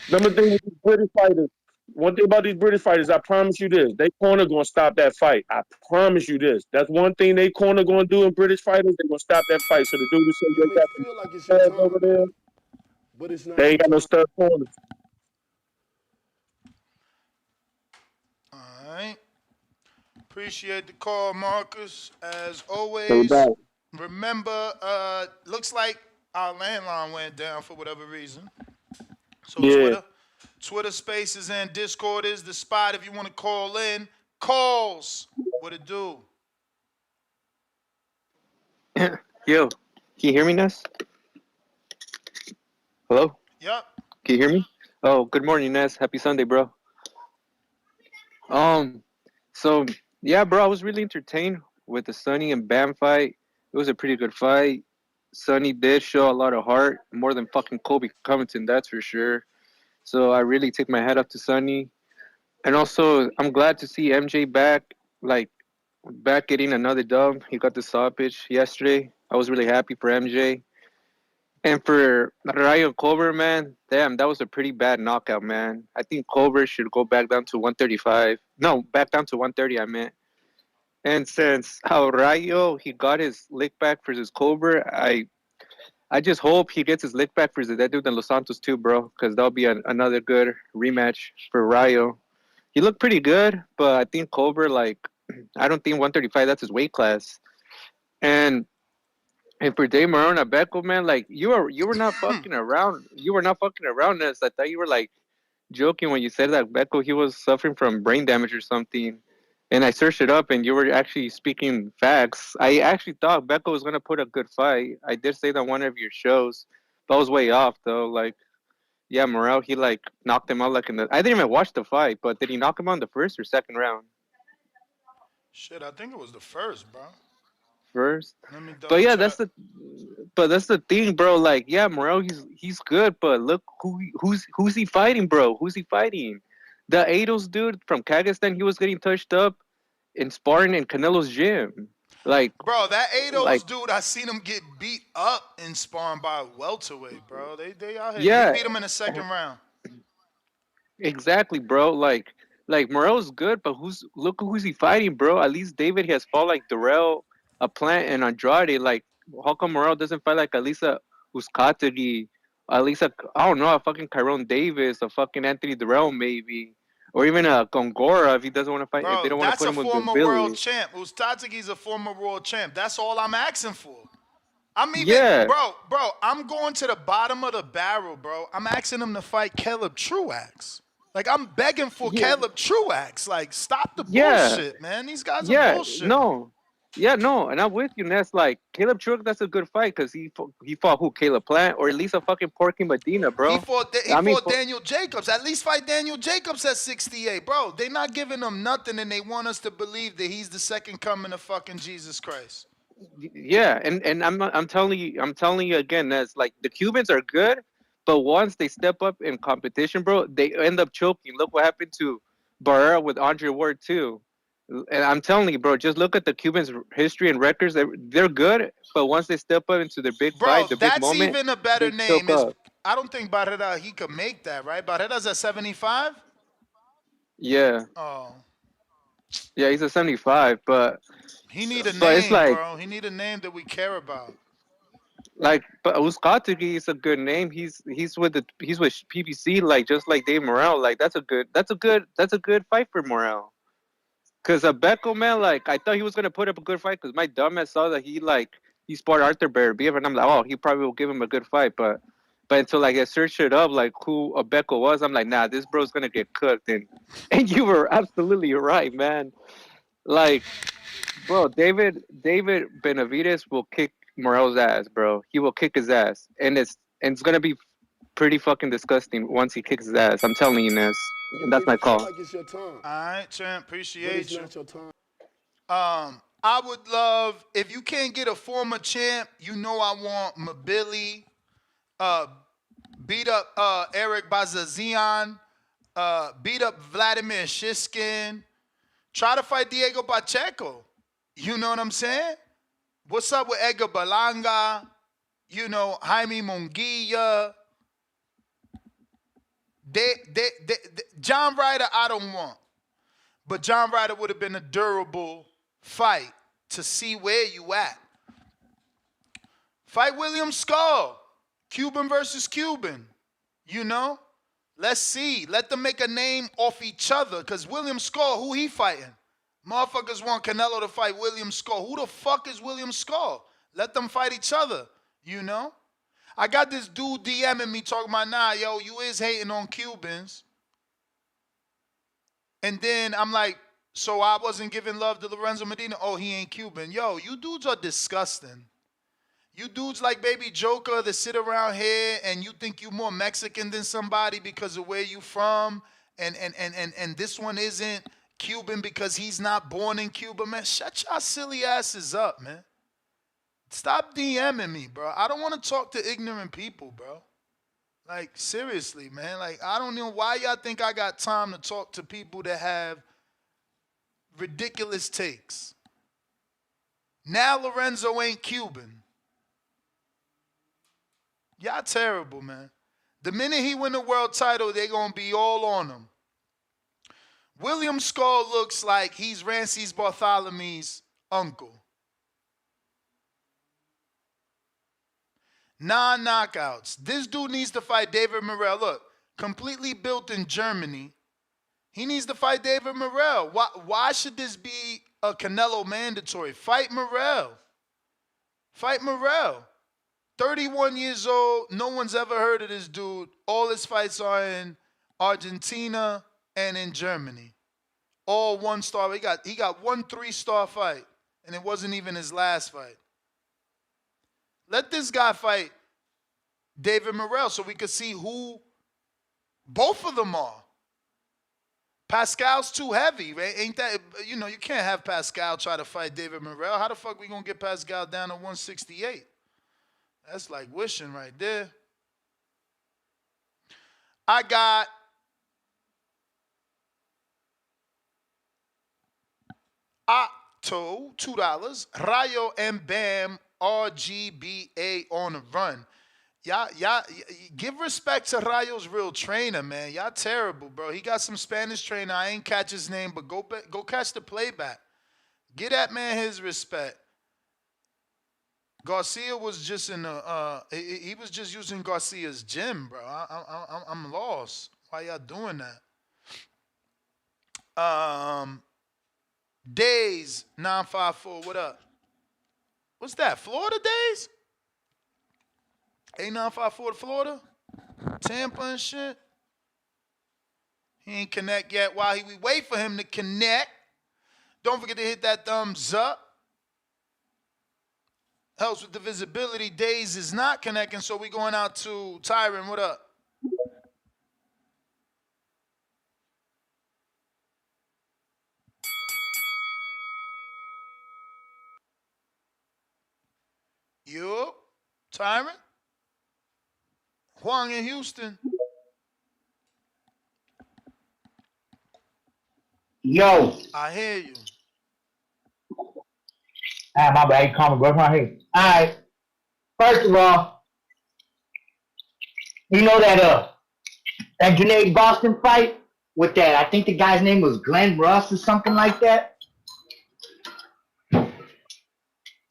Another thing with these British fighters, one thing about these British fighters, I promise you this, they corner going to stop that fight. I promise you this. That's one thing they corner going to do in British fighters, they're going to stop that fight. So the dude who said you may feel like it's your time, over there, but it's not. They ain't got no stud corners. All right. Appreciate the call, Marcus. As always, remember, looks like our landline went down for whatever reason. So Twitter Spaces and Discord is the spot if you want to call in. Calls. What it do? Yo, can you hear me, Ness? Hello? Yep. Can you hear me? Oh, good morning, Ness. Happy Sunday, bro. So yeah, bro, I was really entertained with the Sonny and Bam fight. It was a pretty good fight. Sonny did show a lot of heart, more than fucking Kobe Covington, that's for sure. So I really take my hat off to Sonny. And also, I'm glad to see MJ back getting another dub. He got the stoppage yesterday. I was really happy for MJ. And for Rayo Colbert, man, damn, that was a pretty bad knockout, man. I think Colbert should go back down to 135. No, back down to 130, I meant. And since how Rayo, he got his lick back versus Colbert, I just hope he gets his lick back versus that dude in Los Santos too, bro, because that'll be another good rematch for Rayo. He looked pretty good, but I think Colbert, I don't think 135, that's his weight class. And for Dave Marona Becco, man, you were not fucking around. You were not fucking around us. I thought you were joking when you said that Becco, he was suffering from brain damage or something. And I searched it up, and you were actually speaking facts. I actually thought Becco was gonna put a good fight. I did say that on one of your shows, but I was way off though. Yeah, Morrell, he knocked him out I didn't even watch the fight, but did he knock him out in the first or second round? Shit, I think it was the first, bro. First, but yeah, that's the thing, bro. Yeah, Morrell, he's good, but look who's he fighting, bro? Who's he fighting? The Ados dude from Kazakhstan, he was getting touched up in sparring in Canelo's gym. Bro, that Ados dude, I seen him get beat up in sparring by a welterweight, bro. They out here. Yeah, he beat him in the second round. Exactly, bro. Morrell's good, but look who's he fighting, bro? At least David has fought Darrell, a Plant, and Andrade. How come Morrell doesn't fight Alisa Uzcategui, Alisa, I don't know, a fucking Kyron Davis, a fucking Anthony Darrell maybe, or even a Gongora if he doesn't want to fight. Bro, if they don't want to put him with former Billy. world champ. Uzcategui's a former world champ. That's all I'm asking for. Bro, I'm going to the bottom of the barrel, bro. I'm asking him to fight Caleb Truax. I'm begging for Caleb Truax. Stop the bullshit, man. These guys are bullshit. No, and I'm with you, Ness. Caleb Truax, that's a good fight because he fought who? Caleb Plant or at least a fucking Porky Medina, bro. He fought Daniel Jacobs. At least fight Daniel Jacobs at 68, bro. They not giving him nothing, and they want us to believe that he's the second coming of fucking Jesus Christ. Yeah, and I'm telling you again, Ness. The Cubans are good, but once they step up in competition, bro, they end up choking. Look what happened to Barrera with Andre Ward too. And I'm telling you, bro, just look at the Cubans' history and records. They're good, but once they step up into their big fight, the big moment, that's even a better name. I don't think Barrera, he could make that, right? Barrera's at 75? Yeah. Oh. Yeah, he's a 75, but He need a it's name, like bro. He need a name that we care about. but Uzcategui is a good name. He's with PBC, like just like Dave Morrell. Like that's a good fight for Morrell. Cause Becco, man, like I thought he was gonna put up a good fight. Cause my dumbass saw that he sparred Arthur Beterbiev, and I'm like, oh, he probably will give him a good fight. But until like I searched it up, like who Becco was, I'm like, nah, this bro's gonna get cooked. And you were absolutely right, man. Like, bro, David Benavidez will kick Morrell's ass, bro. He will kick his ass, and it's gonna be pretty fucking disgusting once he kicks his ass. I'm telling you, Ness. You And may that's my feel call. like it's your time, All right, champ. but Appreciate it's you. not your time. I would love if you can't get a former champ. You know I want Mabili, beat up Eric Bazazian, beat up Vladimir Shiskin. Try to fight Diego Pacheco. You know what I'm saying? What's up with Edgar Balanga? You know, Jaime Munguia. John Ryder, I don't want. But John Ryder would have been a durable fight to see where you at. Fight William Skull. Cuban versus Cuban. You know? Let's see. Let them make a name off each other. Because William Skull, who he fighting? Motherfuckers want Canelo to fight William Skull. Who the fuck is William Skull? Let them fight each other. You know? I got this dude DMing me talking about, nah, yo, you is hating on Cubans. And then I'm like, so I wasn't giving love to Lorenzo Medina? Oh, he ain't Cuban. Yo, you dudes are disgusting. You dudes like Baby Joker that sit around here and you think you more Mexican than somebody because of where you from. And this one isn't Cuban because he's not born in Cuba, man. Shut your silly asses up, man. Stop DMing me, bro. I don't want to talk to ignorant people, bro. Like, seriously, man. Like, I don't know why y'all think I got time to talk to people that have ridiculous takes. Now Lorenzo ain't Cuban. Y'all terrible, man. The minute he win the world title, they going to be all on him. William Skull looks like he's Rances Bartholomew's uncle. 9 knockouts. This dude needs to fight David Morrell. Look, completely built in Germany. He needs to fight David Morrell. Why should this be a Canelo mandatory? Fight Morrell. Fight Morrell. 31 years old. No one's ever heard of this dude. All his fights are in Argentina and in Germany. All 1-star. He got 1 3-star fight, and it wasn't even his last fight. Let this guy fight David Morrell so we could see who both of them are. Pascal's too heavy, right? Ain't that, you know, you can't have Pascal try to fight David Morrell. How the fuck we gonna get Pascal down to 168? That's like wishing right there. I got Otto, $2. Rayo and Bam, RGBA on the run. Y'all, give respect to Rayo's real trainer, man. Y'all terrible, bro. He got some Spanish trainer. I ain't catch his name, but go catch the playback. Give that man his respect. Garcia was just in the he was just using Garcia's gym, bro. I'm lost. Why y'all doing that? Days 954. What up? What's that? Florida Days? 8954 to Florida? Tampa and shit? He ain't connect yet. While we wait for him to connect, don't forget to hit that thumbs up. Helps with the visibility. Days is not connecting, so we going out to Tyron. What up? Yup. Tyron? Huang in Houston. Yo. I hear you. Ah, my bad. Call me, bro. Right here. All right. First of all, you know that Janae Boston fight with that. I think the guy's name was Glenn Russ or something like that.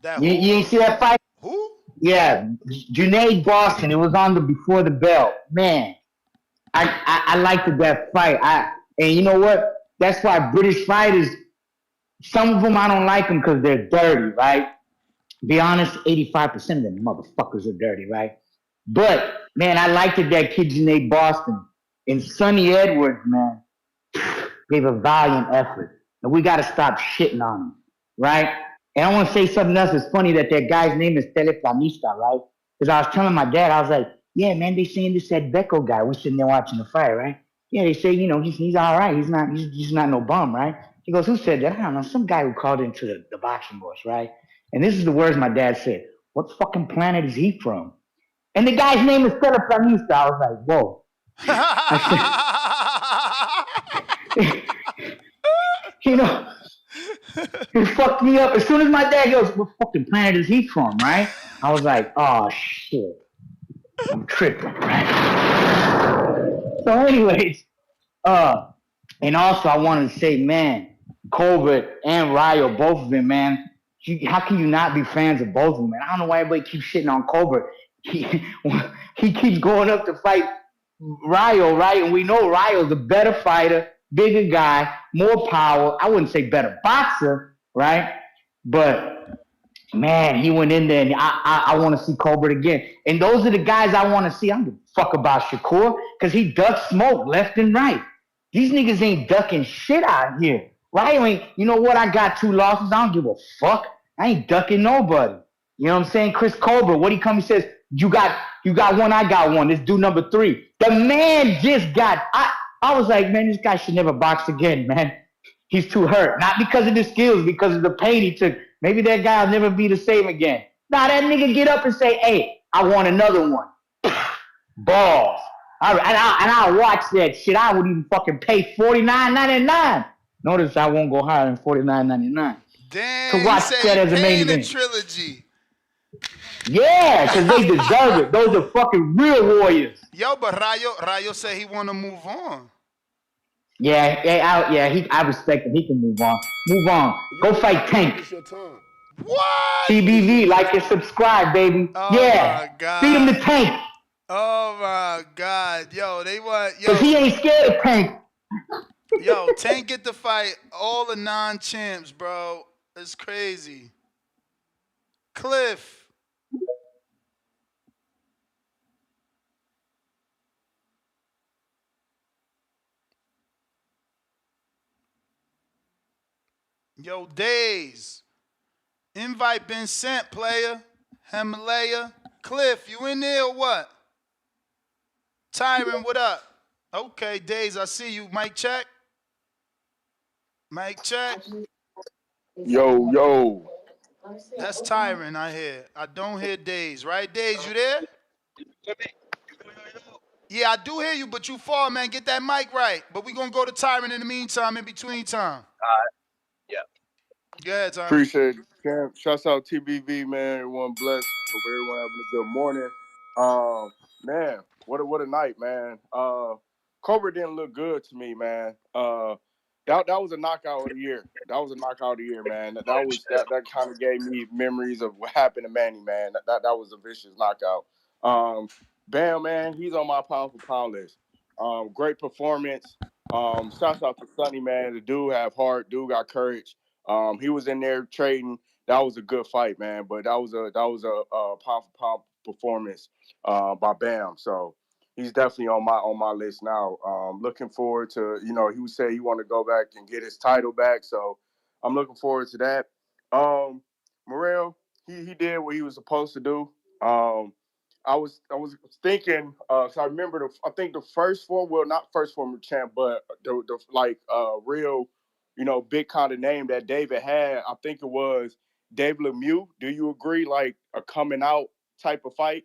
That You who? ain't see that fight? Who? Yeah, Junaid Boston. It was on the Before the Bell. Man, I liked that fight. And you know what? That's why British fighters, some of them I don't like them because they're dirty, right? Be honest, 85% of them motherfuckers are dirty, right? But man, I liked that kid Junaid Boston and Sonny Edwards, man, gave a valiant effort, and we got to stop shitting on him, right? And I want to say something else. It's funny that guy's name is Teleplanista, right? Because I was telling my dad, I was like, yeah, man, they saying this that Becco guy. We're sitting there watching the fight, right? Yeah, they say, he's all right. He's not no bum, right? He goes, who said that? I don't know. Some guy who called into the boxing boys, right? And this is the words my dad said. What fucking planet is he from? And the guy's name is Teleplanista. I was like, whoa. It fucked me up. As soon as my dad goes, what fucking planet is he from, right? I was like, oh, shit. I'm tripping, right? So anyways, and also I wanted to say, man, Colbert and Ryo, both of them, man, how can you not be fans of both of them, man? I don't know why everybody keeps shitting on Colbert. He keeps going up to fight Ryo, right? And we know Ryo's a better fighter, bigger guy, more power. I wouldn't say better boxer, right? But man, he went in there, and I want to see Colbert again. And those are the guys I want to see. I don't give a fuck about Shakur because he ducks smoke left and right. These niggas ain't ducking shit out here. Ryo ain't, you know what? I got 2 losses. I don't give a fuck. I ain't ducking nobody. You know what I'm saying? Chris Colbert, what he come, he says, you got one, I got one. Let's do number 3. The man just got, I was like, man, this guy should never box again, man. He's too hurt. Not because of the skills, because of the pain he took. Maybe that guy will never be the same again. Nah, that nigga get up and say, hey, I want another one. Balls. All right, and I'll watch that shit. I would even fucking pay $49.99. Notice I won't go higher than $49.99. Damn, to watch he said that he as a main paying the event. trilogy. Yeah, because they deserve it. Those are fucking real warriors. Yo, but Ryo said he want to move on. I respect him. He can move on. Move on. Go fight Tank. It's your time. What? TBV, like and subscribe, baby. Oh yeah. my God. Feed him the Tank. Oh my God. Yo, they want Because he ain't scared of Tank. Yo, Tank get to fight all the non-champs, bro. It's crazy. Cliff. Yo, Days. Invite been sent, player. Himalaya. Cliff, you in there or what? Tyron, what up? Okay, Days, I see you. Mic check. Mic check. Yo. That's Tyron I hear. I don't hear Days. Right, Days, you there? Yeah, I do hear you, but you far, man. Get that mic right. But we going to go to Tyron in the meantime, in between time. Yeah. Go ahead, Tyron. Appreciate it, champ. Shouts out TBV, man. Everyone blessed. Hope everyone having a good morning. Man, what a night, man. Cobra didn't look good to me, man. That was a knockout of the year. That was a knockout of the year, man. That kind of gave me memories of what happened to Manny, man. That was a vicious knockout. Bam, man, he's on my pound for pound list. Great performance. Shouts out to Sonny, man. The dude have heart. Dude got courage. He was in there trading. That was a good fight, man. But that was a pound for pound performance by Bam. So he's definitely on my list now. Looking forward to, he would say he want to go back and get his title back. So I'm looking forward to that. Morrell, he did what he was supposed to do. I was thinking. So I remember I think the first form, well, not first former champ, but the real, big kind of name that David had. I think it was David Lemieux. Do you agree? Like a coming out type of fight.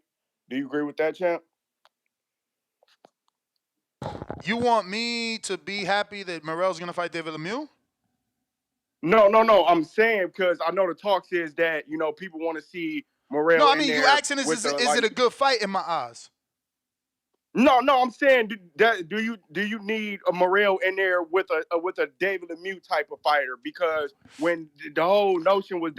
Do you agree with that, champ? You want me to be happy that Morrell's going to fight David Lemieux? No. I'm saying because I know the talk says that, people want to see Morrell. No, I mean, you asking is it a good fight in my eyes? No, I'm saying, do you need a Morrell in there with a David Lemieux type of fighter? Because when the whole notion was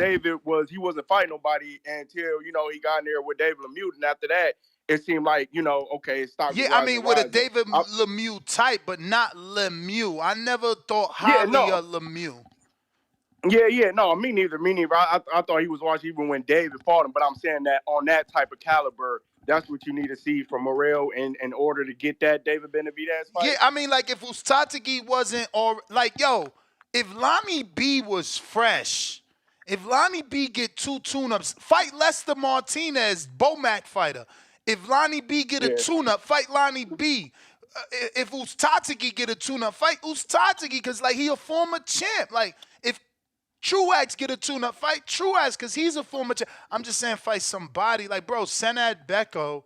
he wasn't fighting nobody until he got in there with David Lemieux, and after that it seemed like okay, it started Yeah, I rising. mean with a David Lemieux type, but not Lemieux. I never thought highly of Lemieux. Yeah, no, me neither. I thought he was watching even when David fought him, but I'm saying that on that type of caliber, that's what you need to see from Morrell in order to get that David Benavidez fight. Yeah, I mean, like if Ustatigi wasn't, or like, if Lonnie B was fresh, if Lonnie B get 2 tune-ups, fight Lester Martinez, Bomac fighter. If Lonnie B get a tune-up, fight Lonnie B. If Ustatigi get a tune-up, fight Ustatigi, because like he a former champ. Like if Truax get a tune-up, fight Truax, because he's a former champ. I'm just saying fight somebody. Like, bro, Senad Beko,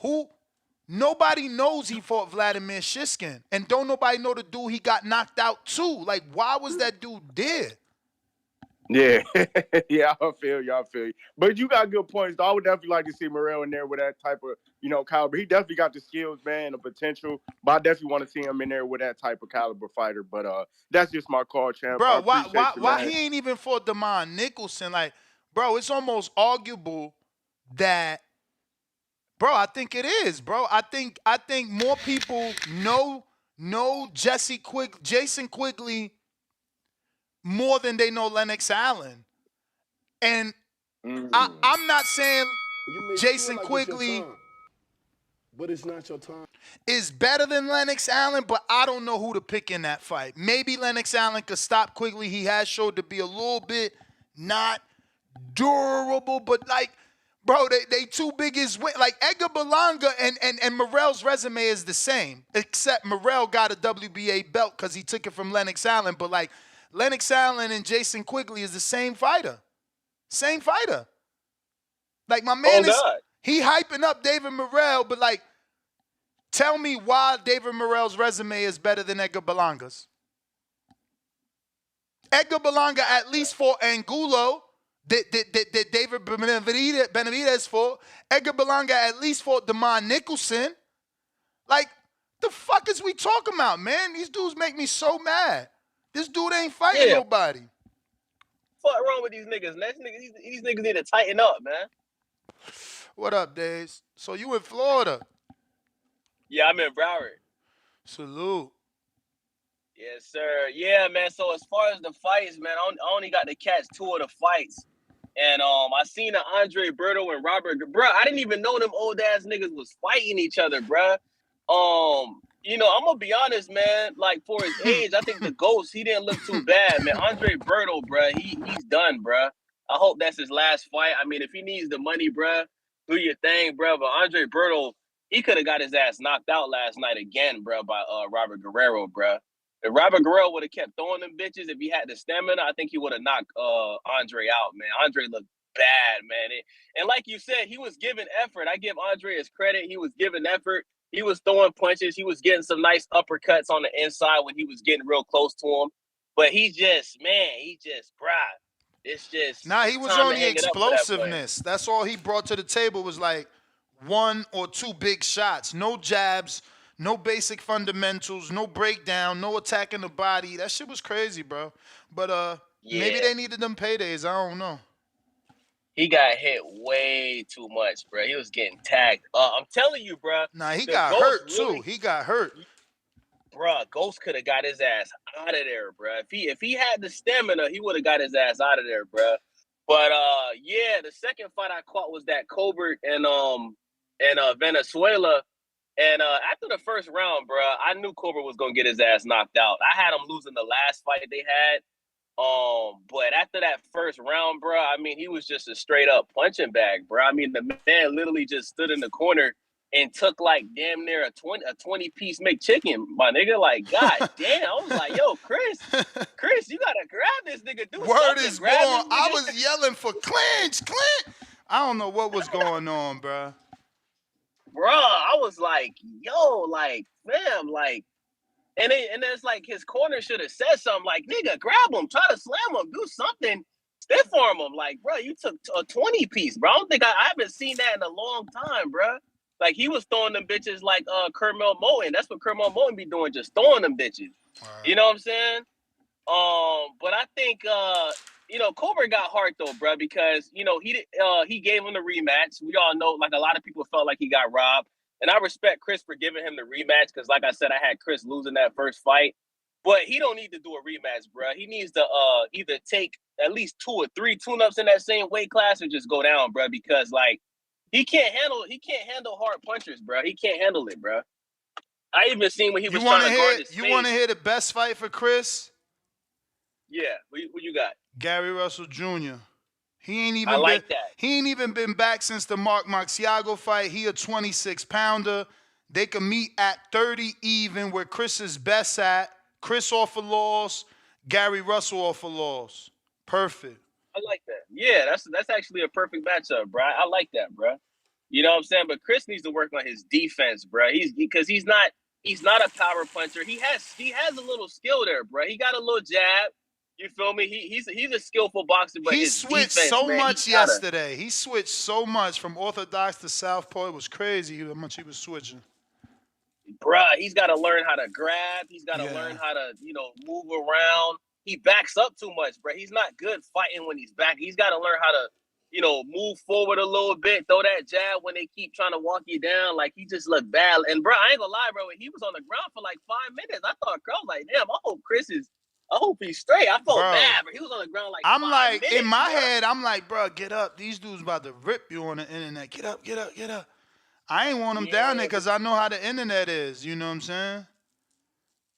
who... Nobody knows he fought Vladimir Shishkin. And don't nobody know the dude he got knocked out too. Like, why was that dude dead? Yeah. Yeah, I feel you. But you got good points, though. I would definitely like to see Morrell in there with that type of, caliber. He definitely got the skills, man, the potential. But I definitely want to see him in there with that type of caliber fighter. But that's just my call, champ. Bro, why he ain't even fought Damon Nicholson? Like, bro, it's almost arguable that... Bro, I think it is, bro. I think more people know Jason Quigley more than they know Lennox Allen. And I'm not saying Jason Quigley but it's not your time. Is better than Lennox Allen, but I don't know who to pick in that fight. Maybe Lennox Allen could stop Quigley. He has showed to be a little bit not durable, but like, bro, they two biggest win. Like Edgar Berlanga and Morrell's resume is the same, except Morrell got a WBA belt because he took it from Lennox Allen. But like Lennox Allen and Jason Quigley is the same fighter. Same fighter. Like my man he hyping up David Morrell, but like tell me why David Morrell's resume is better than Edgar Berlanga's. Edgar Berlanga at least fought Angulo. That David Benavidez fought. Edgar Berlanga at least fought Damon Nicholson. Like, the fuck is we talking about, man? These dudes make me so mad. This dude ain't fighting nobody. Fuck wrong with these niggas, man? These niggas need to tighten up, man. What up, Days? So you in Florida? Yeah, I'm in Broward. Salute. Yes, sir. Yeah, man. So as far as the fights, man, I only got to catch 2 of the fights. And I seen Andre Berto and Robert. Bro, I didn't even know them old ass niggas was fighting each other, bro. I'm gonna be honest, man. Like for his age, I think the Ghost, he didn't look too bad, man. Andre Berto, bro, he's done, bro. I hope that's his last fight. I mean, if he needs the money, bro, do your thing, bro. But Andre Berto, he could have got his ass knocked out last night again, bro, by Robert Guerrero, bro. If Robert Guerrero would have kept throwing them bitches, if he had the stamina, I think he would have knocked Andre out, man. Andre looked bad, man. And like you said, he was giving effort. I give Andre his credit. He was giving effort. He was throwing punches. He was getting some nice uppercuts on the inside when he was getting real close to him. But it's just, he was on the explosiveness. That's all he brought to the table was like 1 or 2 big shots. No jabs. No basic fundamentals, no breakdown, no attacking the body. That shit was crazy, bro. But maybe they needed them paydays. I don't know. He got hit way too much, bro. He was getting tagged. I'm telling you, bro. Nah, he got hurt too. He got hurt. Bro, Ghost could have got his ass out of there, bro. If he had the stamina, he would have got his ass out of there, bro. But the second fight I caught was that Colbert and Venezuela. And after the first round, bro, I knew Colbert was going to get his ass knocked out. I had him losing the last fight they had. But after that first round, bro, I mean, he was just a straight up punching bag, bro. I mean, the man literally just stood in the corner and took like damn near a 20-piece McChicken, my nigga. Like, god damn. I was like, yo, Chris, you got to grab this nigga. Do Word something. is born. I was yelling for clinch. I don't know what was going on, bro. Bro, I was like, yo, like, fam, like, and it's like his corner should have said something like, nigga, grab him, try to slam him, do something, stiff arm him. Like, bro, you took a 20-piece, bro. I don't think I haven't seen that in a long time, bro. Like he was throwing them bitches like Kermel Moen. That's what Kermel Moen be doing, just throwing them bitches. You know what I'm saying? But I think Colbert got heart though, bro, because he gave him the rematch. We all know, like a lot of people felt like he got robbed, and I respect Chris for giving him the rematch because, like I said, I had Chris losing that first fight, but he don't need to do a rematch, bro. He needs to either take at least 2 or 3 tune-ups in that same weight class or just go down, bro, because like he can't handle hard punchers, bro. He can't handle it, bro. I even seen when he was trying to guard his face. You want to hear the best fight for Chris? Yeah, who you got? Gary Russell Jr. He ain't even been back since the Mark Marciago fight. He a 26-pounder. They can meet at 30 even, where Chris is best at. Chris off a loss, Gary Russell off a loss. Perfect. I like that. Yeah, that's actually a perfect matchup, bro. I like that, bro. You know what I'm saying? But Chris needs to work on his defense, bro. He's not a power puncher. He has a little skill there, bro. He got a little jab. You feel me? He's a skillful boxer, but He his switched defense, so man, much yesterday. He switched so much from orthodox to southpaw. It was crazy how much he was switching. Bruh, he's got to learn how to grab. He's got to learn how to, move around. He backs up too much, bruh. He's not good fighting when he's back. He's got to learn how to, move forward a little bit, throw that jab when they keep trying to walk you down. Like, he just looked bad. And, bruh, I ain't gonna lie, bro. When he was on the ground for like 5 minutes, I thought, I was like, damn, I hope he's straight. I felt bad, but he was on the ground like 5 minutes. In my head, I'm like, bro, get up. These dudes about to rip you on the internet. Get up, get up, get up. I ain't want him down there because I know how the internet is. You know what I'm saying?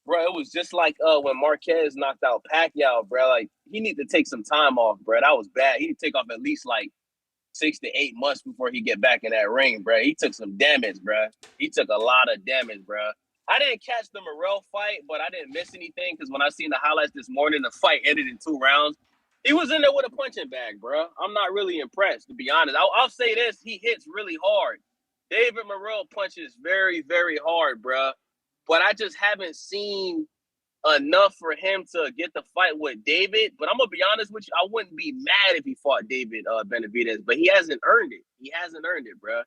Bro, it was just like when Marquez knocked out Pacquiao, bro. Like, he need to take some time off, bro. That was bad. He need to take off at least like 6 to 8 months before he get back in that ring, bro. He took some damage, bro. He took a lot of damage, bro. I didn't catch the Morrell fight, but I didn't miss anything because when I seen the highlights this morning, the fight ended in 2 rounds. He was in there with a punching bag, bro. I'm not really impressed, to be honest. I'll say this. He hits really hard. David Morrell punches very, very hard, bro. But I just haven't seen enough for him to get the fight with David. But I'm going to be honest with you. I wouldn't be mad if he fought David Benavidez, but he hasn't earned it. He hasn't earned it, bro.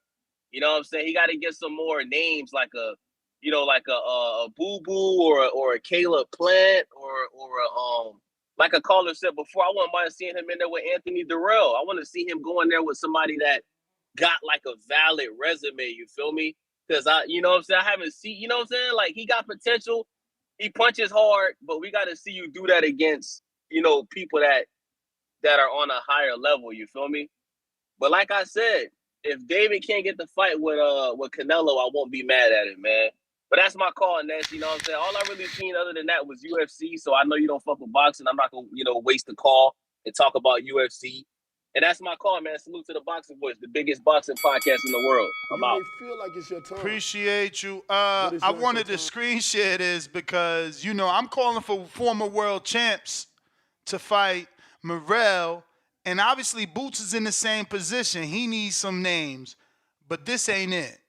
You know what I'm saying? He got to get some more names like a Boo Boo or a Caleb Plant or like a caller said before, I wouldn't mind seeing him in there with Anthony Durrell. I want to see him go in there with somebody that got like a valid resume, you feel me? Because you know what I'm saying? I haven't seen, you know what I'm saying? Like, he got potential. He punches hard, but we got to see you do that against, people that are on a higher level, you feel me? But like I said, if David can't get the fight with Canelo, I won't be mad at it, man. But that's my call, Ness. You know what I'm saying? All I really seen other than that was UFC. So I know you don't fuck with boxing. I'm not gonna, waste the call and talk about UFC. And that's my call, man. Salute to the Boxing Voice, the biggest boxing podcast in the world. I'm out. Feel like it's your time. Appreciate you. I wanted to screen share this because, I'm calling for former world champs to fight Morrell. And obviously, Boots is in the same position. He needs some names. But this ain't it.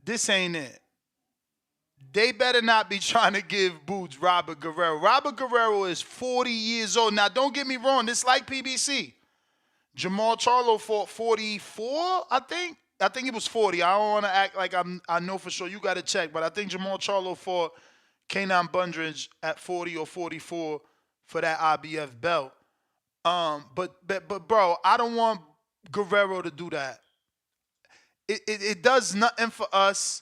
This ain't it. They better not be trying to give Boots Robert Guerrero. Robert Guerrero is 40 years old. Now, don't get me wrong. This like PBC. Jamal Charlo fought 44, I think. I think it was 40. I don't want to act like I know for sure. You got to check. But I think Jamal Charlo fought Kenan Bundridge at 40 or 44 for that IBF belt. But bro, I don't want Guerrero to do that. It does nothing for us,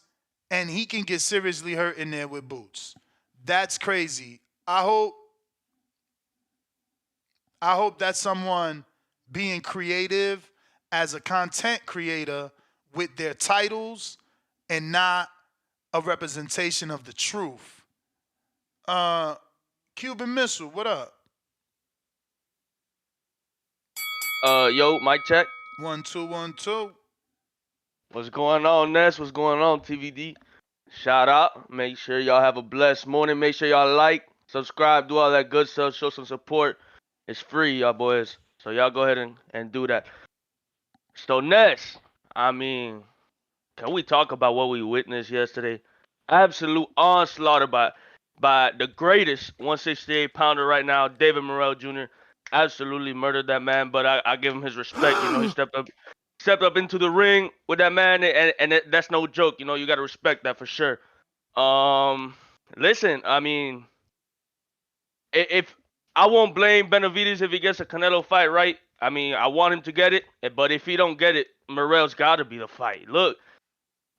and he can get seriously hurt in there with Boots. That's crazy. I hope that's someone being creative as a content creator with their titles and not a representation of the truth. Cuban Missile, what up? Yo, mic check. 1 2 1 2. What's going on, Ness? What's going on, TVD? Shout out. Make sure y'all have a blessed morning. Make sure y'all like, subscribe, do all that good stuff. Show some support. It's free, y'all boys. So y'all go ahead and do that. So, Ness, I mean, can we talk about what we witnessed yesterday? Absolute onslaught by the greatest 168-pounder right now, David Morrell Jr. Absolutely murdered that man, but I give him his respect. He stepped up into the ring with that man, and that's no joke. You know, you got to respect that for sure. Listen, I mean, if I won't blame Benavidez if he gets a Canelo fight, right? I mean, I want him to get it, but if he don't get it, Morrell's got to be the fight. Look,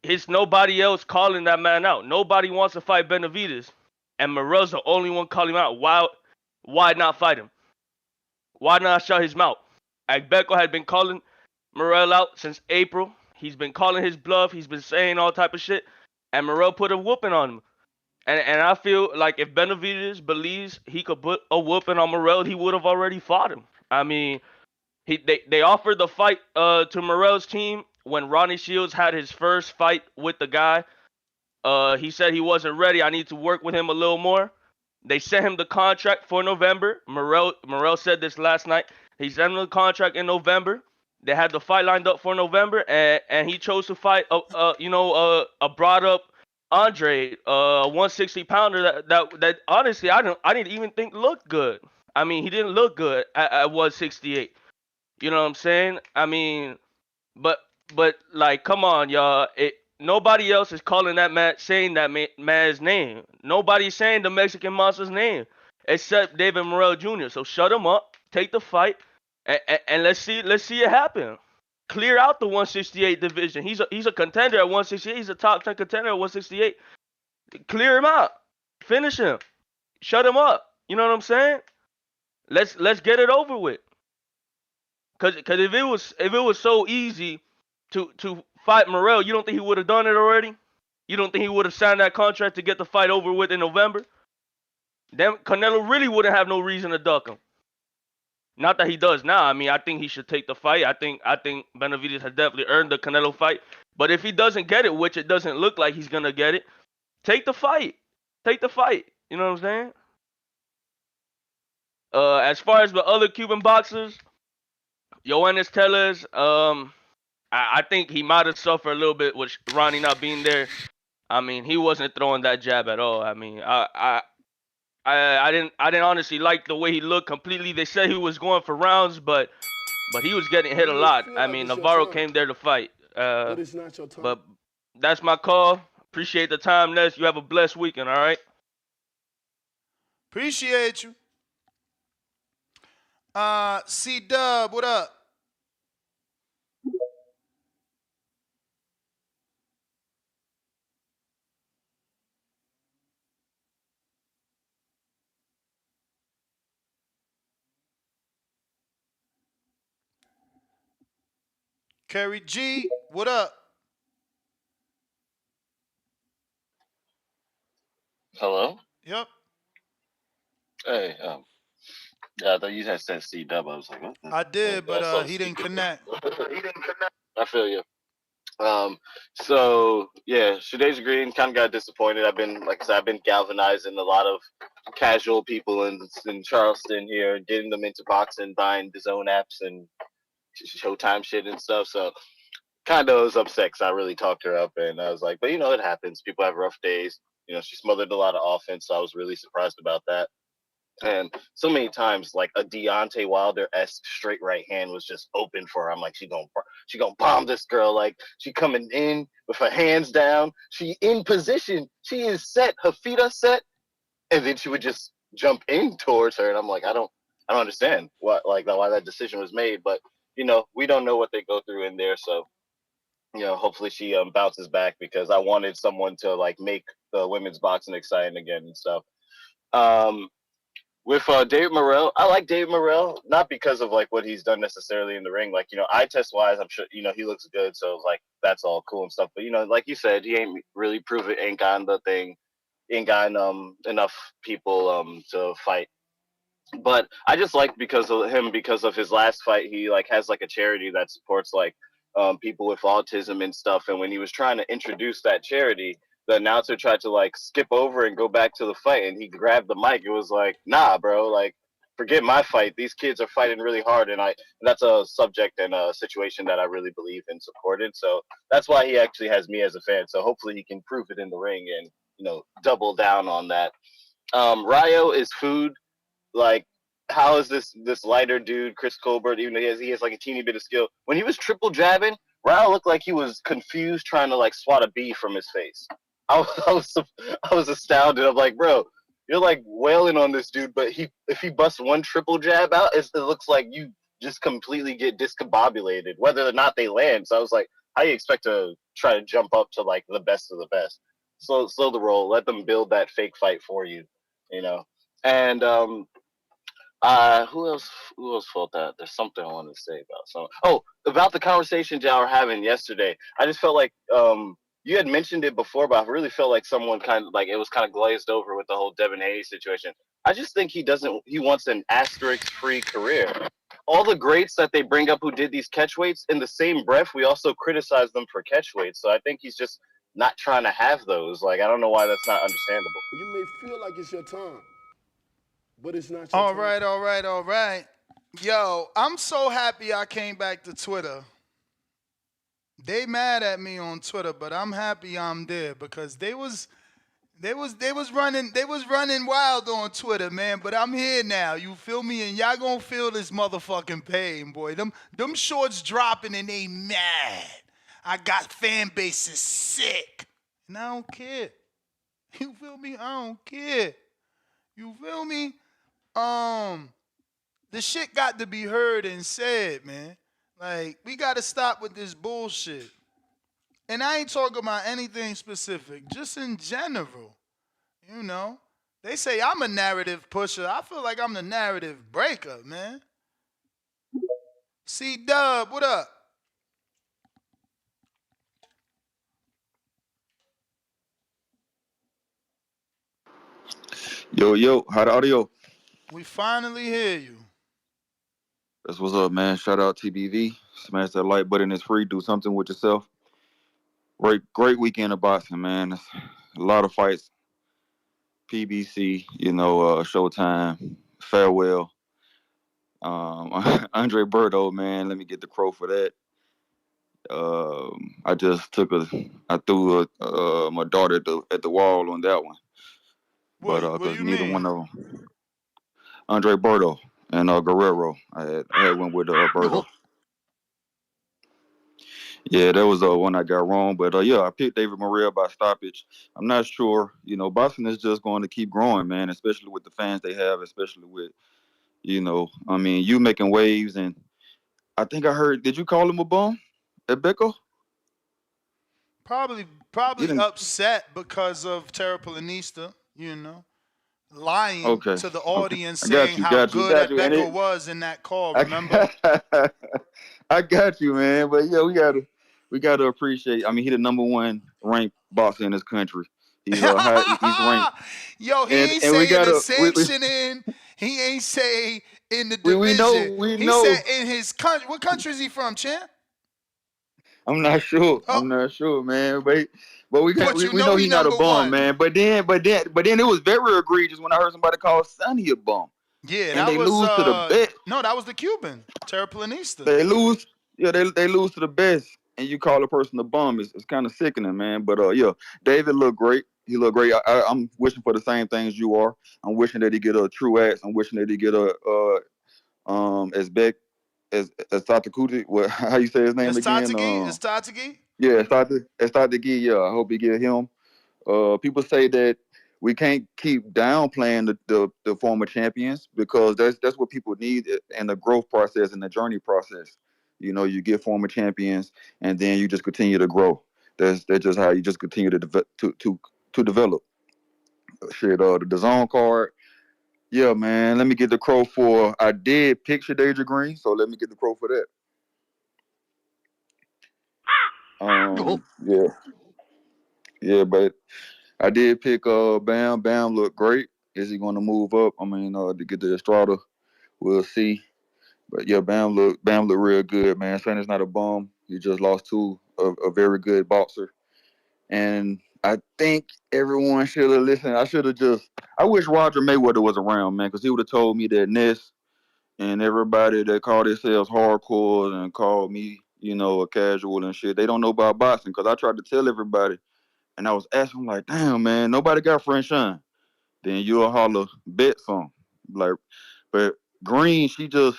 it's nobody else calling that man out. Nobody wants to fight Benavidez, and Morrell's the only one calling him out. Why not fight him? Why not shut his mouth? Agbeko had been calling Morrell out since April. He's been calling his bluff. He's been saying all type of shit, and Morrell put a whooping on him. And I feel like if Benavidez believes he could put a whooping on Morrell, he would have already fought him. I mean, they offered the fight to Morrell's team when Ronnie Shields had his first fight with the guy. He said he wasn't ready. I need to work with him a little more. They sent him the contract for November. Morrell said this last night. He sent him the contract in November. They had the fight lined up for November, and he chose to fight a brought up Andre, 160 pounder that honestly I didn't even think looked good. I mean, he didn't look good at 168. You know what I'm saying? I mean, but like, come on, y'all. Nobody else is calling that man, saying that man's name. Nobody's saying the Mexican Monster's name except David Morrell Jr. So shut him up, take the fight, and let's see it happen. Clear out the 168 division. He's a contender at 168. He's a top 10 contender at 168. Clear him out. Finish him. Shut him up. You know what I'm saying? Let's get it over with. Cause if it was so easy to fight Morrell, you don't think he would have done it already? You don't think he would have signed that contract to get the fight over with in November? Then Canelo really wouldn't have no reason to duck him. Not that he does now. I mean, I think he should take the fight. I think Benavidez has definitely earned the Canelo fight. But if he doesn't get it, which it doesn't look like he's gonna get it, take the fight. Take the fight. You know what I'm saying? As far as the other Cuban boxers, Yoenis Tellez, I think he might have suffered a little bit with Ronnie not being there. I mean, he wasn't throwing that jab at all. I mean, I didn't honestly like the way he looked completely. They said he was going for rounds, but he was getting hit a lot. I mean, Navarro came there to fight. But it's not your time. But that's my call. Appreciate the time, Ness. You have a blessed weekend, all right? Appreciate you. C-Dub, what up? Kerry G, what up? Hello? Yep. Hey, yeah, I thought you had said C-Dub. I was like, what? I did, but he didn't connect. I feel you. So yeah, Shadea Green kind of got disappointed. Like I said, I've been galvanizing a lot of casual people in Charleston here, getting them into boxing, buying DAZN apps and Showtime shit and stuff. So kind of was upset because I really talked her up, and I was like, but it happens. People have rough days. She smothered a lot of offense, so I was really surprised about that. And so many times, like a Deontay Wilder-esque straight right hand was just open for her. I'm like, she gonna bomb this girl. Like, she coming in with her hands down. She in position. She is set. Her feet are set. And then she would just jump in towards her. And I'm like, I don't understand why that decision was made. But, we don't know what they go through in there. So, hopefully she bounces back, because I wanted someone to, like, make the women's boxing exciting again and stuff. With David Morrell, I like David Morrell, not because of like what he's done necessarily in the ring. Like, eye test wise, I'm sure, he looks good. So like, that's all cool and stuff. But, like you said, he ain't really proven, ain't gotten the thing, ain't gotten enough people to fight. But I just like because of his last fight, he like has like a charity that supports like people with autism and stuff. And when he was trying to introduce that charity, the announcer tried to like skip over and go back to the fight, and he grabbed the mic. It was like, nah, bro, like, forget my fight. These kids are fighting really hard, and that's a subject and a situation that I really believe in supporting. So that's why he actually has me as a fan. So hopefully he can prove it in the ring and double down on that. Rayo is food. Like, how is this lighter dude, Chris Colbert, even though he has like a teeny bit of skill, when he was triple jabbing, Rao looked like he was confused trying to like swat a bee from his face. I was astounded. I'm like, bro, you're like wailing on this dude, but if he busts one triple jab out, it looks like you just completely get discombobulated, whether or not they land. So I was like, how do you expect to try to jump up to like the best of the best? Slow the roll. Let them build that fake fight for you, you know. And who else? Who else felt that? There's something I wanted to say about some. Oh, about the conversation y'all were having yesterday. I just felt like you had mentioned it before, but I really felt like someone kind of like it was kind of glazed over with the whole Devin Hayes situation. I just think he doesn't. He wants an asterisk-free career. All the greats that they bring up who did these catch weights, in the same breath, we also criticize them for catch weights. So I think he's just not trying to have those. Like I don't know why that's not understandable. You may feel like it's your time, but it's not your All time. right, all right, all right. Yo, I'm so happy I came back to Twitter. They mad at me on Twitter, but I'm happy I'm there because they was running wild on Twitter, man. But I'm here now. You feel me? And y'all gonna feel this motherfucking pain, boy. Them shorts dropping and they mad. I got fan bases sick. And I don't care. You feel me? I don't care. You feel me? The shit got to be heard and said, man. Like, we gotta stop with this bullshit. And I ain't talking about anything specific, just in general. You know? They say I'm a narrative pusher. I feel like I'm the narrative breaker, man. C-Dub, what up? Yo, how the audio? We finally hear you. That's what's up, man. Shout out TBV. Smash that like button. It's free. Do something with yourself. Great weekend of boxing, man. A lot of fights. PBC, Showtime, Farewell. Andre Berto, man. Let me get the crow for that. I threw my daughter at the wall on that one. What Because you neither mean? one of them. Andre Berto and Guerrero. I had one with Berto. Yeah, that was one I got wrong, but yeah, I picked David Morrell by stoppage. I'm not sure. Boxing is just going to keep growing, man, especially with the fans they have, especially with, you making waves, and I think I heard. Did you call him a bum at Becco? Probably You didn't. upset because of Terraplanista, lying Okay, to the okay. audience I got saying you, how got you, good got you. And Becca it, was in that call, remember? I got you, man. But yeah, we gotta appreciate. I mean, he the number one ranked boxer in this country. He's he's ranked, Yo, he and ain't and we say in the gotta sanctioning. He ain't say in the we division. He know. said in his country. What country is he from, champ? I'm not sure. Oh, I'm not sure, man. But we can't. but We, you we know know he he's not a number bum, one. man. But then it was very egregious when I heard somebody call Sonny a bum, Yeah, and that they was lose to the best. no, that was the Cuban Terraplanista. They lose. Yeah, they lose to the best, and you call a person a bum. It's kind of sickening, man. But yeah, David looked great. He looked great. I'm wishing for the same things you are. I'm wishing that he get a true axe. I'm wishing that he get a as Beck as Tatakuti. What how you say his name It's again? Tatagi. It's Tatagi. Yeah, Start to get. Yeah, I hope he get him. People say that we can't keep downplaying the former champions because that's what people need in the growth process and the journey process. You get former champions and then you just continue to grow. That's just how you just continue to develop. Shit, the zone card. Yeah, man. Let me get the crow for. I did pick Shadea Green, so let me get the crow for that. Yeah, yeah, but I did pick Bam. Bam looked great. Is he going to move up? I mean, to get to Estrada, we'll see. But yeah, Bam looked real good, man. Santa's not a bum. He just lost to a very good boxer, and I think everyone should have listened. I wish Roger Mayweather was around, man, because he would have told me that Ness and everybody that call themselves hardcore and called me, a casual and shit. They don't know about boxing because I tried to tell everybody, and I was asking like, damn, man, nobody got French Shine. Then you'll holler bet some. Like, but Green, she just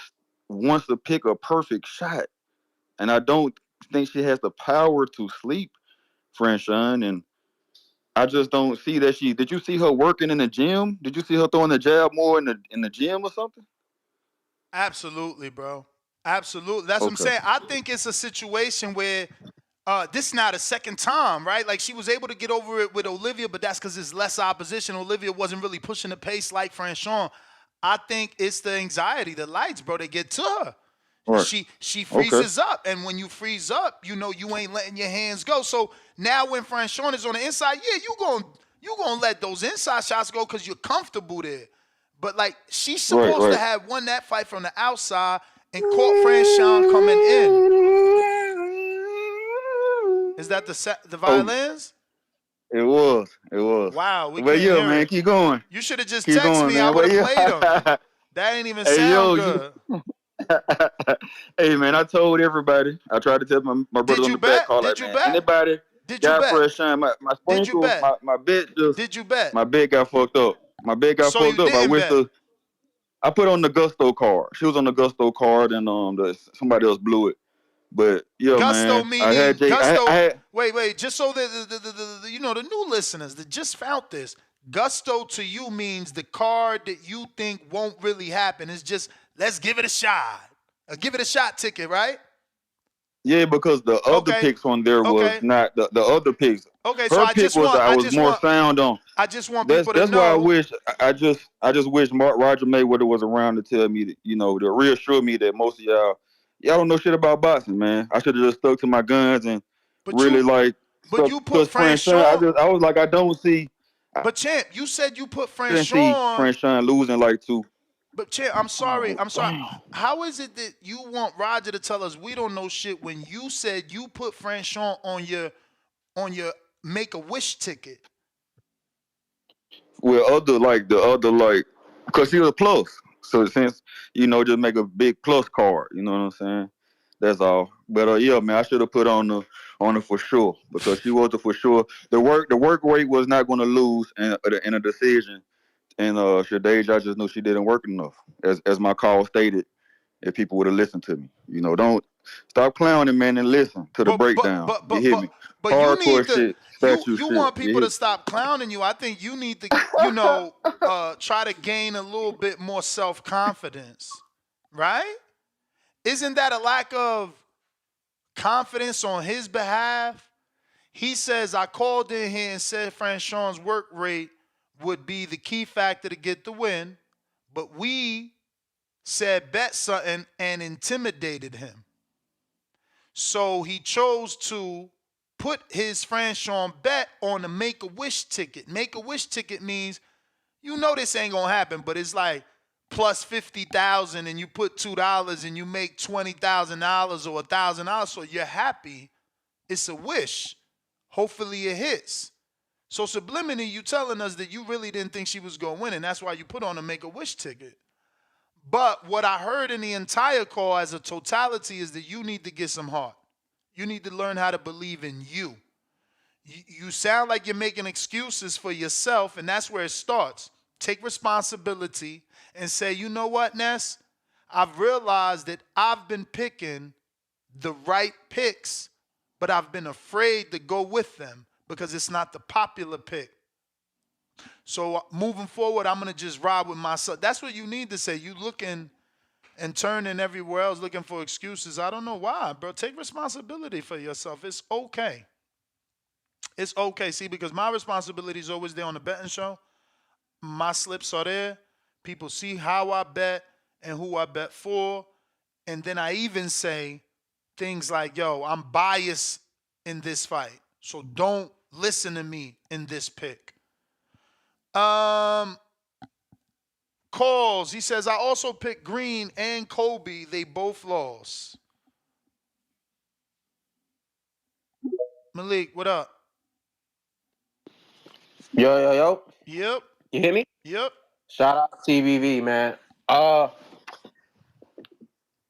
wants to pick a perfect shot, and I don't think she has the power to sleep Franchon. And I just don't see that she. Did you see her working in the gym? Did you see her throwing the jab more in the gym or something? Absolutely, bro. Absolutely. That's what I'm Okay. saying. I think it's a situation where this is not a second time, right? Like she was able to get over it with Olivia, but that's because there's less opposition. Olivia wasn't really pushing the pace like Franchon. I think it's the anxiety, the lights, bro, they get to her. Right. She Okay. freezes up, and when you freeze up, you know you ain't letting your hands go. So now when Franchon is on the inside, yeah, you gonna let those inside shots go because you're comfortable there. But like she's supposed to have won that fight from the outside and caught Franchon coming in. Is that the violins? It was. Wow, we But can't yeah, hear man, it. keep going. You should have just Keep texted going, me. man. I would But have played them. yeah. That ain't even Hey, sound yo, good. hey, man, I told everybody. I tried to tell my brothers on the back call Did like, you man, bet? anybody Did you got bet? Franchon? My Did you sprinkle, bet? my bet just. Did you bet? My bet got fucked up. So you I didn't went bet. I put on the Gusto card. She was on the Gusto card, and somebody else blew it. But yeah, Gusto man, meaning I had Jake. Gusto. I had, Wait, just so that the you know the new listeners that just found this. Gusto to you means the card that you think won't really happen. It's just let's give it a shot. Give it a shot ticket, right? yeah, because the other picks on there was not the other picks. Okay, so Her pick was I was more sound on. I just want That's people to know. why I wish I just wish Roger Mayweather was around to tell me that, to reassure me that most of y'all don't know shit about boxing, man. I should have just stuck to my guns and But you put Franchon. I was like, I don't see. But champ, you said you put I didn't see Franchon losing like two. But champ, I'm sorry. How is it that you want Roger to tell us we don't know shit when you said you put Franchon on your Make-A-Wish ticket? Well, because he was a plus. So since just make a big plus card. You know what I'm saying? That's all. But yeah, man, I should have put on the for sure because she was the for sure. The work rate was not going to lose in a decision. And Shadea, I just knew she didn't work enough, as my call stated. If people would have listened to me, don't stop clowning, man, and listen to the breakdown. You hit me? But hardcore you need shit, statue you shit. want people to stop clowning you. I think you need to, try to gain a little bit more self-confidence, right? Isn't that a lack of confidence on his behalf? He says, I called in here and said Franchon's work rate would be the key factor to get the win, but we said bet something and intimidated him. So he chose to put his Franchon bet on the Make-A-Wish ticket. Make-A-Wish ticket means, this ain't gonna happen, but it's like plus 50,000 and you put $2 and you make $20,000 or $1,000, so you're happy. It's a wish. Hopefully it hits. So subliminally, you telling us that you really didn't think she was gonna win, and that's why you put on a Make-A-Wish ticket. But what I heard in the entire call as a totality is that you need to get some heart. You need to learn how to believe in you. You sound like you're making excuses for yourself, and that's where it starts. Take responsibility and say, you know what, Ness? I've realized that I've been picking the right picks, but I've been afraid to go with them because it's not the popular pick. So moving forward, I'm going to just ride with myself. That's what you need to say. You looking and turning everywhere else looking for excuses. I don't know why, bro. Take responsibility for yourself. It's okay. It's okay. See, because my responsibility is always there on the betting show. My slips are there. People see how I bet and who I bet for. And then I even say things like, yo, I'm biased in this fight. So don't listen to me in this pick. Calls. He says, I also picked Green and Kobe. They both lost. Malik, what up? Yo. Yep. You hear me? Yep. Shout out to TVV, man. I'm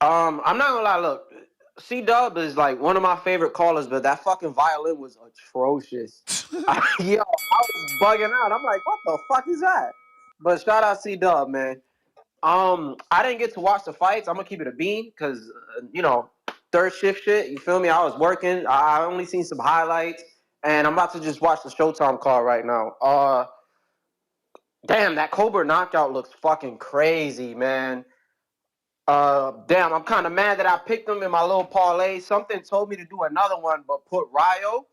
not gonna lie, look, C-Dub is like one of my favorite callers, but that fucking violin was atrocious. I was bugging out. I'm like, what the fuck is that? But shout out C-Dub, man. I didn't get to watch the fights. I'm gonna keep it a bean because third shift shit. You feel me? I was working. I only seen some highlights, and I'm about to just watch the Showtime card right now. Damn, that Colbert knockout looks fucking crazy, man. Damn, I'm kind of mad that I picked him in my little parlay. Something told me to do another one, but put Ryo.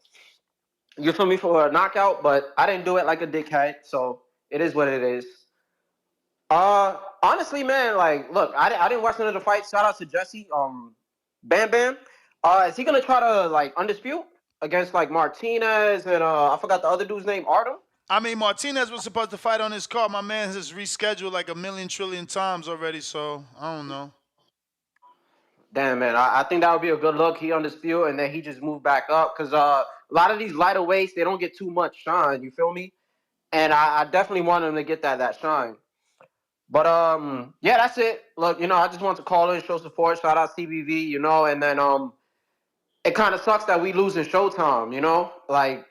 You feel me, for a knockout, but I didn't do it like a dickhead, so it is what it is. Honestly, man, like, look, I didn't watch none of the fights. Shout out to Jesse, Bam Bam. Is he gonna try to like undispute against like Martinez and I forgot the other dude's name, Artem? I mean, Martinez was supposed to fight on his card. My man has rescheduled like a million trillion times already, so I don't know. Damn, man, I think that would be a good look. He undisputed, and then he just moved back up because a lot of these lighter weights, they don't get too much shine. You feel me? And I definitely want him to get that shine. But yeah, that's it. Look, I just want to call in, show support, shout out CBV, and then it kind of sucks that we lose in Showtime, like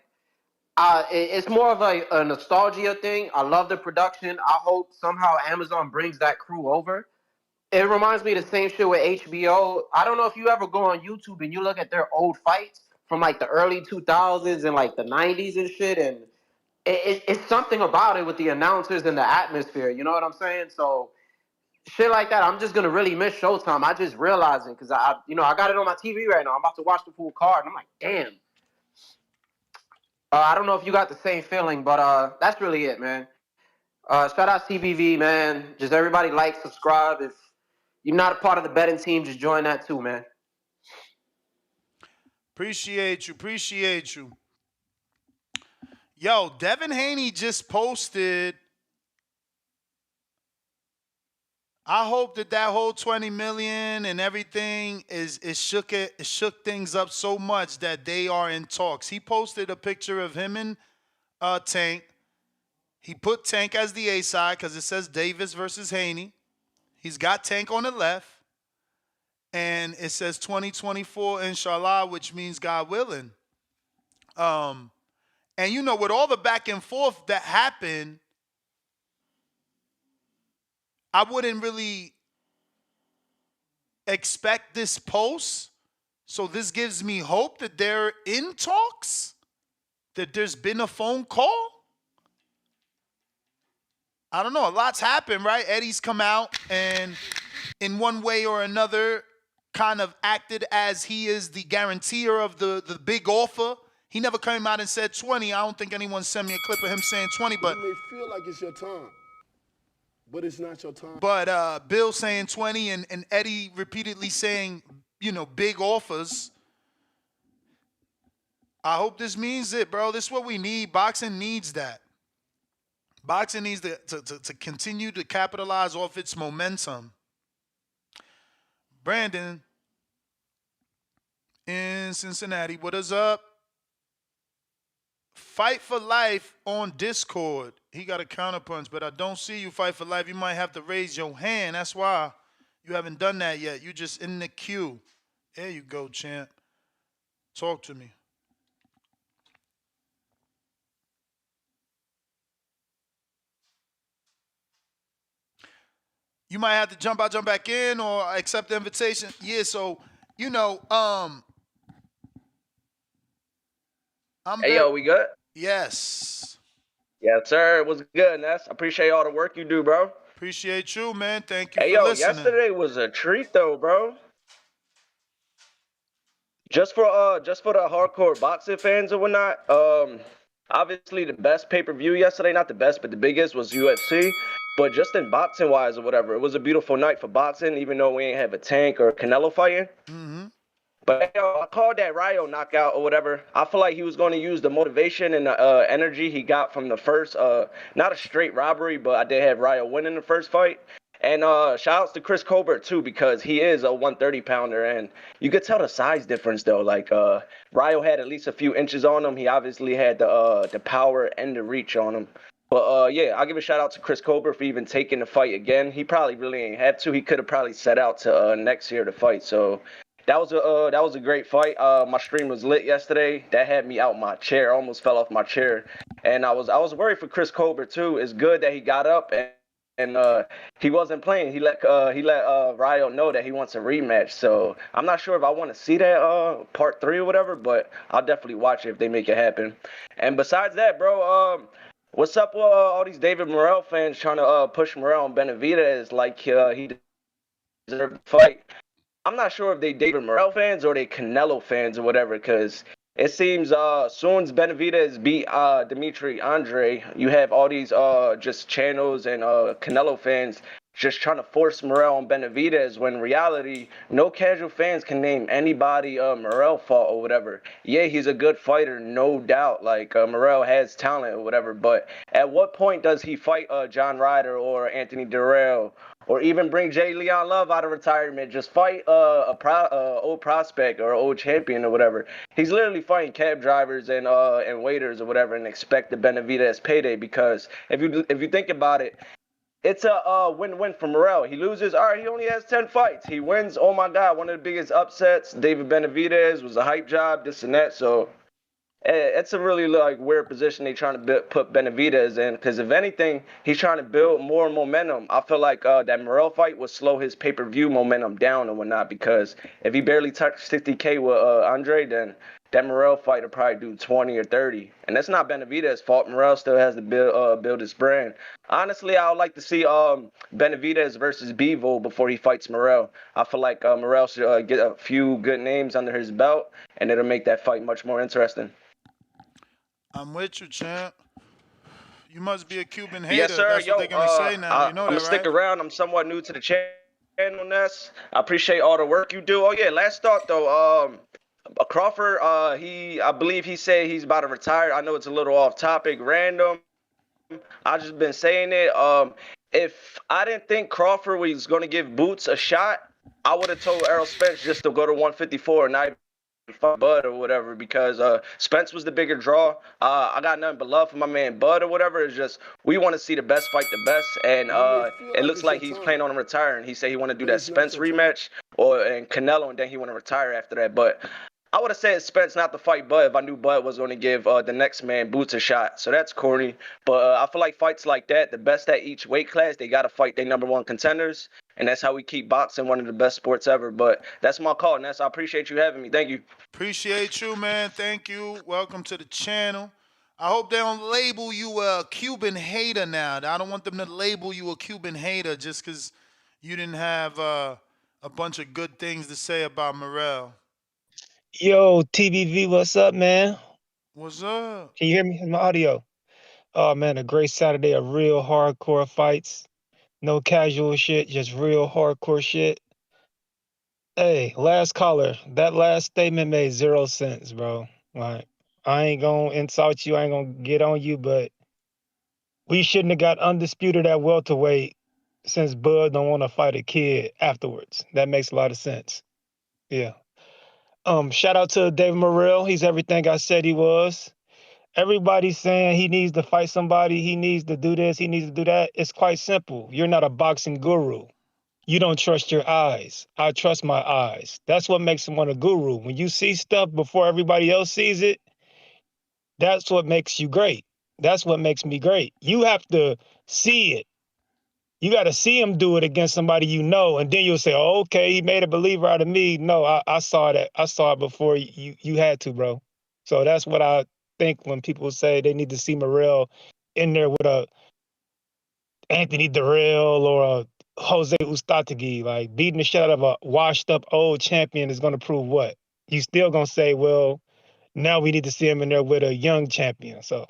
it's more of a nostalgia thing. I love the production. I hope somehow Amazon brings that crew over. It reminds me of the same shit with HBO. I don't know if you ever go on YouTube and you look at their old fights from like the early 2000s and like the 90s and shit, and it's something about it with the announcers and the atmosphere. You know what I'm saying? So shit like that, I'm just gonna really miss Showtime. I just realized it because I got it on my TV right now. I'm about to watch the full card, and I'm like, damn. I don't know if you got the same feeling, but that's really it, man. Shout out CBV, man. Just everybody like, subscribe. If you're not a part of the betting team, just join that too, man. Appreciate you. Yo, Devin Haney just posted. I hope that whole 20 million and everything is shook things up so much that they are in talks. He posted a picture of him and Tank. He put Tank as the A side because it says Davis versus Haney. He's got Tank on the left. And it says 2024 inshallah, which means God willing. And with all the back and forth that happened, I wouldn't really expect this post. So this gives me hope that they're in talks, that there's been a phone call. I don't know. A lot's happened, right? Eddie's come out and in one way or another kind of acted as he is the guarantor of the big offer. He never came out and said 20. I don't think anyone sent me a clip of him saying 20, but you may feel like it's your time, but it's not your time. But Bill saying 20 and Eddie repeatedly saying, big offers. I hope this means it, bro. This is what we need. Boxing needs that. Boxing needs to continue to capitalize off its momentum. Brandon in Cincinnati, what is up? Fight for Life on Discord. He got a counterpunch, but I don't see you, Fight for Life. You might have to raise your hand. That's why you haven't done that yet. You're just in the queue. There you go, champ. Talk to me. You might have to jump back in or accept the invitation. Yeah, so, Yo, we good? Yes. Yes, sir. What's good, Ness? I appreciate all the work you do, bro. Appreciate you, man. Thank you for listening. Yesterday was a treat, though, bro. Just for the hardcore boxing fans or whatnot, obviously the best pay-per-view yesterday, not the best, but the biggest was UFC. But just in boxing wise or whatever, it was a beautiful night for boxing, even though we ain't have a Tank or Canelo fighting. Mm-hmm. But I called that Ryo knockout or whatever. I feel like he was going to use the motivation and the energy he got from the first, not a straight robbery, but I did have Ryo winning the first fight. And shout outs to Chris Colbert too, because he is a 130-pounder, and you could tell the size difference though. Like Ryo had at least a few inches on him. He obviously had the power and the reach on him. But yeah, I'll give a shout out to Chris Colbert for even taking the fight again. He probably really ain't had to. He could have probably set out to next year to fight. So that was a great fight. My stream was lit yesterday. That had me out my chair. I almost fell off my chair, and I was worried for Chris Colbert too. It's good that he got up and and he wasn't playing. He let Ryo know that he wants a rematch. So I'm not sure if I want to see that part 3 or whatever, but I'll definitely watch it if they make it happen. And besides that, bro, what's up with all these David Morrell fans trying to push Morrell on Benavidez like he deserved the fight? I'm not sure if they David Morrell fans or they Canelo fans or whatever, because it seems soon as Benavidez beat Dimitri Andre, you have all these just channels and Canelo fans just trying to force Morrell on Benavidez, when in reality, no casual fans can name anybody Morrell fought or whatever. Yeah, he's a good fighter, no doubt. Like, Morrell has talent or whatever, but at what point does he fight John Ryder or Anthony Durrell, or even bring Jay Leon Love out of retirement? Just fight old prospect or old champion or whatever. He's literally fighting cab drivers and waiters or whatever, and expect the Benavidez payday. Because if you think about it, it's a win-win for Morrell. He loses, all right, he only has 10 fights. He wins, oh my God, one of the biggest upsets. David Benavidez was a hype job, this and that. So it's a really like weird position they trying to put Benavidez in, because if anything, he's trying to build more momentum. I feel like that Morrell fight would slow his pay-per-view momentum down and whatnot, because if he barely touched 60K with Andre, then that Morrell fight will probably do 20 or 30. And that's not Benavidez's fault. Morrell still has to build his brand. Honestly, I would like to see Benavidez versus Bivol before he fights Morrell. I feel like Morrell should get a few good names under his belt, and it'll make that fight much more interesting. I'm with you, champ. You must be a Cuban hater. Yes, sir. That's what they're gonna say now. You know I'm that, gonna stick right? around. I'm somewhat new to the channel, Ness. I appreciate all the work you do. Oh yeah, last thought though. Crawford, I believe he said he's about to retire. I know it's a little off topic, random. I just been saying it. If I didn't think Crawford was gonna give Boots a shot, I would have told Errol Spence just to go to 154 and not fight Bud or whatever, because Spence was the bigger draw. I got nothing but love for my man Bud or whatever. It's just we want to see the best fight the best, and it looks like he's planning on retiring. He said he want to do that Spence rematch and Canelo, and then he want to retire after that. But I would have said Spence not to fight Bud if I knew Bud was going to give the next man Boots a shot. So that's corny. But I feel like fights like that, the best at each weight class, they got to fight their number one contenders. And that's how we keep boxing one of the best sports ever. But that's my call, Ness. I appreciate you having me. Thank you. Appreciate you, man. Thank you. Welcome to the channel. I hope they don't label you a Cuban hater now. I don't want them to label you a Cuban hater just because you didn't have a bunch of good things to say about Morrell. Yo, TBV, what's up, man? What's up? Can you hear me in my audio? Oh, man, a great Saturday of real hardcore fights. No casual shit, just real hardcore shit. Hey, last caller, that last statement made 0 sense, bro. Like, I ain't gonna insult you, I ain't gonna get on you, but we shouldn't have got undisputed at welterweight since Bud don't want to fight a kid afterwards. That makes a lot of sense. Yeah. Shout out to David Morrell. He's everything I said he was. Everybody's saying he needs to fight somebody, he needs to do this, he needs to do that. It's quite simple. You're not a boxing guru. You don't trust your eyes. I trust my eyes. That's what makes someone a guru. When you see stuff before everybody else sees it, that's what makes you great. That's what makes me great. You have to see it. You got to see him do it against somebody you know, and then you'll say, oh, okay, he made a believer out of me. No, I saw that. I saw it before you had to, bro. So that's what I think when people say they need to see Morrell in there with a Anthony Durrell or a Jose Ustategui. Like, beating the shit out of a washed up old champion is going to prove what? You still going to say, well, now we need to see him in there with a young champion. So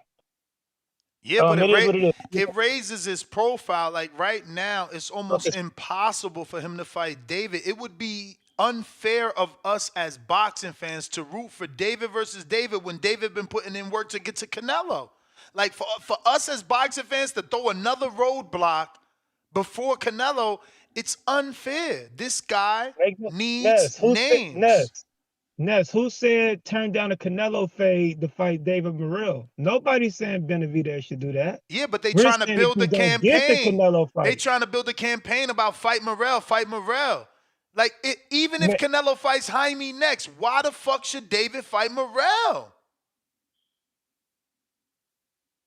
yeah, but it is what it is. it raises his profile. Like right now, it's almost impossible for him to fight David. It would be unfair of us as boxing fans to root for David versus David when David been putting in work to get to Canelo. Like for us as boxing fans to throw another roadblock before Canelo, it's unfair. This guy needs names. Ness, who said turn down a Canelo fade to fight David Morrell? Nobody's saying Benavidez should do that. Yeah, but they We're trying to saying build if the you don't get the campaign. Canelo fight. They trying to build a campaign about fight Morrell, fight Morrell. Like, even if Canelo fights Jaime next, why the fuck should David fight Morrell?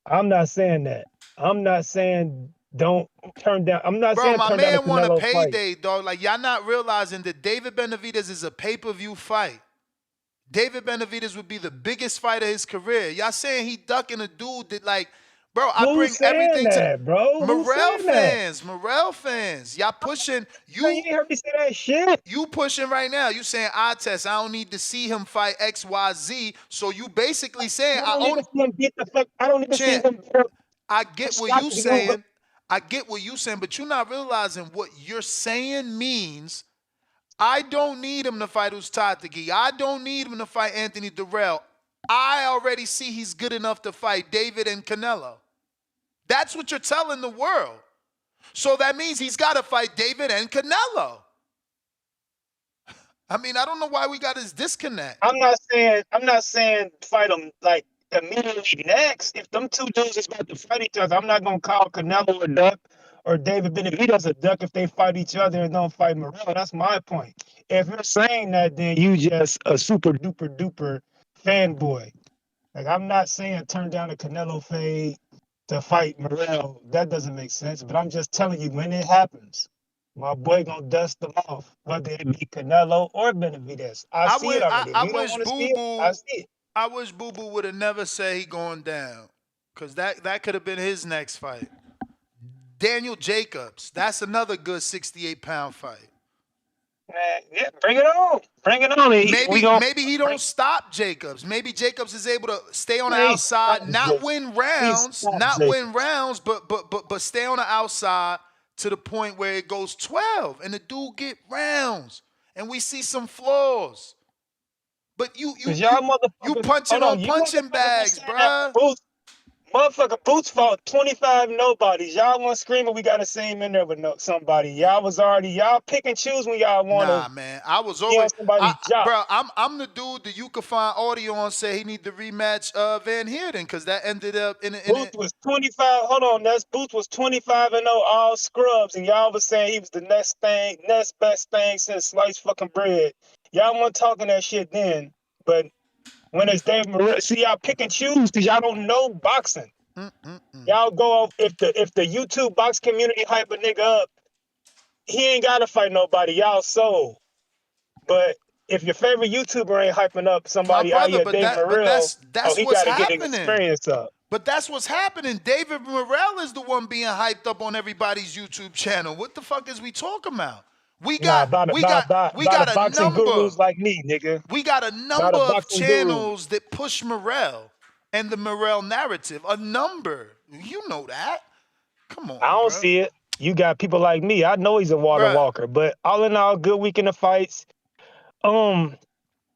I'm not saying that. I'm not saying Don't turn down. I'm not Bro, saying my turn down the man won a Canelo fight. payday, dog. Like, y'all not realizing that David Benavidez is a pay-per-view fight. David Benavidez would be the biggest fight of his career. Y'all saying he ducking a dude that, like, bro, I bring Who's saying everything to that, bro? Who's Morrell saying that? fans. Morrell fans. Y'all pushing. You ain't heard me say that shit. You pushing right now. You saying eye test. I don't need to see him fight XYZ. So you basically saying I don't need to see him beat the fuck. I don't need to see Champ, him. I get what Stop you it. saying. I get what you saying, but you're not realizing what you're saying means. I don't need him to fight Ustadagi. I don't need him to fight Anthony Durrell. I already see he's good enough to fight David and Canelo. That's what you're telling the world. So that means he's got to fight David and Canelo. I mean, I don't know why we got this disconnect. I'm not saying fight them like immediately next. If them two dudes is about to fight each other, I'm not gonna call Canelo a duck or David Benavidez a duck if they fight each other and don't fight Morrell. That's my point. If you're saying that, then you just a super duper duper fanboy. Like, I'm not saying turn down the Canelo fade to fight Morrell. That doesn't make sense. But I'm just telling you, when it happens, my boy gonna dust them off, whether it be Canelo or Benavidez. I see it already. If you don't want to see it, I see it. I wish Boo Boo would have never said he going down, because that could have been his next fight. Daniel Jacobs, that's another good 68-pound fight. Man, yeah, bring it on. Bring it on. Maybe he don't stop Jacobs. Maybe Jacobs is able to stay on the outside, not win rounds, but stay on the outside to the point where it goes 12 and the dude get rounds and we see some flaws. But you punching on punching bags, bruh. Motherfucker, Boots fought 25 nobodies. Y'all want screaming, we got to see him in there with somebody. Y'all pick and choose when y'all want to. Nah, man. I was always, bro, I'm the dude that you could find audio on say he need to rematch Van Heerden, because that ended up in Boots was 25. Hold on, Boots was 25-0 all scrubs, and y'all was saying he was the next best thing since sliced fucking bread. Y'all weren't talking that shit then, but when it's Dave Morrell, see, y'all pick and choose because y'all don't know boxing. Y'all go off if the YouTube box community hype a nigga up, he ain't gotta fight nobody. Y'all sold. But if your favorite YouTuber ain't hyping up somebody out here, Dave Morrell, he gotta get his experience up. But that's what's happening. David Morrell is the one being hyped up on everybody's YouTube channel. What the fuck is we talking about? We got a boxing number gurus like me, nigga. We got a number of channels that push Morrell and the Morrell narrative. A number. You know that. Come on. I don't see it. You got people like me. I know he's a water walker, but all in all, good weekend of fights. And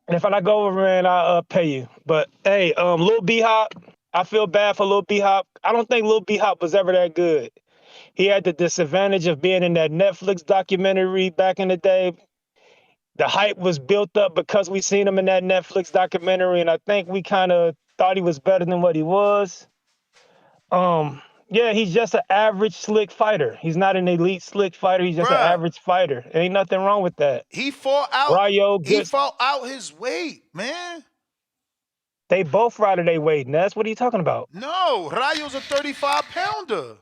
if I go over, man, I'll pay you. But hey, Lil B Hop, I feel bad for Lil B Hop. I don't think Lil B Hop was ever that good. He had the disadvantage of being in that Netflix documentary back in the day. The hype was built up because we seen him in that Netflix documentary, and I think we kind of thought he was better than what he was. Yeah, he's just an average slick fighter. He's not an elite slick fighter. He's just an average fighter. Ain't nothing wrong with that. He fought out. He fought out his weight, man. They both routed their weight, Ness. What are you talking about? No, Rayo's a 35-pounder.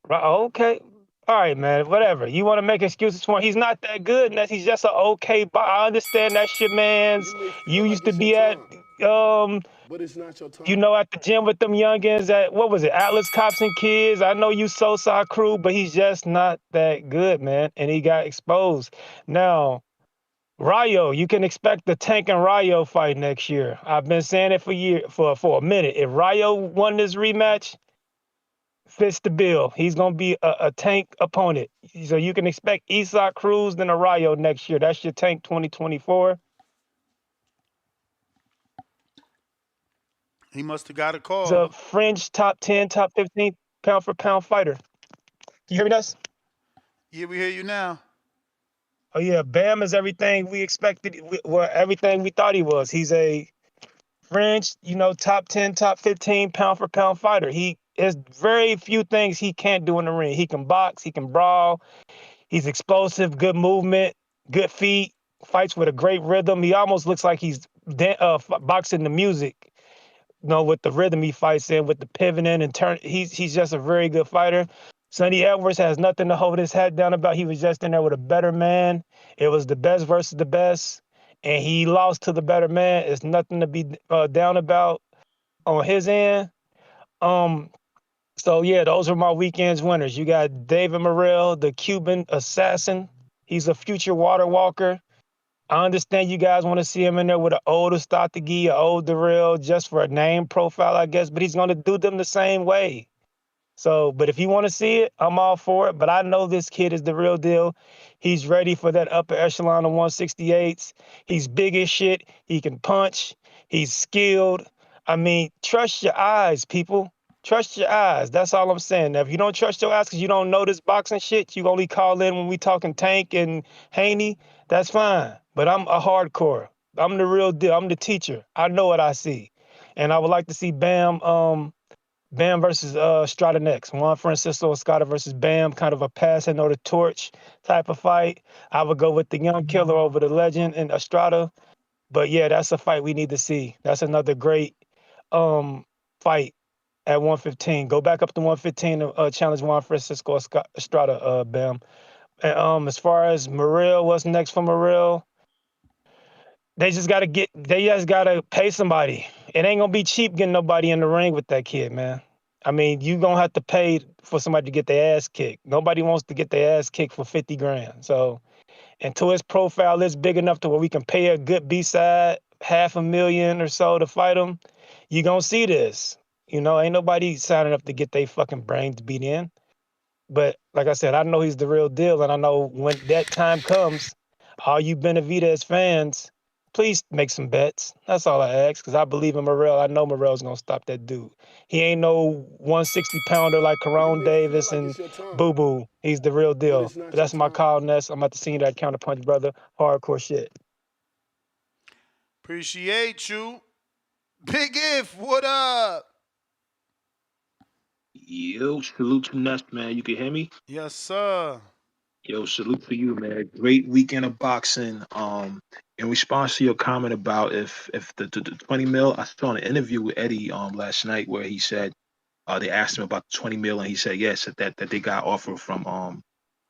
Okay. All right, man. Whatever. You want to make excuses for him? He's not that good, Ness. He's just an okay. I understand that shit, man. You used to be at but it's not your time. You know, at the gym with them youngins at, what was it, Atlas Cops and Kids. I know you so-so crew, but he's just not that good, man. And he got exposed. Now, Rayo, you can expect the Tank and Rayo fight next year. I've been saying it for a minute. If Rayo won this rematch, fits the bill. He's going to be a Tank opponent. So you can expect Isak Cruz then a Rayo next year. That's your Tank 2024. He must have got a call. He's a fringe top 10, top 15 pound-for-pound fighter. You hear me, Ness? Yeah, we hear you now. Oh, yeah. Bam is everything we expected, everything we thought he was. He's a fringe, top 10, top 15 pound-for-pound fighter. There's very few things he can't do in the ring. He can box. He can brawl. He's explosive, good movement, good feet, fights with a great rhythm. He almost looks like he's boxing the music with the rhythm he fights in, with the pivoting and turn. He's just a very good fighter. Sonny Edwards has nothing to hold his head down about. He was just in there with a better man. It was the best versus the best, and he lost to the better man. It's nothing to be down about on his end. So yeah, those are my weekend's winners. You got David Morrell, the Cuban assassin. He's a future water walker. I understand you guys want to see him in there with an old Ostatagi, an old Darrell, just for a name profile, I guess, but he's going to do them the same way. So, but if you want to see it, I'm all for it. But I know this kid is the real deal. He's ready for that upper echelon of 168s. He's big as shit. He can punch. He's skilled. I mean, trust your eyes, people. Trust your eyes. That's all I'm saying. Now, if you don't trust your eyes because you don't know this boxing shit, you only call in when we talking Tank and Haney, that's fine. But I'm a hardcore. I'm the real deal. I'm the teacher. I know what I see. And I would like to see Bam versus Strada next. Juan Francisco Escada versus Bam, kind of a passing or the torch type of fight. I would go with the young killer over the legend and Estrada. But yeah, that's a fight we need to see. That's another great fight at 115. Go back up to 115 and challenge Juan Francisco Estrada, Bam. And as far as Morrell, what's next for Morrell? They just gotta pay somebody. It ain't gonna be cheap getting nobody in the ring with that kid, man. I mean, you gonna have to pay for somebody to get their ass kicked. Nobody wants to get their ass kicked for 50 grand. So until his profile is big enough to where we can pay a good B-side, $500,000 or so to fight him, you gonna see this. You know, ain't nobody signing up to get their fucking brains beat in. But like I said, I know he's the real deal, and I know when that time comes, all you Benavidez fans, please make some bets. That's all I ask, because I believe in Morrell. I know Morrell's going to stop that dude. He ain't no 160-pounder like Caron Davis like and it's your time, Boo Boo. He's the real but deal. it's not But your that's my time. call, Ness. I'm about to see you that counterpunch, brother. Hardcore shit. Appreciate you. Big If, what up? Yo, salute to Nest, man. You can hear me? Yes, sir. Yo, salute to you, man. Great weekend of boxing. In response to your comment about if the 20 mil, I saw an interview with Eddie last night where he said they asked him about the 20 mil and he said yes, that they got offer from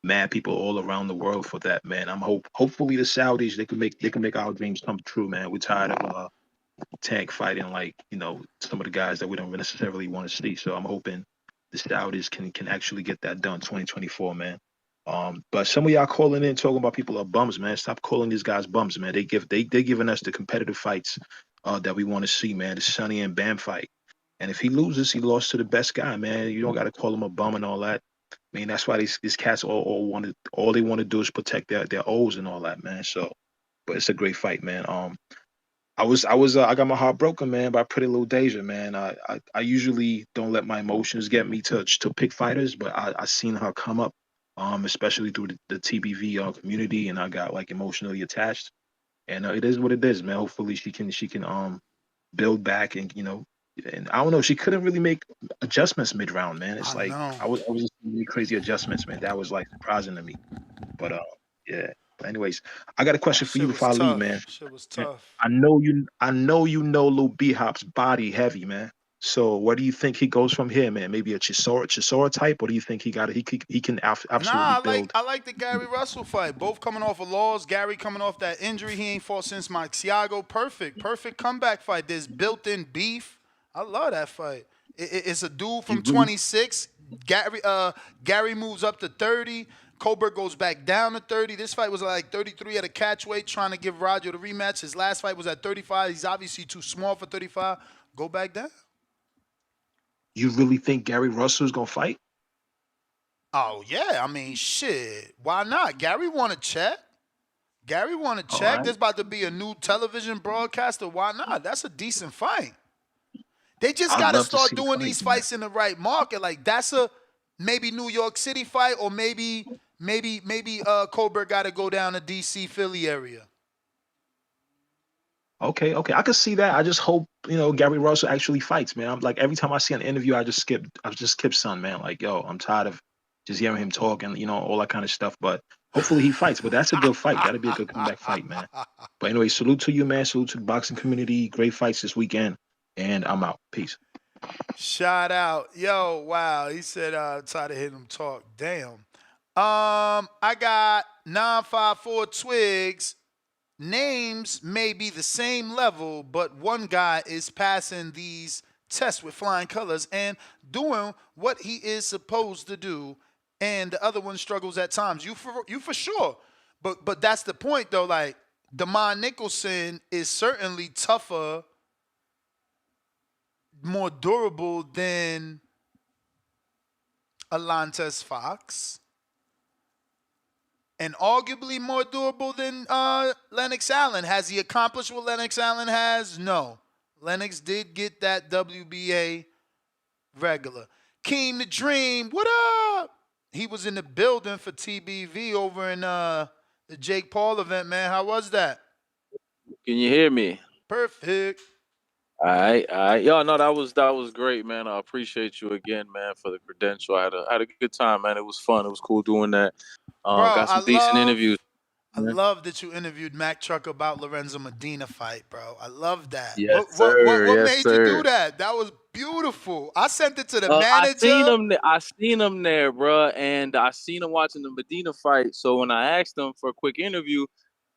mad people all around the world for that, man. Hopefully the Saudis they can make our dreams come true, man. We're tired of Tank fighting like, some of the guys that we don't necessarily want to see. So I'm hoping the Saudis can actually get that done 2024, man. But some of y'all calling in talking about people are bums, man. Stop calling these guys bums, man. They giving us the competitive fights that we want to see, man. The Sonny and Bam fight. And if he loses, he lost to the best guy, man. You don't got to call him a bum and all that. I mean, that's why these cats all they want to do is protect their O's and all that, man. So, but it's a great fight, man. I got my heart broken, man, by Pretty Little Deja, man. I usually don't let my emotions get me to pick fighters, but I seen her come up, especially through the TBV community, and I got like emotionally attached. And it is what it is, man. Hopefully she can build back and and I don't know. She couldn't really make adjustments mid round, man. It's I like know. I was just really crazy adjustments, man. That was like surprising to me. But yeah. But anyways, I got a question for you Shit was before I leave, man. tough. Shit was tough. I know you know Lil B Hop's body heavy, man. So where do you think he goes from here, man? Maybe a Chisora type, or do you think he can absolutely Nah, build? I like the Gary Russell fight. Both coming off of laws. Gary coming off that injury. He ain't fought since Maxiago. Perfect comeback fight. There's built-in beef. I love that fight. It's a dude You from really 26. Gary moves up to 30. Colbert goes back down to 30. This fight was like 33 at a catchweight, trying to give Roger the rematch. His last fight was at 35. He's obviously too small for 35. Go back down. you really think Gary Russell's gonna fight? Oh yeah, I mean shit. Why not? Gary won a check. Gary won a All check. right. There's about to be a new television broadcaster. Why not? That's a decent fight. They just I'd gotta love to start see the doing fight, these man. fights in the right market. Like that's a maybe New York City fight, or maybe Colbert got to go down to DC Philly area. Okay, I can see that. I just hope Gary Russell actually fights, man. I'm like every time I see an interview, I just skip son, man. Like yo, I'm tired of just hearing him talk and all that kind of stuff. But hopefully he fights. But that's a good fight. That'd be a good comeback fight, man. But anyway, salute to you, man. Salute to the boxing community. Great fights this weekend. And I'm out. Peace. Shout out. Yo, wow. He said tired of hearing him talk. Damn. I got 954 Twigs. Names may be the same level, but one guy is passing these tests with flying colors and doing what he is supposed to do, and the other one struggles at times. You for sure. But that's the point though. Like Damon Nicholson is certainly tougher, more durable than Alontes Fox, and arguably more durable than Lennox Allen. Has he accomplished what Lennox Allen has? No. Lennox did get that WBA regular. Keem the Dream, what up? He was in the building for TBV over in the Jake Paul event, man. How was that? Can you hear me? Perfect. All right. Yo, no, that was great, man. I appreciate you again, man, for the credential. I had a good time, man. It was fun. It was cool doing that. Bro, Got some decent interviews. I love that you interviewed Mac Truck about Lorenzo Medina fight, bro. I love that. Yes, What sir. made you do that? That was beautiful. I sent it to the manager. I seen him there, bro, and I seen him watching the Medina fight. So when I asked him for a quick interview,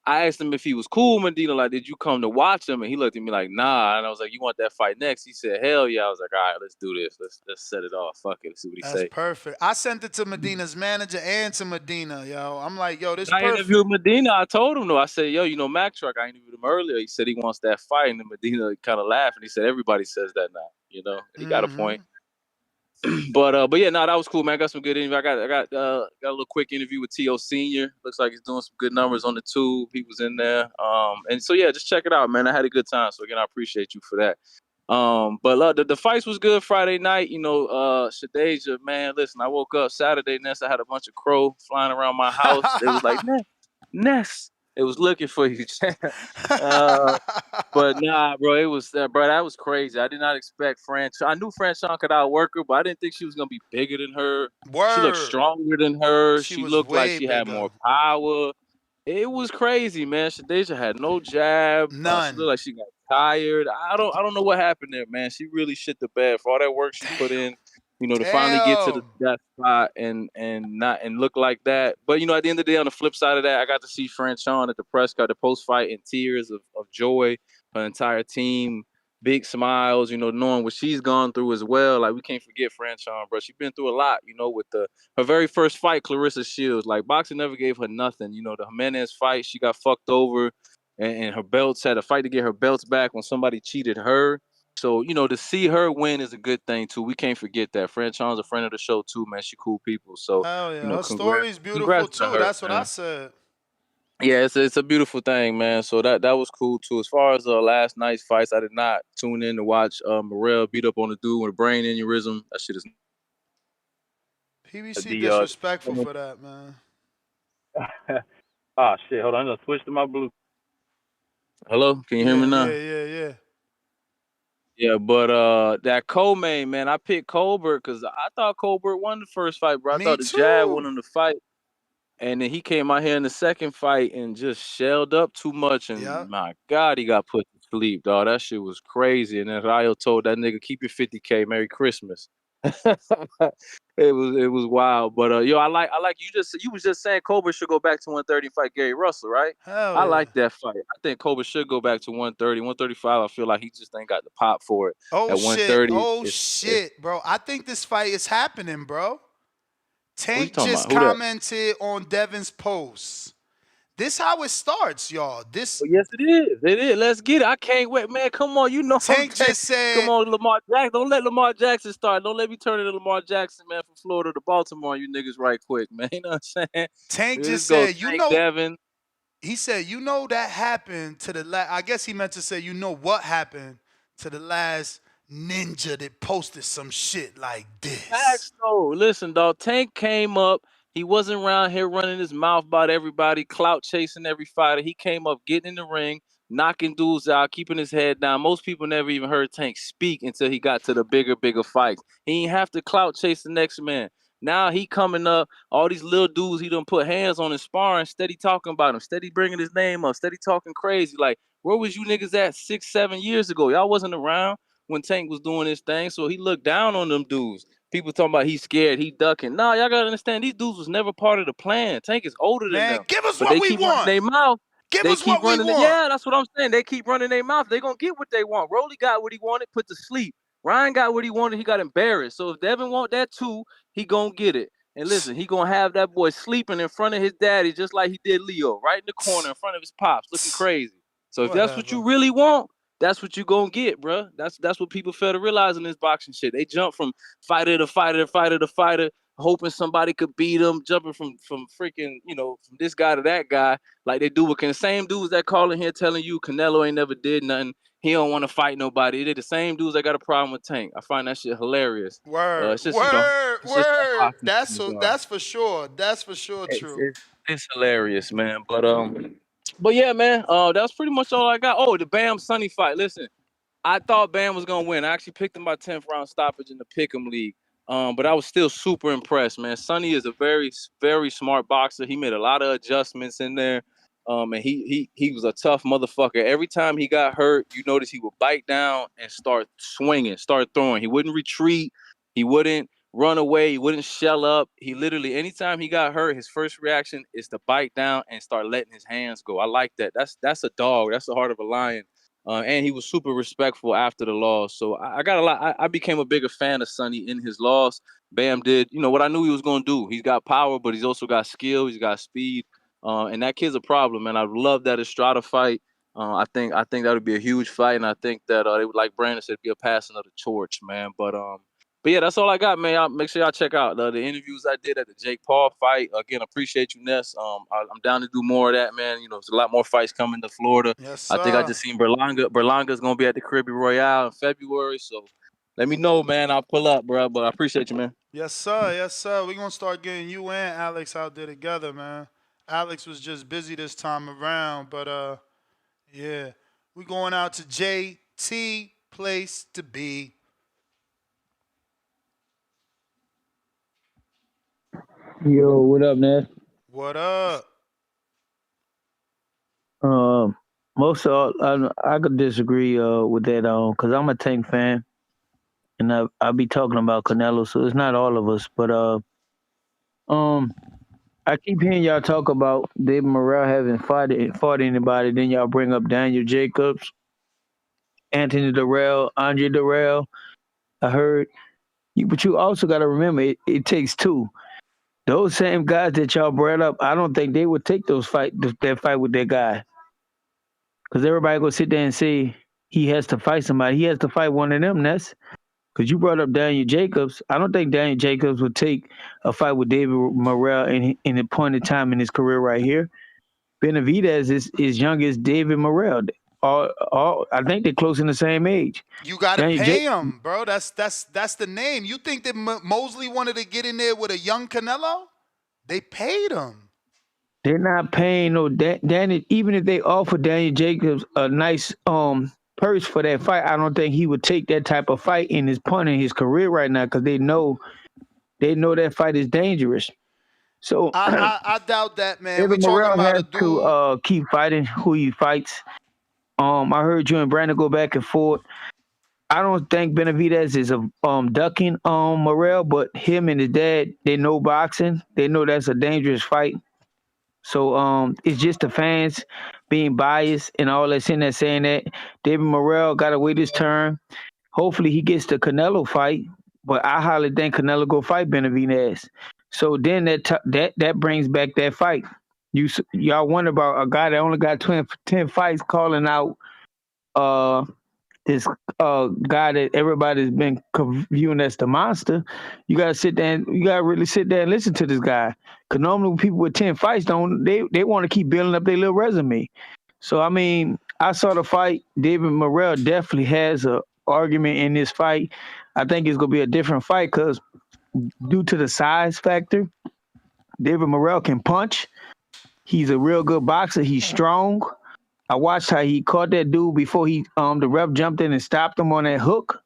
I asked him if he was cool with Medina. Like, did you come to watch him? And he looked at me like, nah. And I was like, you want that fight next? He said, hell yeah. I was like, all right, let's do this. Let's set it off. Fuck it. Let's see what he That's say. perfect. I sent it to Medina's manager and to Medina, yo. I'm like, yo, this I perfect. interviewed Medina. I told him though. I said, yo, you know Mac Truck. I interviewed him earlier. He said he wants that fight, and then Medina kind of laughed and he said everybody says that now. You know, and he got a point. But yeah, no, that was cool, man. I got some good interview. I got a little quick interview with T.O. Senior. Looks like he's doing some good numbers on the tube. He was in there. And so yeah, just check it out, man. I had a good time. So again, I appreciate you for that. But the fights was good Friday night. You know, Shadea, man, listen, I woke up Saturday, Ness, I had a bunch of crow flying around my house. It was like, Ness, it was looking for you. But nah, bro, it was, bro, that was crazy. I did not expect I knew Franchon could outwork her, but I didn't think she was going to be bigger than her. Word. She looked stronger than her. She was looked like way she had bigger. more power. It was crazy, man. Shadea had no jab. None. She looked like she got tired. I don't know what happened there, man. She really shit the bed for all that work she put in. You know, to finally get to that spot and look like that. But you know, at the end of the day, on the flip side of that, I got to see Franchon at the press cut, the post fight, in tears of joy. Her entire team, big smiles. You know, knowing what she's gone through as well. Like, we can't forget Franchon, bro. She's been through a lot. You know, with her very first fight, Clarissa Shields. Like, boxing never gave her nothing. You know, the Jimenez fight, she got fucked over, and her belts had a fight to get her belts back when somebody cheated her. So, you know, to see her win is a good thing, too. We can't forget that. Franchon's a friend of the show, too, man. She cool people. So, hell yeah. you know, Her story's beautiful, too. That's what I said. Yeah, it's a beautiful thing, man. So that was cool, too. As far as last night's fights, I did not tune in to watch Morrell beat up on a dude with a brain aneurysm. That shit is... PBC disrespectful for that, man. Oh, shit. Hold on. I'm going to switch to my Bluetooth. Hello? Can you hear me now? Yeah. Yeah, but that co-main, man, I picked Colbert because I thought Colbert won the first fight, bro. I thought the jab won him the fight. And then he came out here in the second fight and just shelled up too much. And my God, he got put to sleep, dog. That shit was crazy. And then Rayo told that nigga, keep your 50K, Merry Christmas. It was wild. But yo, I like you was just saying Colbert should go back to 130 and fight Gary Russell, right? Hell I yeah. like that fight. I think Colbert should go back to 130. 135, I feel like he just ain't got the pop for it. Oh, at 130, shit, bro. I think this fight is happening, bro. Tank talking just about? Who that? commented on Devin's post. This how it starts, y'all. This yes, it is. It is. Let's get it. I can't wait, man. Come on, you know. Tank just said, come on, Lamar Jackson. Don't let Lamar Jackson start. Don't let me turn into Lamar Jackson, man, from Florida to Baltimore. You niggas right quick, man. You know what I'm saying? Tank Let's just go. said, you Tank know. Devin. He said, you know that happened to the last. I guess he meant to say, you know what happened to the last ninja that posted some shit like this. Facts, though. Listen, dog. Tank came up. He wasn't around here running his mouth about everybody, clout chasing every fighter. He came up, getting in the ring, knocking dudes out, keeping his head down. Most people never even heard Tank speak until he got to the bigger fights. He ain't have to clout chase the next man. Now he coming up, all these little dudes he done put hands on in sparring, steady talking about him, steady bringing his name up, steady talking crazy. Like, where was you niggas at 6-7 years ago? Y'all wasn't around. when Tank was doing his thing, so he looked down on them dudes. People talking about he's scared, he ducking. Nah, y'all gotta understand, these dudes was never part of the plan. Tank is older than Man, them, give us but what they we keep running want. their mouth. Give They us keep what we running. want. Yeah, that's what I'm saying. They keep running their mouth. They gonna get what they want. Rolly got what he wanted, put to sleep. Ryan got what he wanted. He got embarrassed. So if Devin want that too, he gonna get it. And listen, he gonna have that boy sleeping in front of his daddy, just like he did Leo, right in the corner in front of his pops, looking crazy. So if that's what you really want, that's what you gonna get, bro. That's what people fail to realize in this boxing shit. They jump from fighter to fighter to fighter to fighter, hoping somebody could beat them, jumping from freaking, from this guy to that guy, like they do with the same dudes that calling here telling you Canelo ain't never did nothing. He don't want to fight nobody. They're the same dudes that got a problem with Tank. I find that shit hilarious. Word, It's just, word, it's just how word. boxing That's fans are. for sure. That's for sure true. It's hilarious, man. But yeah, man. That was pretty much all I got. Oh, the Bam Sonny fight. Listen, I thought Bam was gonna win. I actually picked him by 10th round stoppage in the Pick'em League. But I was still super impressed, man. Sonny is a very, very smart boxer. He made a lot of adjustments in there. And he was a tough motherfucker. Every time he got hurt, you notice he would bite down and start swinging, start throwing. He wouldn't retreat. He wouldn't run away. He wouldn't shell up. He literally, anytime he got hurt, his first reaction is to bite down and start letting his hands go. I like that. That's a dog. That's the heart of a lion. And he was super respectful after the loss. So I got a lot. I became a bigger fan of Sonny in his loss. Bam did, what I knew he was going to do. He's got power, but he's also got skill. He's got speed. And that kid's a problem, man. I love that Estrada fight. I think that would be a huge fight. And I think that they would, like Brandon said, be a passing of the torch, man. But yeah, that's all I got, man. Y'all make sure y'all check out the interviews I did at the Jake Paul fight. Again, appreciate you, Ness. I'm down to do more of that, man. There's a lot more fights coming to Florida. Yes, sir. I think I just seen Berlanga. Berlanga's gonna be at the Caribbean Royale in February. So let me know, man. I'll pull up, bro. But I appreciate you, man. Yes, sir. Yes, sir. We're gonna start getting you and Alex out there together, man. Alex was just busy this time around, but yeah. We're going out to JT, place to be. Yo, what up, man? What up? Most of all, I could disagree with that because I'm a Tank fan, and I be talking about Canelo, so it's not all of us, but I keep hearing y'all talk about David Morrell having fought anybody, then y'all bring up Daniel Jacobs, Anthony Durrell, Andre Durrell. I heard, but you also got to remember it takes two. Those same guys that y'all brought up, I don't think they would take that fight with that guy. Because everybody go sit there and say he has to fight somebody. He has to fight one of them, Ness. Because you brought up Daniel Jacobs. I don't think Daniel Jacobs would take a fight with David Morrell in a point in time in his career right here. Benavidez is young as David Morrell. I think they're close in the same age. You gotta pay him, bro. That's the name. You think that Mosley wanted to get in there with a young Canelo? They paid him. They're not paying no Danny. Even if they offer Daniel Jacobs a nice purse for that fight, I don't think he would take that type of fight in his point in his career right now because they know that fight is dangerous. So I doubt that, man. David Morrell has to keep fighting who he fights. I heard you and Brandon go back and forth. I don't think Benavidez is ducking Morrell, but him and his dad, they know boxing. They know that's a dangerous fight. So it's just the fans being biased and all that's in there saying that David Morrell got to wait his turn. Hopefully he gets the Canelo fight, but I highly think Canelo go fight Benavidez. So then that brings back that fight. Y'all wonder about a guy that only got 10 fights calling out this guy that everybody's been viewing as the monster. You gotta really sit there and listen to this guy. Cause normally people with 10 fights they want to keep building up their little resume. So I mean, I saw the fight. David Morrell definitely has a argument in this fight. I think it's gonna be a different fight because due to the size factor, David Morrell can punch. He's a real good boxer. He's strong. I watched how he caught that dude before the ref jumped in and stopped him on that hook.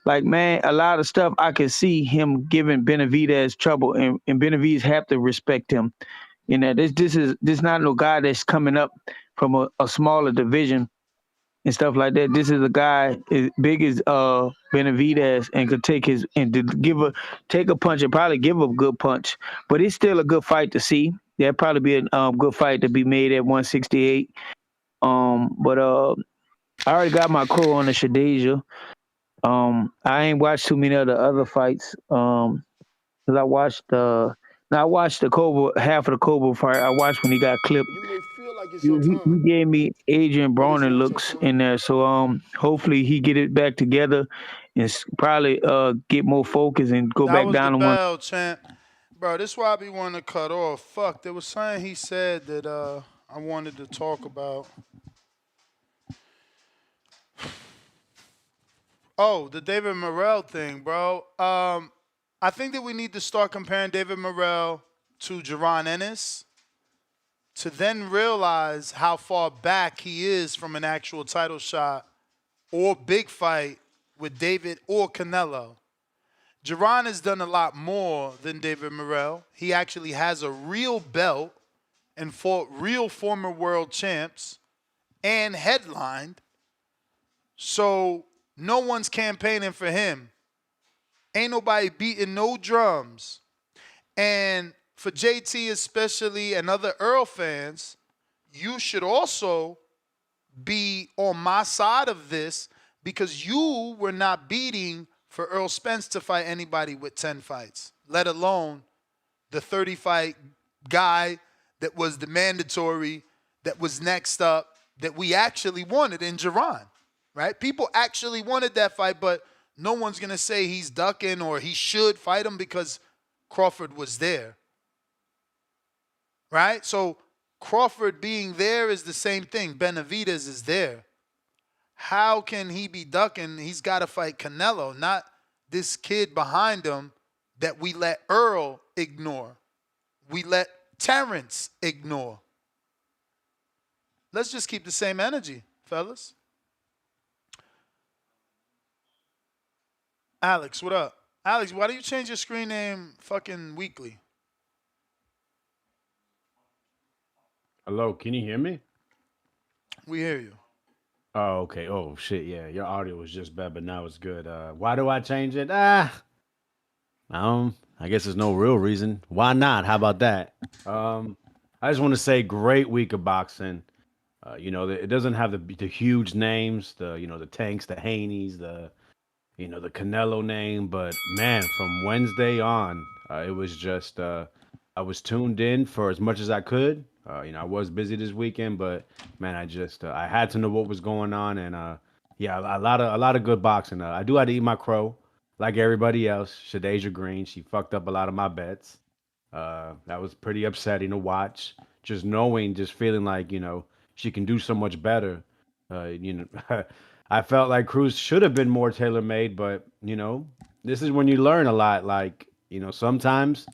Like, man, a lot of stuff I could see him giving Benavidez trouble, and Benavidez have to respect him. This not no guy that's coming up from a smaller division and stuff like that. This is a guy as big as Benavidez and could take his and to take a punch and probably give a good punch. But it's still a good fight to see. That'd probably be a good fight to be made at 168. But I already got my crew on the Shadea. I ain't watched too many of the other fights. 'Cause I watched the Colbert, half of the Colbert fight. I watched when he got clipped. You may feel like it's He, your he time, he gave me Adrian but it's Broner not your looks time. in there, so hopefully he get it back together and probably get more focus and go That back was the down to one. bell, champ. Bro, this why I be wanting to cut off. Fuck, there was something he said that I wanted to talk about. Oh, the David Morrell thing, bro. I think that we need to start comparing David Morrell to Jaron Ennis to then realize how far back he is from an actual title shot or big fight with David or Canelo. Jaron has done a lot more than David Morrell. He actually has a real belt and fought real former world champs and headlined. So no one's campaigning for him. Ain't nobody beating no drums. And for JT especially and other Earl fans, you should also be on my side of this because you were not beating for Earl Spence to fight anybody with 10 fights, let alone the 30-fight guy that was the mandatory, that was next up, that we actually wanted in Jaron, right? People actually wanted that fight, but no one's going to say he's ducking or he should fight him because Crawford was there, right? So Crawford being there is the same thing. Benavidez is there. How can he be ducking? He's got to fight Canelo, not this kid behind him that we let Earl ignore. We let Terrence ignore. Let's just keep the same energy, fellas. Alex, what up? Alex, why do you change your screen name fucking weekly? Hello, can you hear me? We hear you. Oh, okay. Oh, shit, yeah. Your audio was just bad, but now it's good. Why do I change it? I guess there's no real reason. Why not? How about that? I just want to say great week of boxing. It doesn't have the huge names, the Tanks, the Haneys, the Canelo name, but man, from Wednesday on, it was just I was tuned in for as much as I could. I was busy this weekend, but man, I had to know what was going on, and yeah, a lot of good boxing. I do have to eat my crow, like everybody else. Shadea Green, she fucked up a lot of my bets. That was pretty upsetting to watch. Just feeling like she can do so much better. I felt like Cruz should have been more tailor made, but this is when you learn a lot. Like sometimes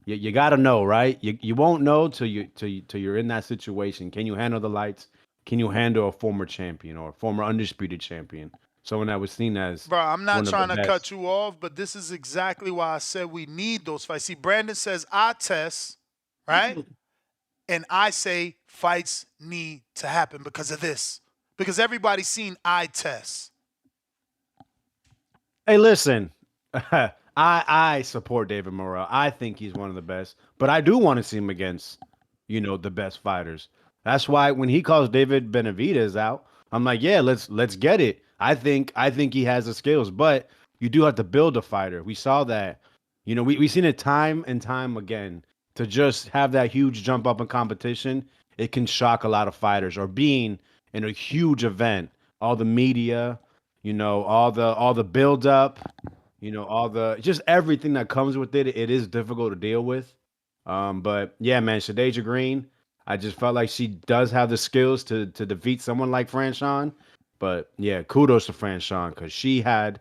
you got to know, right? You won't know till you're in that situation. Can you handle the lights? Can you handle a former champion or a former undisputed champion? Someone that was seen as Bro, I'm not one of trying the to best. cut you off, but this is exactly why I said we need those fights. See, Brandon says I test, right? And I say fights need to happen because of this. Because everybody's seen eye tests. Hey, listen, I support David Morrell. I think he's one of the best, but I do want to see him against, the best fighters. That's why when he calls David Benavidez out, I'm like, yeah, let's get it. I think he has the skills, but you do have to build a fighter. We saw that. We seen it time and time again. To just have that huge jump up in competition, it can shock a lot of fighters. Or being in a huge event, all the media, all the build up, all the just everything that comes with it. It is difficult to deal with. But yeah, man, Shadea Green, I just felt like she does have the skills to defeat someone like Franchon. But yeah, kudos to Franchon because she had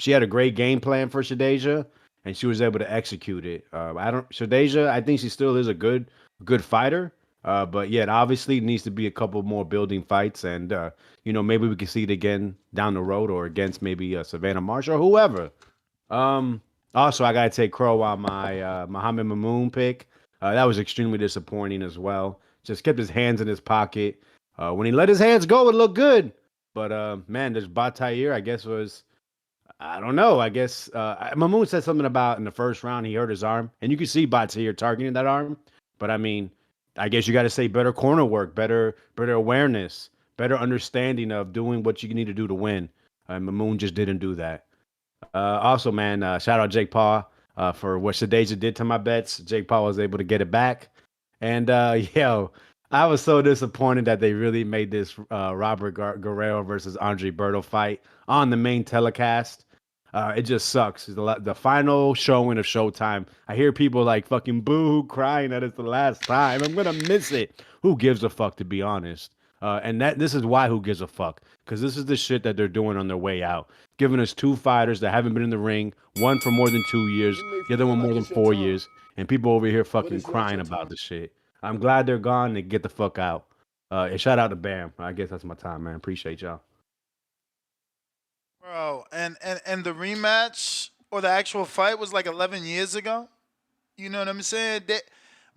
a great game plan for Shadea, and she was able to execute it. Shadea, I think she still is a good fighter. But yeah, it obviously needs to be a couple more building fights, and maybe we can see it again down the road or against maybe Savannah Marsh or whoever. Also, I gotta take Crow on my Muhammad Mamoon pick. That was extremely disappointing as well. Just kept his hands in his pocket. When he let his hands go, it looked good. But man, this Bataille, I guess was I don't know. I guess Mamoon said something about in the first round he hurt his arm, and you can see Bataille targeting that arm. But I mean, I guess you got to say better corner work, better awareness, better understanding of doing what you need to do to win. And Mamoon just didn't do that. Also, man, shout out Jake Paul for what Shadea did to my bets. Jake Paul was able to get it back. And yo, I was so disappointed that they really made this Robert Guerrero versus Andre Berto fight on the main telecast. It just sucks. The final showing of Showtime. I hear people like fucking boo crying that it's the last time. I'm gonna miss it. Who gives a fuck, to be honest? And this is why who gives a fuck? Because this is the shit that they're doing on their way out, giving us two fighters that haven't been in the ring, one for more than 2 years, the other one more than 4 years, and people over here fucking crying about the shit. I'm glad they're gone and get the fuck out. And shout out to Bam. I guess that's my time, man. Appreciate y'all. Bro, and the rematch or the actual fight was like 11 years ago. You know what I'm saying?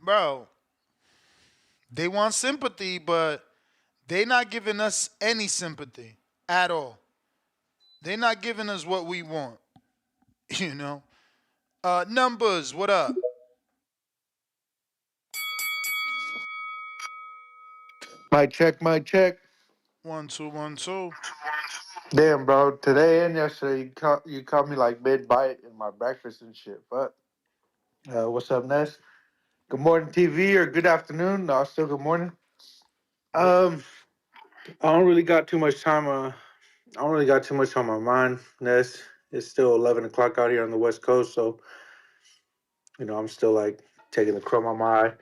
Bro, they want sympathy, but they not giving us any sympathy at all. They not giving us what we want. You know? Numbers, what up? Mic check, mic check. 1 2 1 2. Damn, bro. Today and yesterday, you caught me like mid bite in my breakfast and shit. But what's up, Ness? Good morning, TV, or good afternoon. No, still good morning. I don't really got too much time. I don't really got too much on my mind, Ness. It's still 11 o'clock out here on the West Coast, so I'm still like taking the crumb on my eye.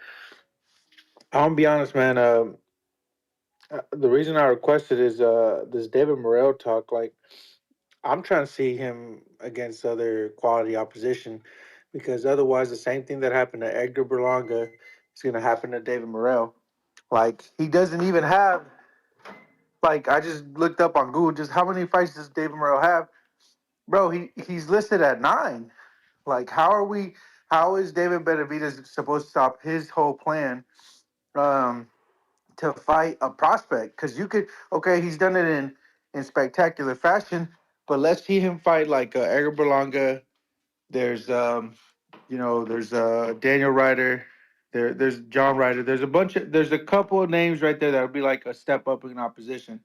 I'm gonna be honest, man. The reason I requested is this David Morrell talk. Like, I'm trying to see him against other quality opposition because otherwise, the same thing that happened to Edgar Berlanga is going to happen to David Morrell. Like, he doesn't even have. Like, I just looked up on Google just how many fights does David Morrell have, bro? He's listed at 9. Like, How is David Benavidez supposed to stop his whole plan? To fight a prospect, because you could, okay, he's done it in spectacular fashion, but let's see him fight like Edgar Berlanga. There's there's Daniel Ryder, there's John Ryder. There's a couple of names right there that would be like a step up in opposition.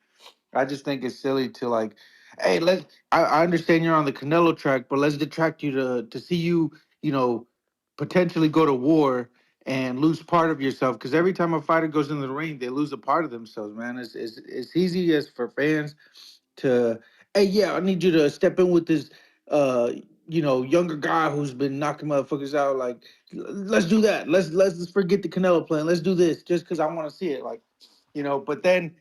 I just think it's silly to like, hey, I understand you're on the Canelo track, but let's detract you to see you, potentially go to war and lose part of yourself. Because every time a fighter goes in the ring, they lose a part of themselves, man. It's easy as for fans to, hey, yeah, I need you to step in with this, younger guy who's been knocking motherfuckers out. Like, let's do that. Let's forget the Canelo plan. Let's do this just because I want to see it. Like, but then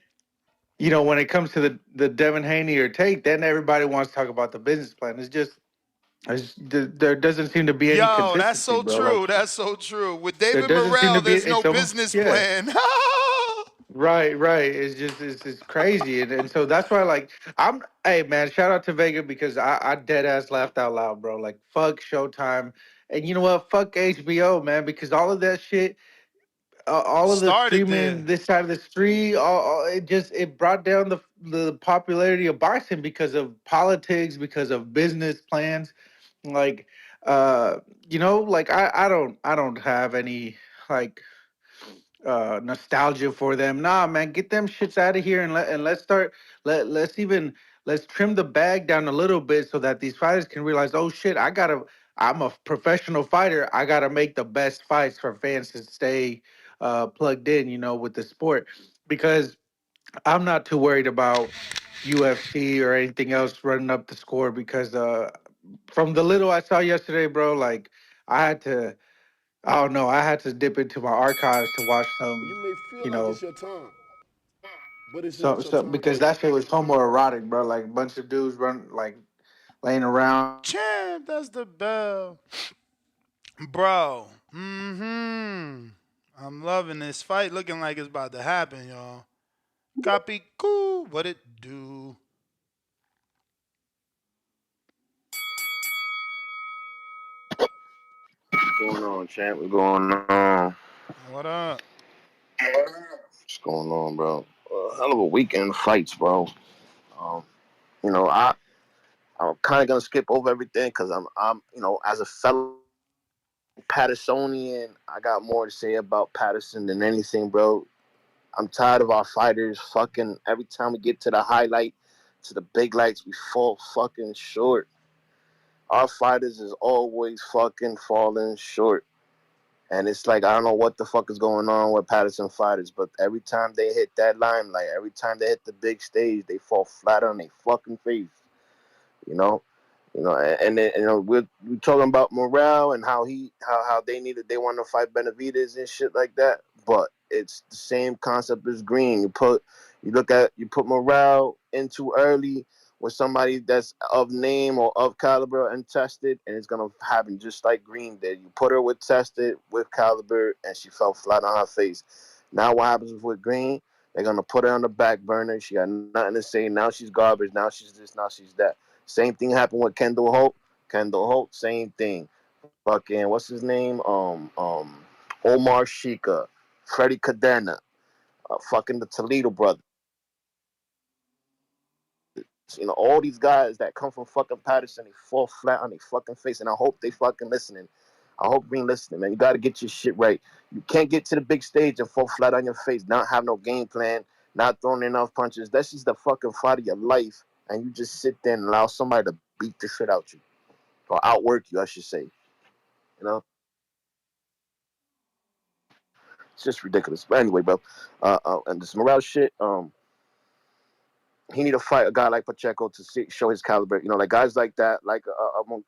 when it comes to the Devin Haney or Tate, then everybody wants to talk about the business plan. There doesn't seem to be any Yo, consistency, that's so bro. true. Like, That's so true. With there David doesn't seem to Morrell, be. there's no It's almost, business yeah. plan. Right. It's crazy, and so that's why, like, hey man, shout out to Vega because I dead ass laughed out loud, bro. Like, fuck Showtime, and you know what? Fuck HBO, man, because all of that shit. All of the Started streaming there. this side of the street, it brought down the popularity of boxing because of politics, because of business plans. Like, like I don't have any like nostalgia for them. Nah, man, get them shits out of here and let's start let's trim the bag down a little bit so that these fighters can realize, oh shit, I'm a professional fighter. I gotta make the best fights for fans to stay plugged in, with the sport. Because I'm not too worried about UFC or anything else running up the score because from the little I saw yesterday, bro, like I had to I don't know. I had to dip into my archives to watch some, You may feel you like know, it's your time, but it's not your so time. because that shit was homoerotic, bro. Like a bunch of dudes like laying around. Champ, that's the bell. Bro. I'm loving this fight. Looking like it's about to happen, y'all. Copy cool. What it do? What's going on, champ? What's going on? What up? What's going on, bro? Hell of a weekend of fights, bro. I'm kind of gonna skip over everything because I'm as a fellow Pattersonian, I got more to say about Patterson than anything, bro. I'm tired of our fighters fucking every time we get to the highlight, to the big lights, we fall fucking short. Our fighters is always fucking falling short. And it's like, I don't know what the fuck is going on with Patterson fighters, but every time they hit that limelight, every time they hit the big stage, they fall flat on their fucking face. You know? And then we're talking about Morrell and how they want to fight Benavidez and shit like that. But it's the same concept as Green. You put Morrell in too early with somebody that's of name or of caliber and tested, and it's gonna happen just like Green did. You put her with tested, with caliber, and she fell flat on her face. Now what happens with Green? They're gonna put her on the back burner. She got nothing to say. Now she's garbage. Now she's this. Now she's that. Same thing happened with Kendall Holt. Kendall Holt, same thing. Fucking what's his name? Omar Shika, Freddie Cadena, fucking the Toledo brothers. All these guys that come from fucking Patterson, they fall flat on their fucking face, and I hope they fucking listening. I hope Green listening, man. You got to get your shit right. You can't get to the big stage and fall flat on your face, not have no game plan, not throwing enough punches. That's just the fucking fight of your life, and you just sit there and allow somebody to beat the shit out you, or outwork you, I should say. It's just ridiculous. But anyway, bro, and this Morale shit, he need to fight a guy like Pacheco to show his caliber. Like guys like that, like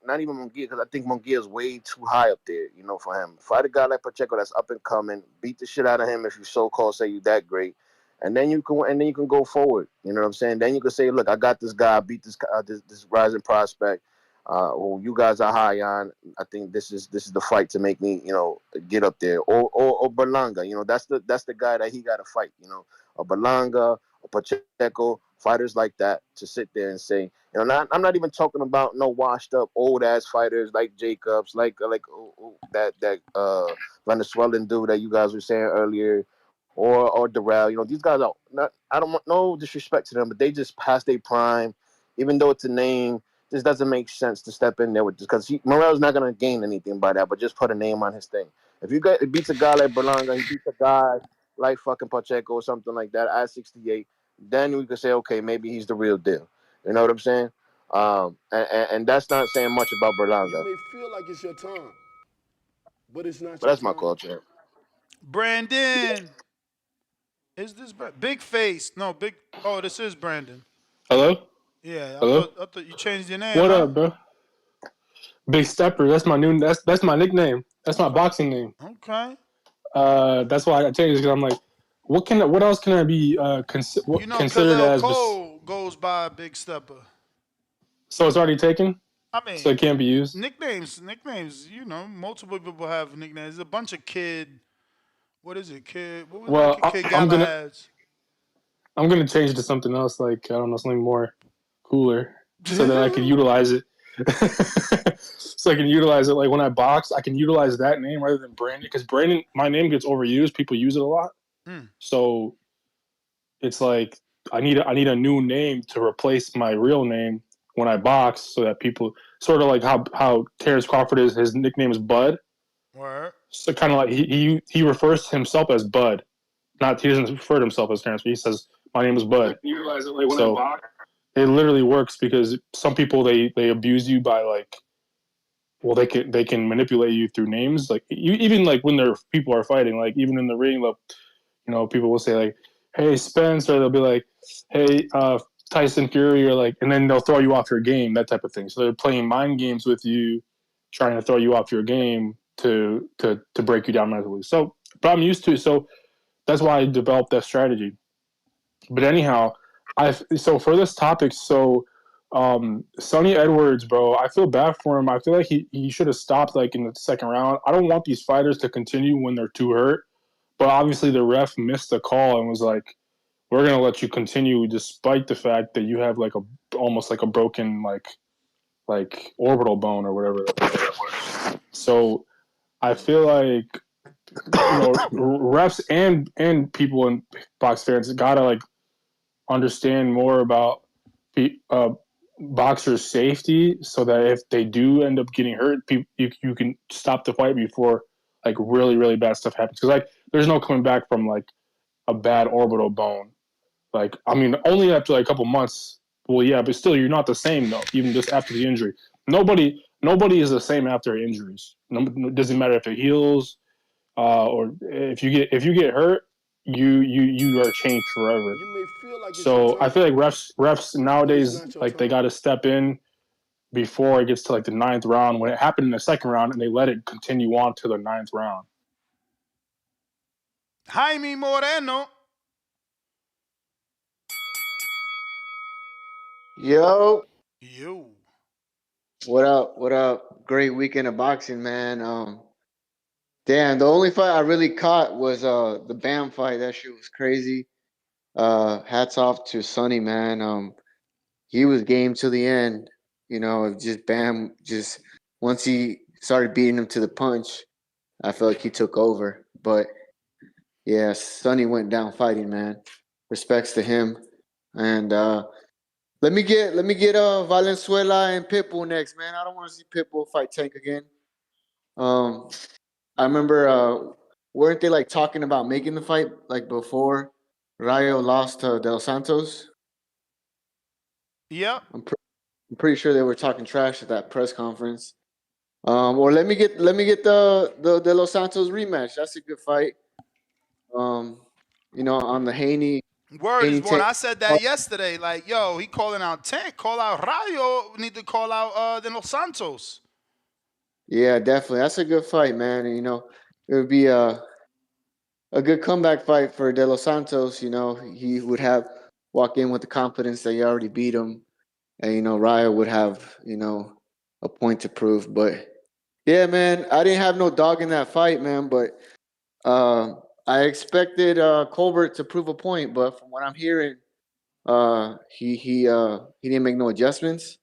not even Munguia, because I think Munguia is way too high up there. For him. Fight a guy like Pacheco that's up and coming. Beat the shit out of him if you so-called say you that great, and then you can go forward. You know what I'm saying? Then you can say, look, I got this guy. I beat this rising prospect. Who you guys are high on. I think this is the fight to make me get up there. Or Berlanga. That's the guy that he got to fight. Or Berlanga. Pacheco, fighters like that, to sit there and say, I'm not even talking about no washed up old ass fighters like Jacobs, like that Venezuelan dude that you guys were saying earlier, or Darrell. These guys are not. I don't want no disrespect to them, but they just passed their prime. Even though it's a name, this doesn't make sense to step in there with this because Morrell's not gonna gain anything by that, but just put a name on his thing. If it beats a guy like Berlanga, he beats a guy like fucking Pacheco or something like that at 68. Then we could say, okay, maybe he's the real deal. You know what I'm saying? And that's not saying much about You Berlanga. may feel like it's your time, but it's not But your that's my time. culture. Brandon, is this Big Face? No, Big. Oh, this is Brandon. Hello? Yeah, Hello? I thought you changed your name, What huh? up, bro? Big Stepper. That's my that's my nickname. That's my boxing name. Okay. That's why I changed it because I'm like, what else can I be considered Khalil as? Cole goes by Big Stepper. So it's already taken. I So it mean, can't be used. nicknames. Multiple people have nicknames. There's a bunch of kid. What is it, kid? What was that Well, kid I'm gonna Galahad's? change it to something else, like I don't know, something more cooler, so that I can utilize it. So I can utilize it, like when I box, I can utilize that name rather than Brandon, because Brandon, my name gets overused. People use it a lot, so it's like I need a new name to replace my real name when I box, so that people sort of like how Terrence Crawford is. His nickname is Bud. Word. So kind of like he refers to himself as Bud. He doesn't refer to himself as Terrence, but he says my name is Bud. Utilize it like when So I box. it literally works because some people they abuse you by like, well, they can manipulate you through names, like even like when people are fighting, like even in the ring, like, people will say like, hey Spence, or they'll be like, hey Tyson Fury, or like, and then they'll throw you off your game, that type of thing. So they're playing mind games with you, trying to throw you off your game to break you down mentally. So, but I'm used to it, so that's why I developed that strategy. But anyhow, so for this topic, Sonny Edwards, bro, I feel bad for him. I feel like he should have stopped like in the second round. I don't want these fighters to continue when they're too hurt. But obviously the ref missed the call and was like, we're gonna let you continue despite the fact that you have like almost like a broken like orbital bone or whatever that was. So I feel like refs and people in box fans gotta like understand more about boxers' safety so that if they do end up getting hurt, you can stop the fight before like really, really bad stuff happens. Because like there's no coming back from like a bad orbital bone. Like, I mean, only after like a couple months. Well, yeah, but still, you're not the same though. Even just after the injury, nobody is the same after injuries. It doesn't matter if it heals or if you get hurt, you are changed forever. You may feel like it's your So I time, feel like refs but it's nowadays, not your like they time. got to step in before it gets to like the 9th round when it happened in the 2nd round, and they let it continue on to the 9th round. Jaime Moreno. Yo, You. what up? What up? Great weekend of boxing, man. Damn, the only fight I really caught was the Bam fight. That shit was crazy. Hats off to Sonny, man. He was game to the end. You know, just Bam. Just once he started beating him to the punch, I felt like he took over. But yeah, Sonny went down fighting, man. Respects to him. And let me get Valenzuela and Pitbull next, man. I don't want to see Pitbull fight Tank again. I remember weren't they like talking about making the fight like before Rayo lost to Del Santos? Yep. I'm pretty sure they were talking trash at that press conference. Or let me get the De Los Santos rematch. That's a good fight. On the Word is Haney born. tape. I said that yesterday. Like, yo, he calling out Tank, call out Rayo. We need to call out De Los Santos. Yeah, definitely. That's a good fight, man. And, it would be a good comeback fight for De Los Santos. He would have walk in with the confidence that he already beat him, and Raya would have a point to prove. But yeah, man, I didn't have no dog in that fight, man. But I expected Colbert to prove a point, but from what I'm hearing, he didn't make no adjustments.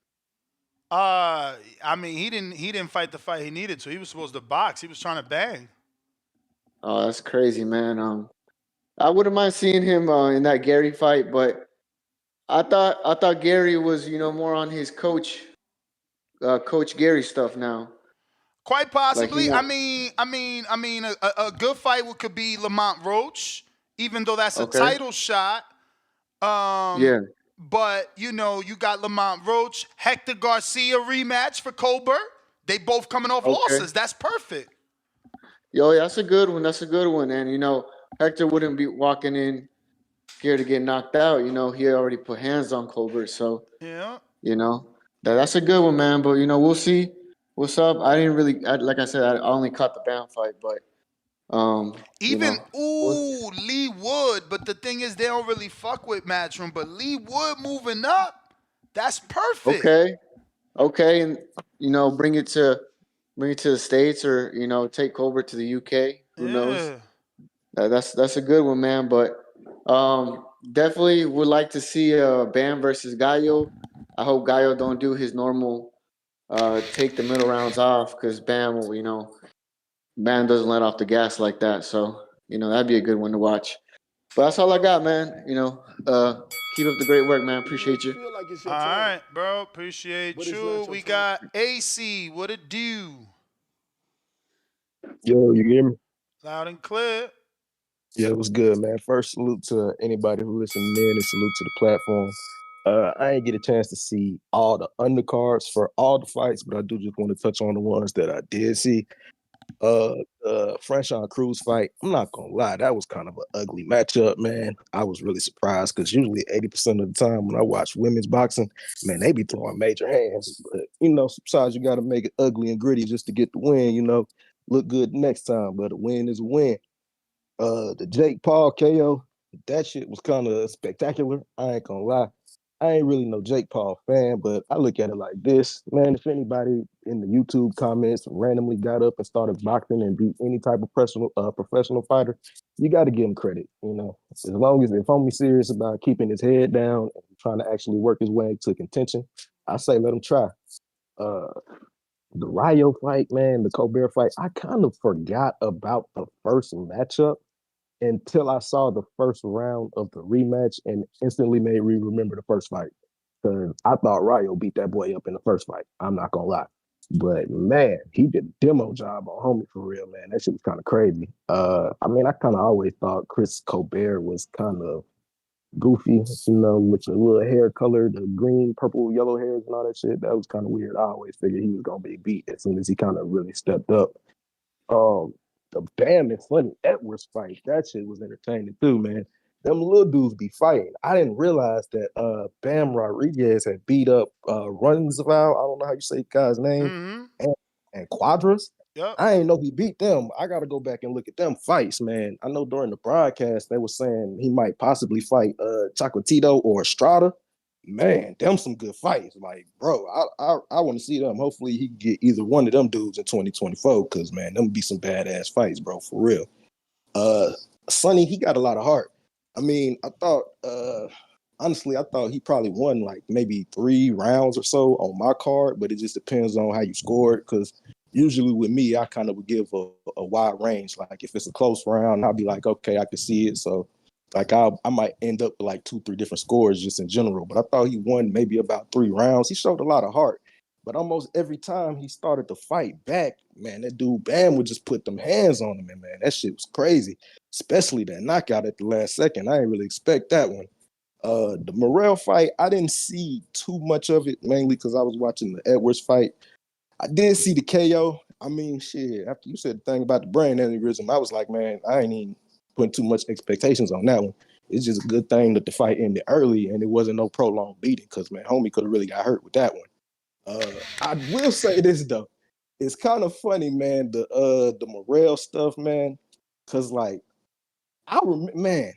I mean, he didn't fight the fight he needed to. He was supposed to box. He was trying to bang. Oh, that's crazy, man. I wouldn't mind seeing him in that Gary fight, but I thought Gary was more on his coach Gary stuff now. Quite Like he possibly. not A good fight could be Lamont Roach, even though that's a okay. title shot. Yeah. But you got Lamont Roach, Hector Garcia rematch for Colbert. They both coming off Okay. losses. That's perfect. Yo, yeah, that's a good one. That's a good one. And Hector wouldn't be walking in scared to get knocked out. He already put hands on Colbert, so Yeah. That's a good one, man. But we'll see what's up. I didn't really, like I said, I only caught the Bam fight, but Even we'll, Lee Wood, but the thing is they don't really fuck with Matchroom. But Lee Wood moving up, that's perfect. okay, and bring it to the States, or take Colbert to the UK. Who knows? Yeah. That's a good one, man. But definitely would like to see Bam versus Gallo. I hope Gallo don't do his normal take the middle rounds off, because Bam will, Bam doesn't let off the gas like that. So that'd be a good one to watch. But that's all I got, man. Keep up the great work, man. You may Appreciate you. feel like it's All your time, right, bro. Appreciate but it's you. not your We time. got AC. What it do? Yo, you hear me? Loud and clear. Yeah, it was good, man. First, salute to anybody who listened in, and salute to the platform. I ain't get a chance to see all the undercards for all the fights, but I do just want to touch on the ones that I did see. Franchon Cruz fight, I'm not gonna lie, that was kind of an ugly matchup, man. I was really surprised because usually 80% of the time when I watch women's boxing, man, they be throwing major hands. But sometimes you gotta make it ugly and gritty just to get the win, look good next time, but a win is a win. The Jake Paul KO, that shit was kind of spectacular. I ain't gonna lie. I ain't really no Jake Paul fan, but I look at it like this, man. If anybody in the YouTube comments randomly got up and started boxing and beat any type of professional fighter, you got to give him credit. As long as if homie serious about keeping his head down and trying to actually work his way to contention, I say let him try. Uh, the Rayo fight, man, the Colbert fight, I kind of forgot about the first matchup until I saw the first round of the rematch and instantly made me remember the first fight. Because I thought Ryo beat that boy up in the first fight. I'm not gonna lie. But man, he did a demo job on homie for real, man. That shit was kind of crazy. I mean, I kind of always thought Chris Colbert was kind of goofy, with the little hair color, the green, purple, yellow hairs and all that shit. That was kind of weird. I always figured he was gonna be beat as soon as he kind of really stepped up. Um, the Bam and Funny Edwards fight, that shit was entertaining too, man. Them little dudes be fighting. I didn't realize that Bam Rodriguez had beat up Runzaval. I don't know how you say the guy's name, and Quadras. Yep. I ain't know he beat them. I gotta go back and look at them fights, man. I know during the broadcast they were saying he might possibly fight Chocolatito or Estrada. Man, them some good fights. Like, bro, I want to see them. Hopefully he can get either one of them dudes in 2024, because man, them be some badass fights, bro, for real. Sonny, he got a lot of heart. I mean, I thought honestly, I thought he probably won like maybe 3 rounds or so on my card, but it just depends on how you score it. Because usually with me, I kind of would give a wide range. Like if it's a close round, I'll be like, okay, I can see it. So like I might end up with like 2-3 different scores just in general. But I thought he won maybe about 3 rounds. He showed a lot of heart. But almost every time he started to fight back, man, that dude Bam would just put them hands on him, and man, that shit was crazy. Especially that knockout at the last second. I didn't really expect that one. The Morrell fight, I didn't see too much of it, mainly because I was watching the Edwards fight. I did see the KO. I mean, shit, after you said the thing about the brain aneurysm, I was like, man, I ain't even putting too much expectations on that one. It's just a good thing that the fight ended early and it wasn't no prolonged beating, because, man, homie could have really got hurt with that one. I will say this, though. It's kind of funny, man, the Morrell stuff, man, because, like, man,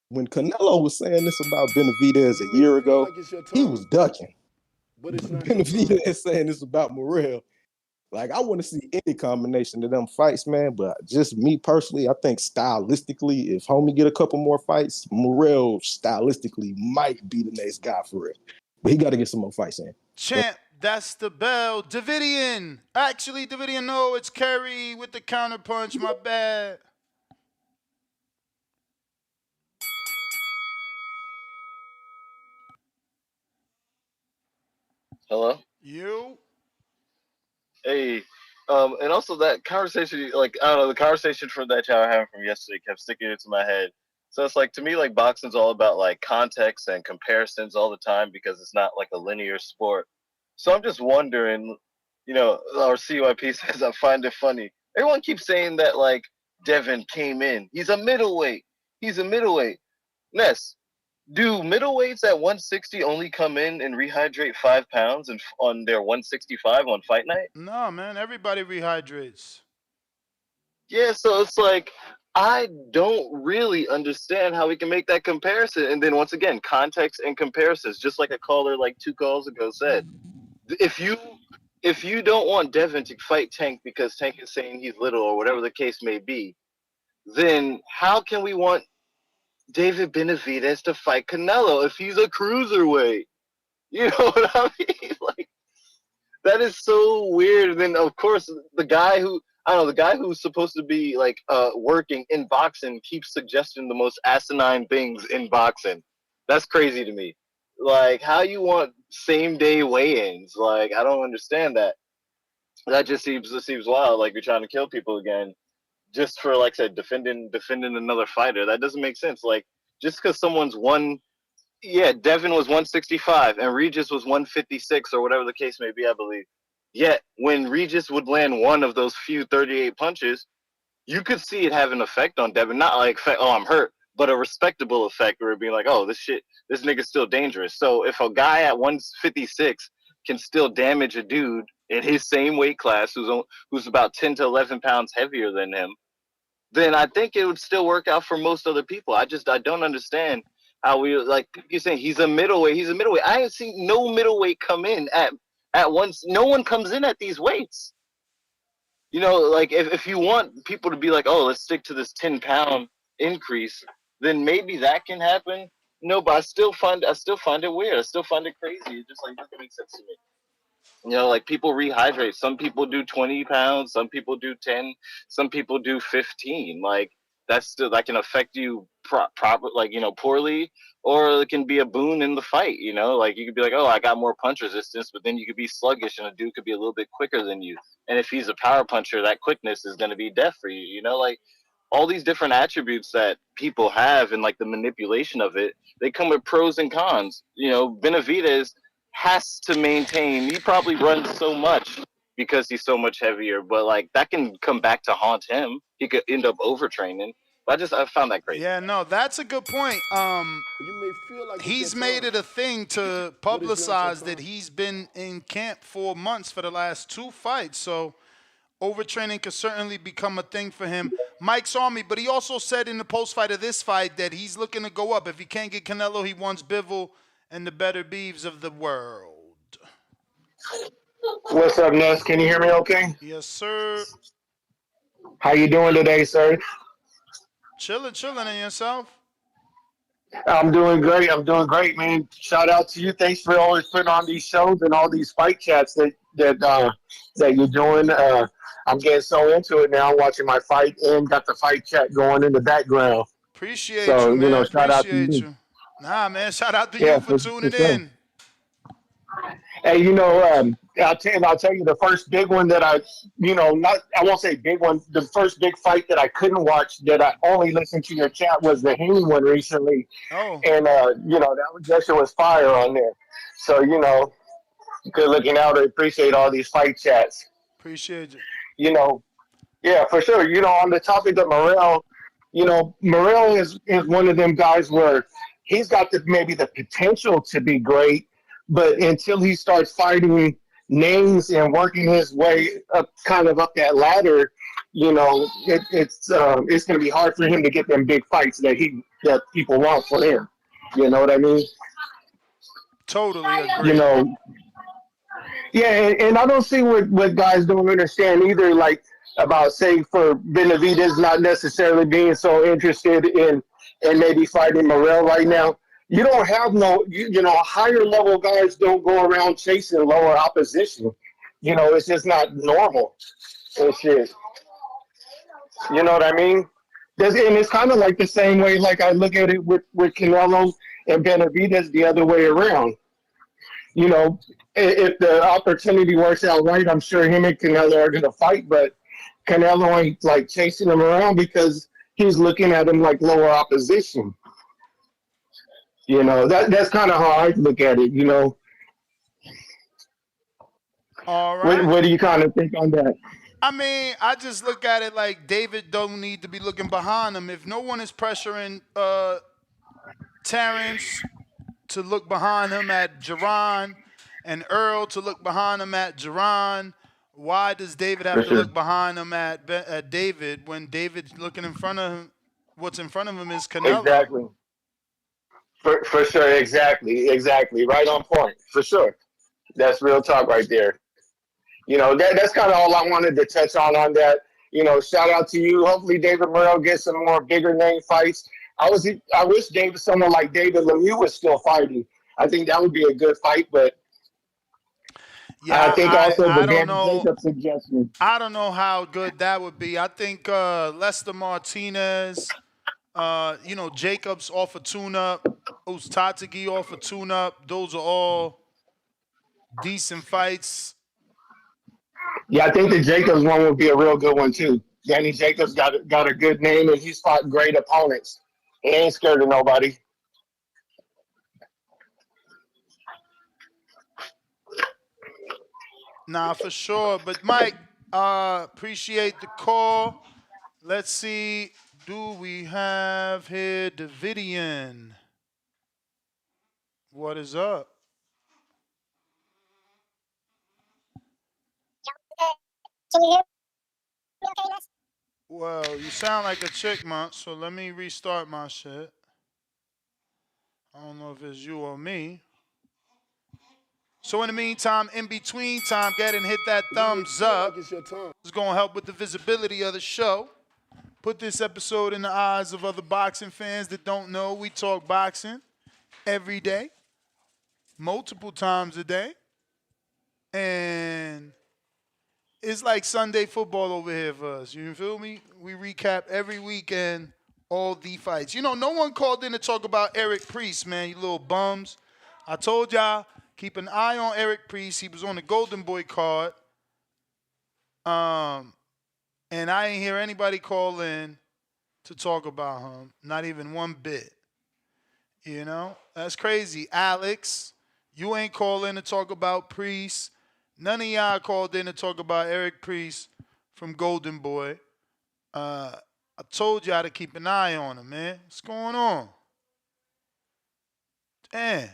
when Canelo was saying this about Benavidez a year ago, he was ducking. But it's not your time. Benavidez saying this about Morrell. Like, I want to see any combination of them fights, man. But just me personally, I think stylistically, if homie get a couple more fights, Morrell stylistically might be the next guy for it. But he got to get some more fights in. Champ, that's the bell. Davidian. Actually, Davidian, no, it's Kerry with the counterpunch. My bad. Hello? You? Hey, and also that conversation, like, I don't know, the conversation from that y'all were having from yesterday kept sticking into my head. So it's like, to me, like, boxing's all about, like, context and comparisons all the time, because it's not, like, a linear sport. So I'm just wondering, our CYP says, I find it funny. Everyone keeps saying that, like, Devin came in. He's a middleweight. Ness, do middleweights at 160 only come in and rehydrate 5 pounds and on their 165 on fight night? No, man. Everybody rehydrates. Yeah, so it's like, I don't really understand how we can make that comparison. And then once again, context and comparisons, just like a caller like 2 calls ago said. If you don't want Devin to fight Tank because Tank is saying he's little or whatever the case may be, then how can we want David Benavidez to fight Canelo if he's a cruiserweight? You know what I mean? Like, that is so weird. And then, of course, the guy who's supposed to be, like, working in boxing keeps suggesting the most asinine things in boxing. That's crazy to me. Like, how you want same-day weigh-ins? Like, I don't understand that. That just seems wild. Like, you're trying to kill people again just for, like I said, defending another fighter. That doesn't make sense. Like, just because someone's Devin was 165 and Regis was 156 or whatever the case may be, I believe. Yet, when Regis would land one of those few 38 punches, you could see it have an effect on Devin. Not like, oh, I'm hurt, but a respectable effect where it'd be like, oh, this nigga's still dangerous. So if a guy at 156 can still damage a dude in his same weight class who's about 10 to 11 pounds heavier than him, then I think it would still work out for most other people. I don't understand how we, like you're saying, he's a middleweight. I ain't seen no middleweight come in at once. No one comes in at these weights. Like if you want people to be like, oh, let's stick to this 10-pound increase, then maybe that can happen. No, but I still find it weird. I still find it crazy. It just like doesn't make sense to me. Like people rehydrate. Some people do 20 pounds. Some people do 10. Some people do 15. Like that can affect you poorly, or it can be a boon in the fight. Like you could be like, oh, I got more punch resistance, but then you could be sluggish and a dude could be a little bit quicker than you. And if he's a power puncher, that quickness is going to be death for you. Like all these different attributes that people have and like the manipulation of it, they come with pros and cons. Benavidez has to maintain. He probably runs so much because he's so much heavier, but like that can come back to haunt him. He could end up overtraining. But I found that crazy. Yeah, no, that's a good point. You may feel like it's He's your made time, it a thing to but it's not your publicize that time. he's been in camp for months for the last 2 fights. So overtraining could certainly become a thing for him. Mike saw me, but he also said in the post-fight of this fight that he's looking to go up. If he can't get Canelo, he wants Bivol and the better beeves of the world. What's up, Ness? Can you hear me okay? Yes, sir. How you doing today, sir? Chilling, and yourself? I'm doing great. Man. Shout out to you. Thanks for always putting on these shows and all these fight chats that you're doing. I'm getting so into it now. I'm watching my fight and got the fight chat going in the background. Appreciate So, you, man. shout out to Appreciate you. you. Nah, man. Shout out to Yeah, you for tuning sure. in. Hey, I'll tell you the first big one that I won't say big one. The first big fight that I couldn't watch that I only listened to your chat was the Haney one recently. Oh. And, that shit was fire on there. So, good looking out. I appreciate all these fight chats. Appreciate you. Yeah, for sure. On the topic of Morrell, Morrell is one of them guys where he's got maybe the potential to be great, but until he starts fighting names and working his way up, kind of up that ladder, it's going to be hard for him to get them big fights that people want for him. You know what I mean? Totally agree. Yeah, and I don't see what guys don't understand either, like about, say, for Benavidez not necessarily being so interested in maybe fighting Morrell right now. You don't have higher level guys don't go around chasing lower opposition. It's just not normal. It's just, you know what I mean? And it's kind of like the same way, like I look at it with Canelo and Benavidez the other way around. If the opportunity works out right, I'm sure him and Canelo are going to fight, but Canelo ain't like chasing him around because he's looking at him like lower opposition. That's kind of how I look at it, All right. What do you kind of think on that? I mean, I just look at it like David don't need to be looking behind him. If no one is pressuring Terrence to look behind him at Jerron and Earl to look behind him at Jerron, why does David have to look behind him at David when David's looking in front of him? What's in front of him is Canelo. Exactly. For sure, exactly. Right on point, for sure. That's real talk right there. That's kind of all I wanted to touch on that. Shout out to you. Hopefully David Morrell gets some more bigger name fights. I wish someone like David Lemieux was still fighting. I think that would be a good fight, but yeah, I think also I the don't Dan know. Jacobs suggestion. I don't know how good that would be. I think Lester Martinez, Jacobs off a tune-up, Uztatigi off a tune-up. Those are all decent fights. Yeah, I think the Jacobs one would be a real good one too. Danny Jacobs got a good name and he's fought great opponents. He ain't scared of nobody. Nah, for sure. But Mike, appreciate the call. Let's see. Do we have here Davidian? What is up? Can you hear me okay, Ness? Well, you sound like a chickmunk, so let me restart my shit. I don't know if it's you or me. So in the meantime, in between time, get and hit that thumbs up. It's your time. It's going to help with the visibility of the show. Put this episode in the eyes of other boxing fans that don't know we talk boxing every day, multiple times a day. And it's like Sunday football over here for us. You feel me? We recap every weekend all the fights. You know, no one called in to talk about Eric Priest, man, you little bums. I told y'all, keep an eye on Eric Priest. He was on the Golden Boy card. And I ain't hear anybody call in to talk about him. Not even one bit. You know? That's crazy. Alex, you ain't calling to talk about Priest. None of y'all called in to talk about Eric Priest from Golden Boy. I told y'all to keep an eye on him, man. What's going on? Damn.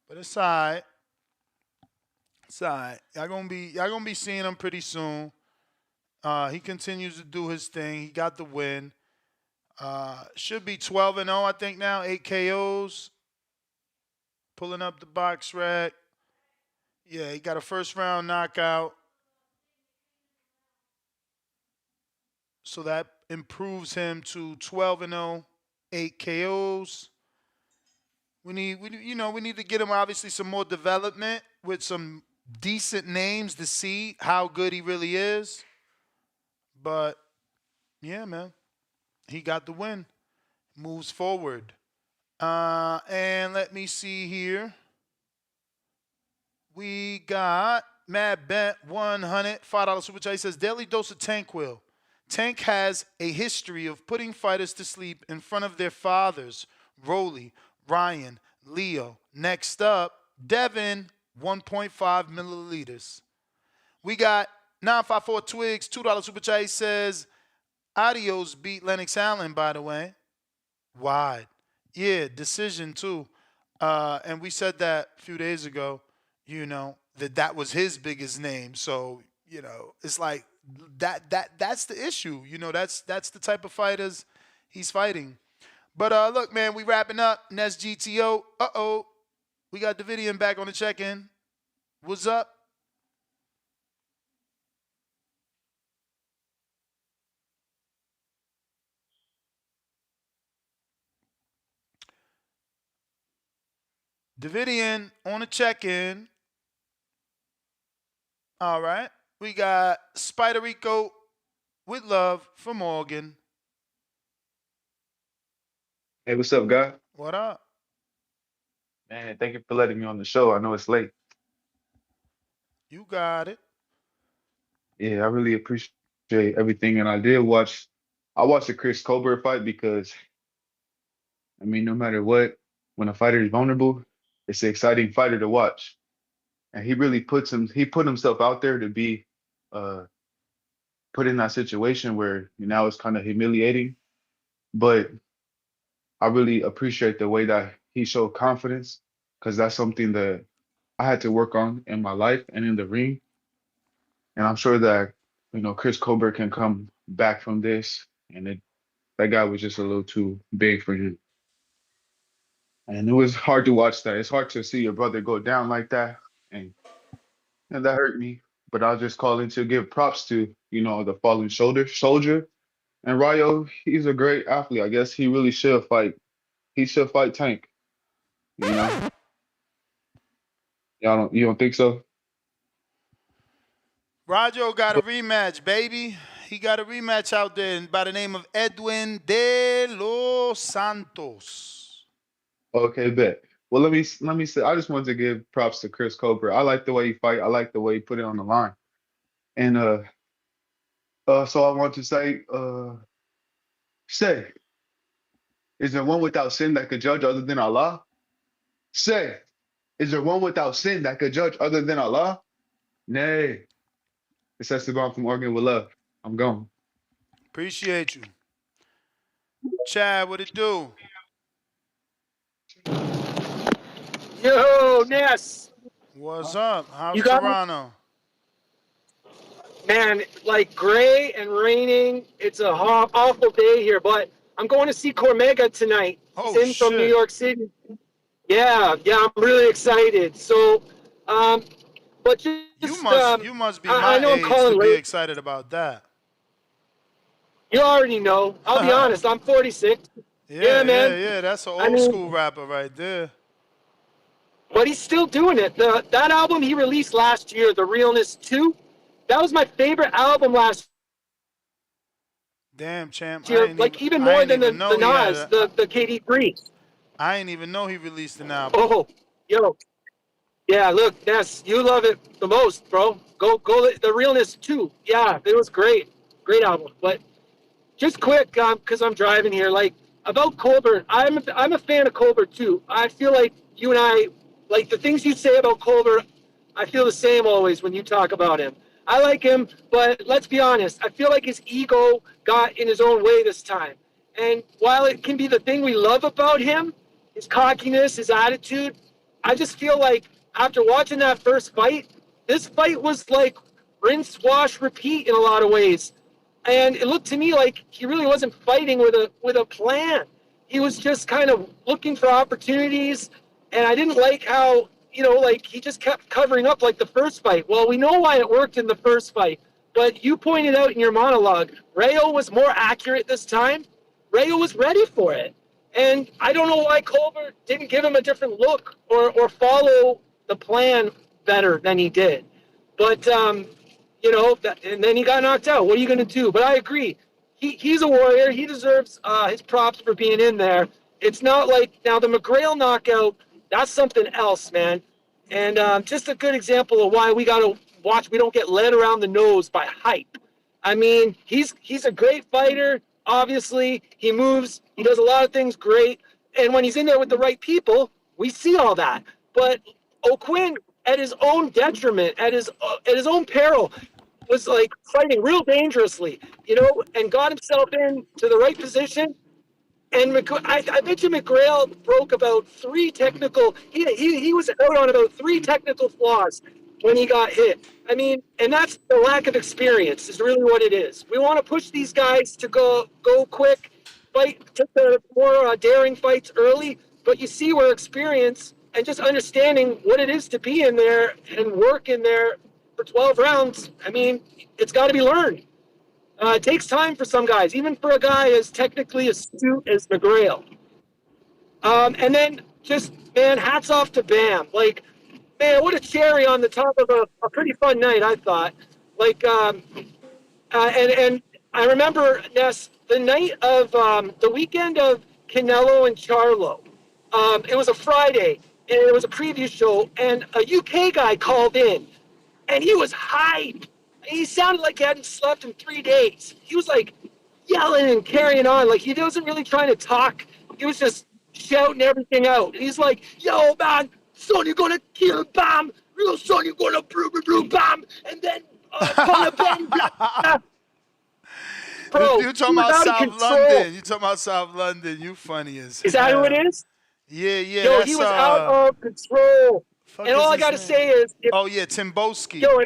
But it's all right. It's all right. Y'all gonna be seeing him pretty soon. He continues to do his thing. He got the win. Should be 12-0, I think now. 8 KOs. Pulling up the box rack. Yeah, he got a first round knockout. So that improves him to 12-0, 8 KOs. We need to get him obviously some more development with some decent names to see how good he really is. But yeah, man, he got the win. Moves forward. And let me see here. We got Mad Bent 100 $5 super chat. He says daily dose of Tanquil. Tank has a history of putting fighters to sleep in front of their fathers. Rolly, Ryan, Leo. Next up, Devin, 1.5 milliliters. We got 954 Twigs, $2 super chat. He says, Adios beat Lennox Allen, by the way. Wide. Yeah, decision too. And we said that a few days ago, you know, that was his biggest name. So, you know, it's like that's the issue. You know, that's the type of fighters he's fighting. But look, man, we wrapping up. Nest GTO. Uh-oh. We got Davidian back on the check-in. What's up? Davidian on a check-in. All right. We got Spider Rico with love from Morgan. Hey, what's up, guy? What up? Man, thank you for letting me on the show. I know it's late. You got it. Yeah, I really appreciate everything. And I watched the Chris Colbert fight because, I mean, no matter what, when a fighter is vulnerable, it's an exciting fighter to watch. And he really put himself out there to be put in that situation where now it's kind of humiliating. But I really appreciate the way that he showed confidence because that's something that I had to work on in my life and in the ring. And I'm sure that, you know, Chris Colbert can come back from this. And that guy was just a little too big for him. And it was hard to watch that. It's hard to see your brother go down like that. And that hurt me. But I'll just call in to give props to, you know, the fallen soldier. And Ryo, he's a great athlete. I guess he really should fight. He should fight Tank. You know? You don't think so? Rajo got a rematch, baby. He got a rematch out there by the name of Edwin De Los Santos. Okay, bet. Well, let me say, I just wanted to give props to Chris Colbert. I like the way he fight. I like the way he put it on the line. And so I want to say, is there one without sin that could judge other than Allah? Say, is there one without sin that could judge other than Allah? Nay. It's Esteban from Oregon with love. I'm gone. Appreciate you. Chad, what it do? Yo, Ness. What's up? How's You got Toronto? Man, like gray and raining. It's a awful day here, but I'm going to see Cormega tonight. He's in from New York City. Yeah, I'm really excited. So, but just You must be my I know I'm age calling to be late. excited about that. You already know. I'll be honest. I'm 46. Yeah, man. Yeah. That's an old school rapper right there. But he's still doing it. That album he released last year, The Realness 2, that was my favorite album last Damn, champ. Here, like even more than the Nas, the KD3. I didn't even know he released an album. Oh, yo, yeah. Look, Ness, you love it the most, bro. Go, the realness too. Yeah, it was great, great album. But just quick, because I'm driving here. Like about Colbert, I'm a fan of Colbert too. I feel like you and I, like the things you say about Colbert, I feel the same always when you talk about him. I like him, but let's be honest. I feel like his ego got in his own way this time. And while it can be the thing we love about him, his cockiness, his attitude, I just feel like after watching that first fight, this fight was like rinse, wash, repeat in a lot of ways. And it looked to me like he really wasn't fighting with a plan. He was just kind of looking for opportunities, and I didn't like how, like he just kept covering up like the first fight. Well, we know why it worked in the first fight, but you pointed out in your monologue, Rayo was more accurate this time. Rayo was ready for it. And I don't know why Colbert didn't give him a different look or follow the plan better than he did. But and then he got knocked out. What are you going to do? But I agree. He's a warrior. He deserves his props for being in there. It's not like now the McGrail knockout. That's something else, man. And just a good example of why we got to watch. We don't get led around the nose by hype. I mean, he's a great fighter. Obviously, he moves. He does a lot of things great. And when he's in there with the right people, we see all that. But O'Quinn, at his own detriment, at his own peril, was like fighting real dangerously, and got himself into the right position. And I bet you McGrail broke about three technical. He was out on about three technical flaws when he got hit. I mean, and that's the lack of experience is really what it is. We want to push these guys to go quick, fight to the more daring fights early. But you see where experience and just understanding what it is to be in there and work in there for 12 rounds. I mean, it's got to be learned. It takes time for some guys, even for a guy as technically astute as McGrail. And then just, man, hats off to Bam. Like, man, what a cherry on the top of a pretty fun night, I thought. Like, and I remember, Ness, the night of the weekend of Canelo and Charlo. It was a Friday, and it was a preview show, and a UK guy called in, and he was hype. He sounded like he hadn't slept in 3 days. He was like yelling and carrying on, like he wasn't really trying to talk. He was just shouting everything out. And he's like, "Yo, man, son, you're gonna kill Bam. Real son, you're gonna blue Bam, and then Conor Ben." Bro, you talking about South London? You talking about South London? You funny as hell. Is that who it is? Yeah. Yo, he was out of control. And all I gotta say is, Timboski. Yo,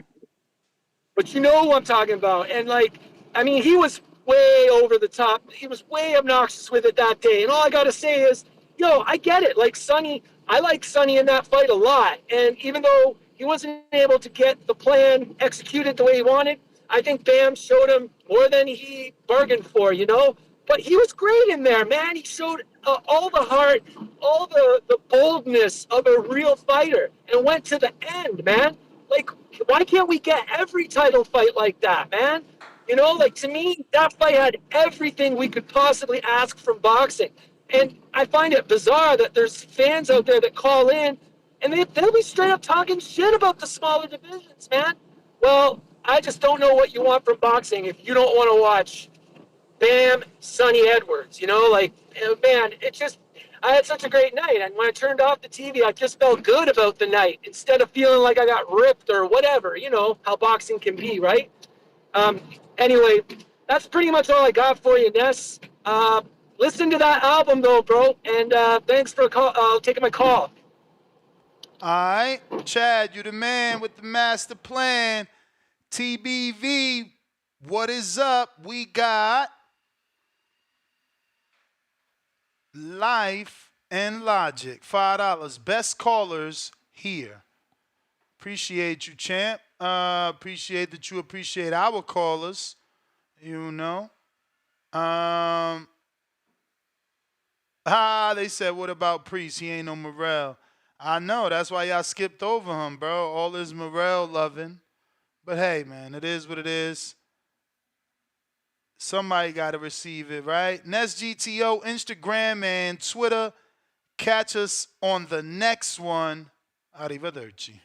but you know who I'm talking about. And like, I mean, he was way over the top. He was way obnoxious with it that day. And all I gotta say is, yo, I get it. Like Sonny, I like Sonny in that fight a lot. And even though he wasn't able to get the plan executed the way he wanted, I think Bam showed him more than he bargained for, But he was great in there, man. He showed all the heart, all the boldness of a real fighter and went to the end, man. Like, why can't we get every title fight like that, man? Like to me, that fight had everything we could possibly ask from boxing. And I find it bizarre that there's fans out there that call in and they'll be straight up talking shit about the smaller divisions, man. Well, I just don't know what you want from boxing if you don't want to watch Bam, Sonny Edwards, man, I had such a great night. And when I turned off the TV, I just felt good about the night instead of feeling like I got ripped or whatever, how boxing can be, right? Anyway, that's pretty much all I got for you, Ness. Listen to that album, though, bro. And thanks for taking my call. All right. Chad, you the man with the master plan. TBV, what is up? We got Life and Logic. $5. Best callers here. Appreciate you, champ. Appreciate that you appreciate our callers. They said, what about Priest? He ain't no Morrell. I know. That's why y'all skipped over him, bro. All this Morrell loving. But hey, man, it is what it is. Somebody got to receive it, right? Nest GTO, Instagram, and Twitter. Catch us on the next one. Arrivederci.